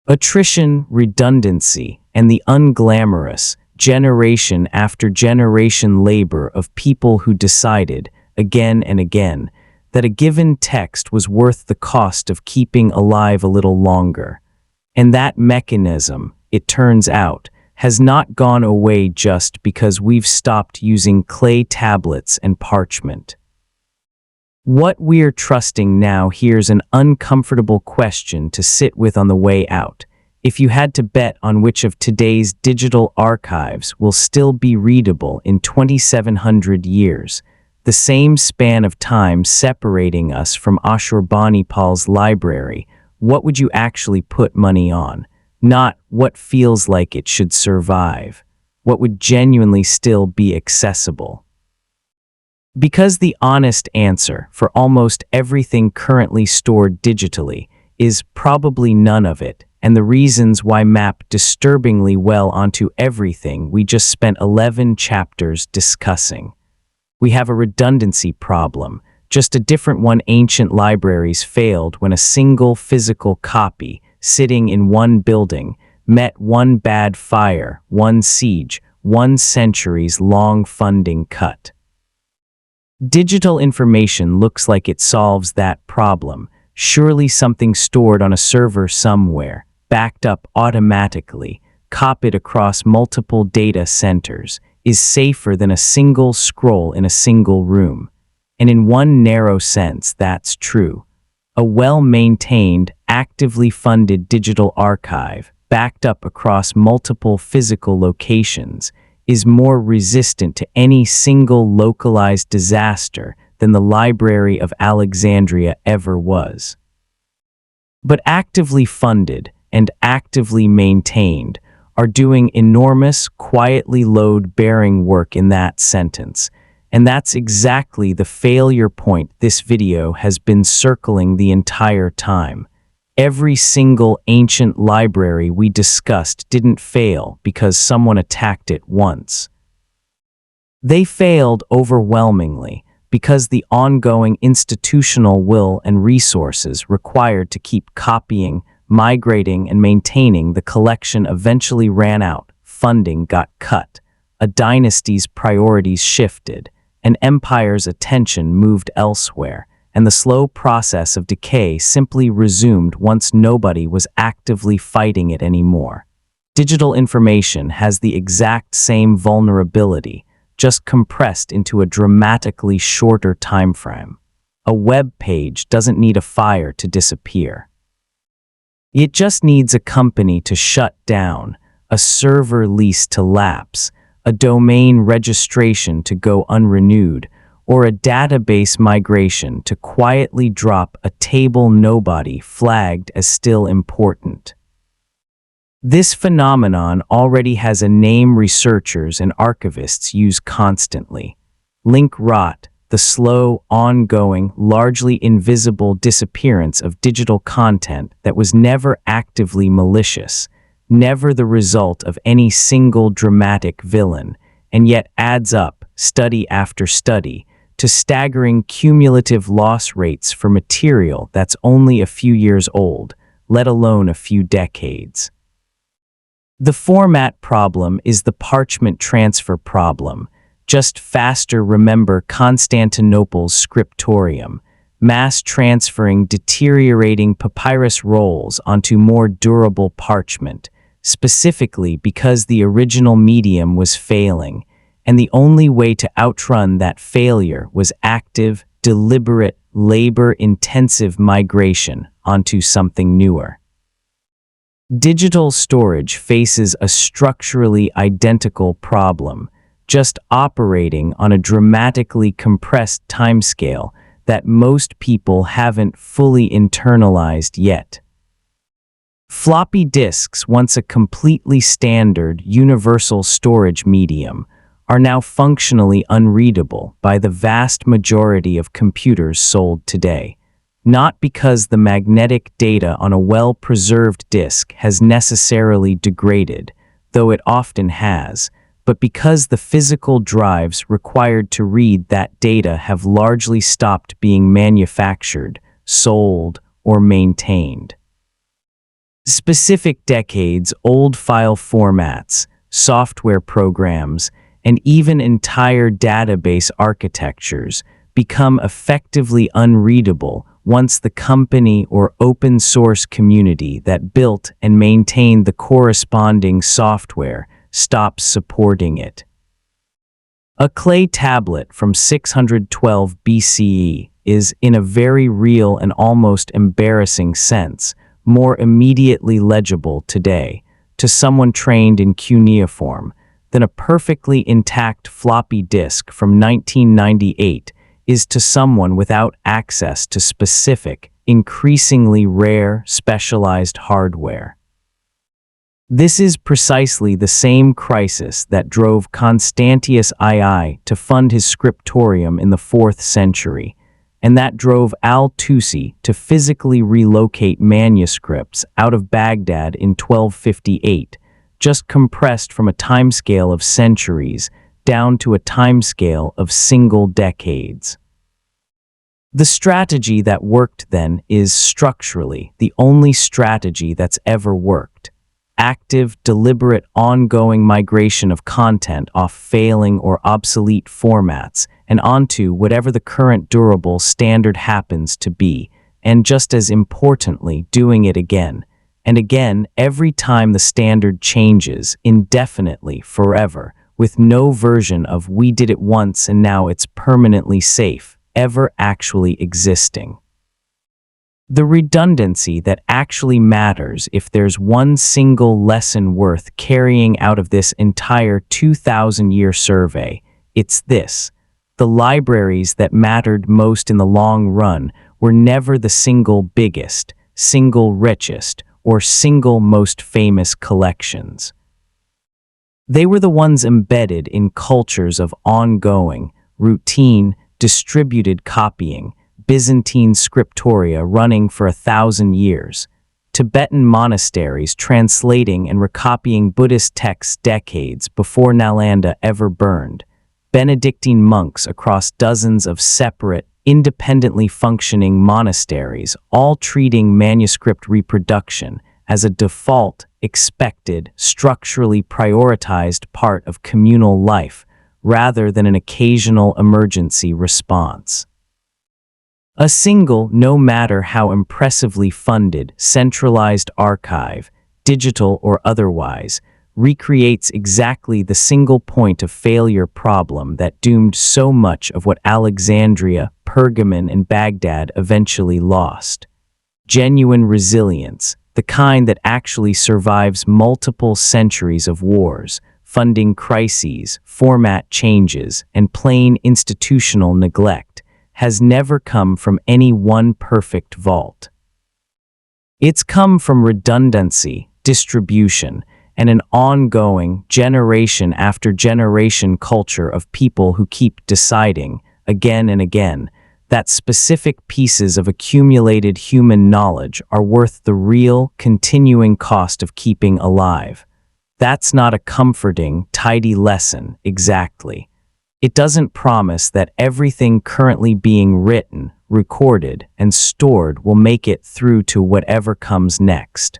Attrition, redundancy, and the unglamorous, generation after generation labor of people who decided, again and again, that a given text was worth the cost of keeping alive a little longer. And that mechanism, it turns out, has not gone away just because we've stopped using clay tablets and parchment. What we're trusting now, here's an uncomfortable question to sit with on the way out. If you had to bet on which of today's digital archives will still be readable in 2,700 years, the same span of time separating us from Ashurbanipal's library, what would you actually put money on? Not what feels like it should survive, what would genuinely still be accessible. Because the honest answer for almost everything currently stored digitally is probably none of it, and the reasons why map disturbingly well onto everything we just spent 11 chapters discussing. We have a redundancy problem, just a different one. Ancient libraries failed when a single physical copy, sitting in one building, met one bad fire, one siege, 1 centuries-long funding cut. Digital information looks like it solves that problem. Surely something stored on a server somewhere, backed up automatically, copied across multiple data centers, is safer than a single scroll in a single room. And in one narrow sense, that's true. A well-maintained, actively funded digital archive, backed up across multiple physical locations, is more resistant to any single localized disaster than the Library of Alexandria ever was. But actively funded and actively maintained are doing enormous, quietly load-bearing work in that sentence, and that's exactly the failure point this video has been circling the entire time. Every single ancient library we discussed didn't fail because someone attacked it once. They failed overwhelmingly because the ongoing institutional will and resources required to keep copying, migrating, and maintaining the collection eventually ran out. Funding got cut, a dynasty's priorities shifted, an empire's attention moved elsewhere, and the slow process of decay simply resumed once nobody was actively fighting it anymore. Digital information has the exact same vulnerability, just compressed into a dramatically shorter timeframe. A web page doesn't need a fire to disappear. It just needs a company to shut down, a server lease to lapse, a domain registration to go unrenewed, or a database migration to quietly drop a table nobody flagged as still important. This phenomenon already has a name researchers and archivists use constantly: link rot, the slow, ongoing, largely invisible disappearance of digital content that was never actively malicious, never the result of any single dramatic villain, and yet adds up, study after study, to staggering cumulative loss rates for material that's only a few years old, let alone a few decades. The format problem is the parchment transfer problem, just faster. Remember Constantinople's scriptorium, mass transferring deteriorating papyrus rolls onto more durable parchment, specifically because the original medium was failing, and the only way to outrun that failure was active, deliberate, labor-intensive migration onto something newer. Digital storage faces a structurally identical problem, just operating on a dramatically compressed timescale that most people haven't fully internalized yet. Floppy disks, once a completely standard, universal storage medium, are now functionally unreadable by the vast majority of computers sold today, not because the magnetic data on a well-preserved disk has necessarily degraded, though it often has, but because the physical drives required to read that data have largely stopped being manufactured, sold, or maintained. Specific decades-old file formats, software programs, and even entire database architectures become effectively unreadable once the company or open-source community that built and maintained the corresponding software stops supporting it. A clay tablet from 612 BCE is, in a very real and almost embarrassing sense, more immediately legible today to someone trained in cuneiform than a perfectly intact floppy disk from 1998 is to someone without access to specific, increasingly rare, specialized hardware. This is precisely the same crisis that drove Constantius II to fund his scriptorium in the 4th century, and that drove al-Tusi to physically relocate manuscripts out of Baghdad in 1258, just compressed from a timescale of centuries down to a timescale of single decades. The strategy that worked then is structurally the only strategy that's ever worked: active, deliberate, ongoing migration of content off failing or obsolete formats and onto whatever the current durable standard happens to be, and just as importantly, doing it again and again every time the standard changes indefinitely forever, with no version of "we did it once and now it's permanently safe" ever actually existing. The redundancy that actually matters, if there's one single lesson worth carrying out of this entire 2,000-year survey, it's this: the libraries that mattered most in the long run were never the single biggest, single richest, or single most famous collections. They were the ones embedded in cultures of ongoing, routine, distributed copying, Byzantine scriptoria running for 1,000 years, Tibetan monasteries translating and recopying Buddhist texts decades before Nalanda ever burned, Benedictine monks across dozens of separate, independently functioning monasteries, all treating manuscript reproduction as a default, expected, structurally prioritized part of communal life, rather than an occasional emergency response. A single, no matter how impressively funded, centralized archive, digital or otherwise, recreates exactly the single point of failure problem that doomed so much of what Alexandria, Pergamon, and Baghdad eventually lost. Genuine resilience, the kind that actually survives multiple centuries of wars, funding crises, format changes, and plain institutional neglect, has never come from any one perfect vault. It's come from redundancy, distribution, and an ongoing, generation after generation culture of people who keep deciding, again and again, that specific pieces of accumulated human knowledge are worth the real, continuing cost of keeping alive. That's not a comforting, tidy lesson, exactly. It doesn't promise that everything currently being written, recorded, and stored will make it through to whatever comes next.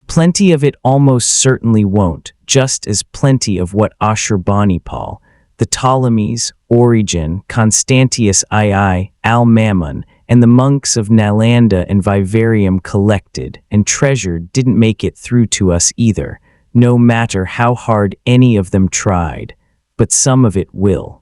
Plenty of it almost certainly won't, just as plenty of what Ashurbanipal, the Ptolemies, Origen, Constantius II, Al-Mamun, and the monks of Nalanda and Vivarium collected and treasured didn't make it through to us either, no matter how hard any of them tried, but some of it will.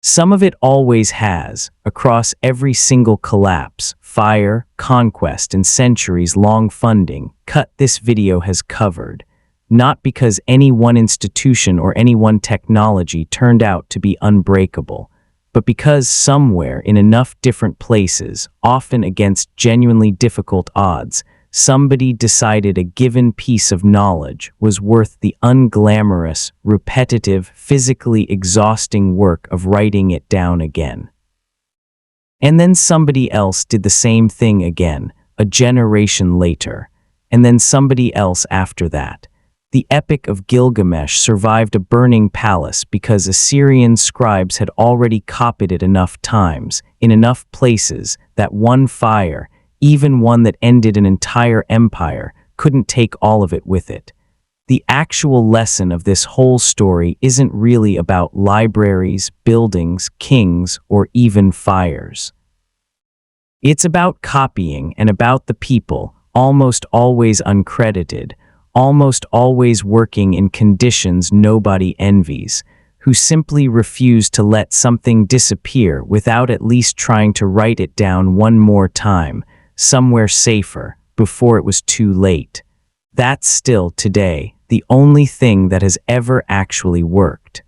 Some of it always has, across every single collapse, fire, conquest, and centuries-long funding cut this video has covered, not because any one institution or any one technology turned out to be unbreakable, but because somewhere in enough different places, often against genuinely difficult odds, somebody decided a given piece of knowledge was worth the unglamorous, repetitive, physically exhausting work of writing it down again. And then somebody else did the same thing again, a generation later, and then somebody else after that. The Epic of Gilgamesh survived a burning palace because Assyrian scribes had already copied it enough times, in enough places, that one fire, even one that ended an entire empire, couldn't take all of it with it. The actual lesson of this whole story isn't really about libraries, buildings, kings, or even fires. It's about copying and about the people, almost always uncredited, almost always working in conditions nobody envies, who simply refuse to let something disappear without at least trying to write it down one more time, somewhere safer, before it was too late. That's still, today, the only thing that has ever actually worked.